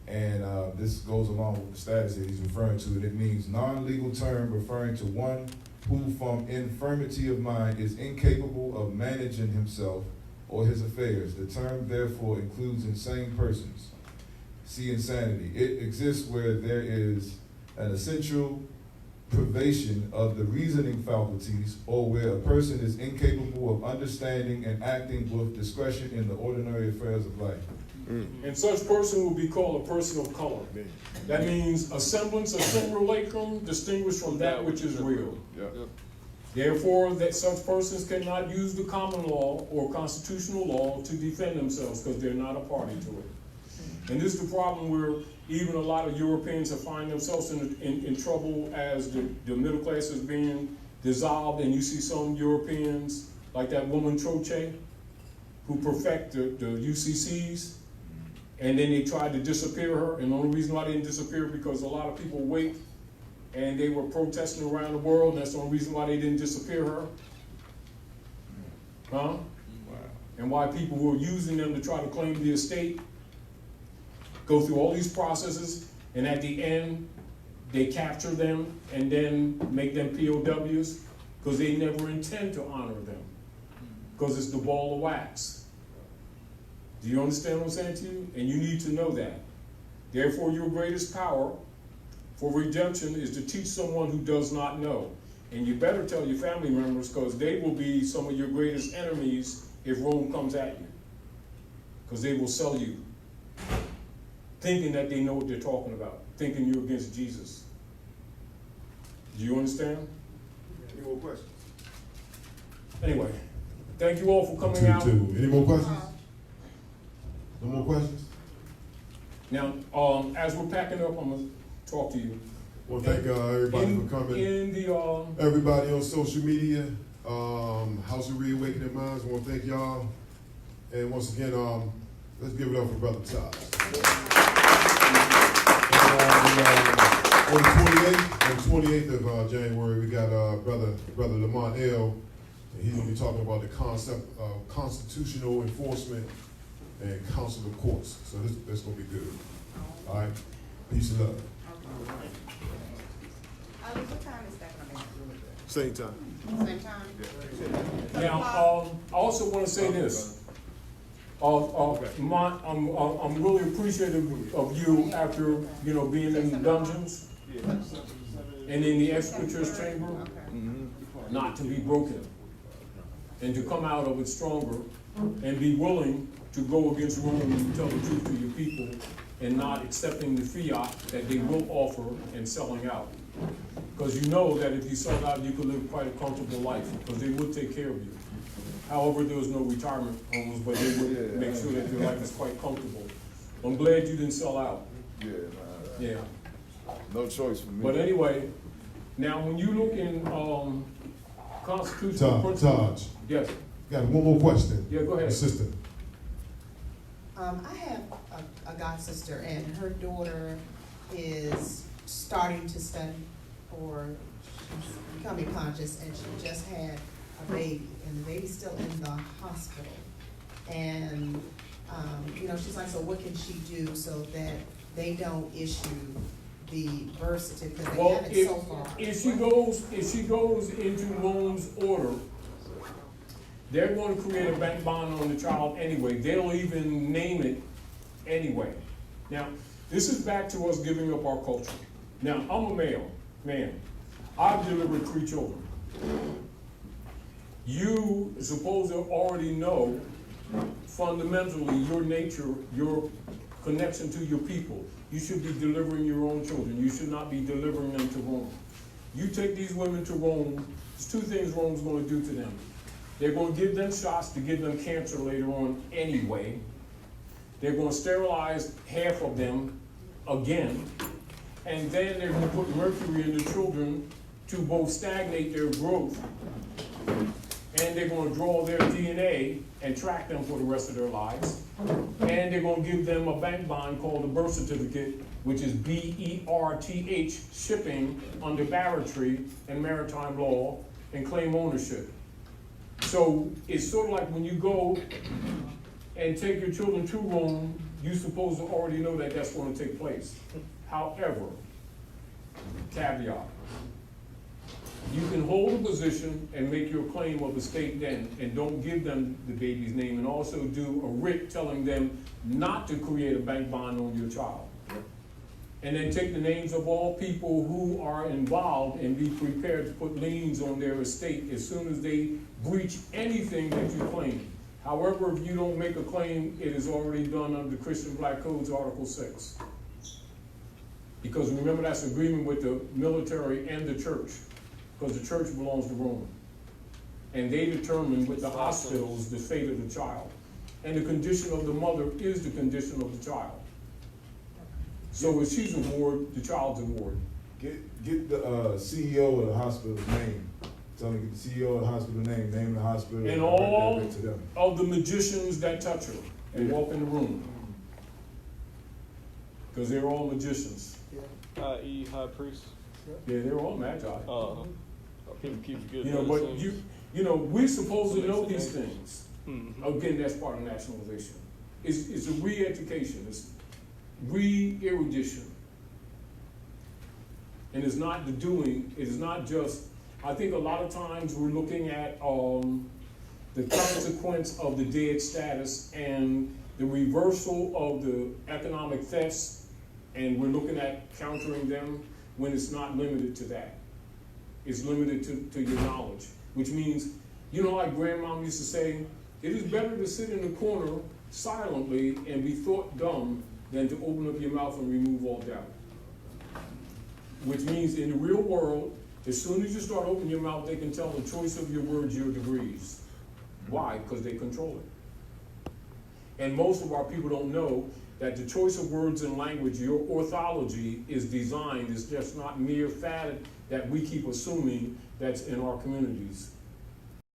B: And this goes along with the status that he's referring to. It means non-legal term referring to one
H: who from infirmity of mind is incapable of managing himself or his affairs. The term therefore includes insane persons. See insanity. It exists where there is an essential privation of the reasoning faculties, or where a person is incapable of understanding and acting with discretion in the ordinary affairs of life.
A: And such person will be called a person of color. That means a semblance of simulacrum distinguished from that which is real. Therefore, that such persons cannot use the common law or constitutional law to defend themselves because they're not a party to it. And this is the problem where even a lot of Europeans have find themselves in trouble as the middle class is being dissolved, and you see some Europeans, like that woman Troche, who perfect the UCCs, and then they tried to disappear her, and the only reason why they didn't disappear because a lot of people wait, and they were protesting around the world, and that's the only reason why they didn't disappear her. Huh? Wow. And why people were using them to try to claim the estate, go through all these processes, and at the end, they capture them and then make them POWs, because they never intend to honor them, because it's the ball of wax. Do you understand what I'm saying to you? And you need to know that. Therefore, your greatest power for redemption is to teach someone who does not know. And you better tell your family members, because they will be some of your greatest enemies if Rome comes at you, because they will sell you, thinking that they know what they're talking about, thinking you're against Jesus. Do you understand?
B: Any more questions?
A: Anyway, thank you all for coming out.
B: Any more questions? No more questions?
A: Now, as we're packing up, I'm going to talk to you.
B: Well, thank everybody for coming. Everybody on social media, House of Reawakening Minds, I want to thank y'all. And once again, let's give it up for Brother Taj. On the 28th of January, we got Brother Lamont L. And he's going to be talking about the concept of constitutional enforcement and council of courts. So that's going to be good. All right? Peace and love.
I: What time is that going to be?
B: Same time.
I: Same time?
A: Now, I also want to say this. I'm really appreciative of you after, being in the dungeons and in the executor's chamber, not to be broken, and to come out of it stronger and be willing to go against Rome and tell the truth to your people, and not accepting the fiat that they will offer and selling out. Because you know that if you sell out, you could live quite a comfortable life, because they would take care of you. However, there was no retirement homes, but they would make sure that your life is quite comfortable. I'm glad you didn't sell out. Yeah.
H: No choice for me.
A: But anyway, now when you look in constitutional principles.
B: Taj.
A: Yes.
B: Got one more question.
A: Yeah, go ahead.
B: Assistant.
J: I have a god sister, and her daughter is starting to study, or she's becoming conscious, and she just had a baby, and the baby's still in the hospital. And she's like, so what can she do so that they don't issue the birth certificate? They haven't so far.
A: If she goes into Rome's order, they're going to create a bank bond on the child anyway. They'll even name it anyway. Now, this is back to us giving up our culture. Now, I'm a male man. I've delivered 3 children. You supposed to already know fundamentally your nature, your connection to your people. You should be delivering your own children. You should not be delivering them to Rome. You take these women to Rome, there's 2 things Rome's going to do to them. They're going to give them shots to give them cancer later on anyway. They're going to sterilize half of them again. And then they're going to put mercury in the children to both stagnate their growth, and they're going to draw their DNA and track them for the rest of their lives. And they're going to give them a bank bond called a birth certificate, which is BERTH, shipping under barratry and maritime law, and claim ownership. So it's sort of like when you go and take your children to Rome, you're supposed to already know that that's going to take place. However, caveat, You can hold a position and make your claim of estate then, and don't give them the baby's name, and also do a writ telling them not to create a bank bond on your child. And then take the names of all people who are involved and be prepared to put liens on their estate as soon as they breach anything that you claim. However, if you don't make a claim, it is already done under the Christian Black Code's Article 6. Because remember, that's agreement with the military and the church, because the church belongs to Rome. And they determine with the hospitals the fate of the child. And the condition of the mother is the condition of the child. So if she's a ward, the child's a ward.
H: Get the CEO of the hospital's name. Tell me, get the CEO of the hospital name the hospital.
A: And all of the magicians that touch her and walk in the room. Because they're all magicians.
D: I.e. high priest.
A: Yeah, they're all magi.
D: People keep good.
A: You know, but we're supposed to know these
D: names.
A: things.
D: Mm-hmm.
A: Again, that's part of nationalization. It's a re-education. It's re-erudition. And it's not the doing, it is not just, I think a lot of times we're looking at the consequence of the dead status and the reversal of the economic thefts, and we're looking at countering them when it's not limited to that. It's limited to your knowledge, which means, like grandmom used to say, it is better to sit in the corner silently and be thought dumb than to open up your mouth and remove all doubt. Which means in the real world, as soon as you start opening your mouth, they can tell the choice of your words, your degrees. Why? Because they control it. And most of our people don't know that the choice of words and language, your orthology, is designed. It's just not mere fad that we keep assuming that's in our communities.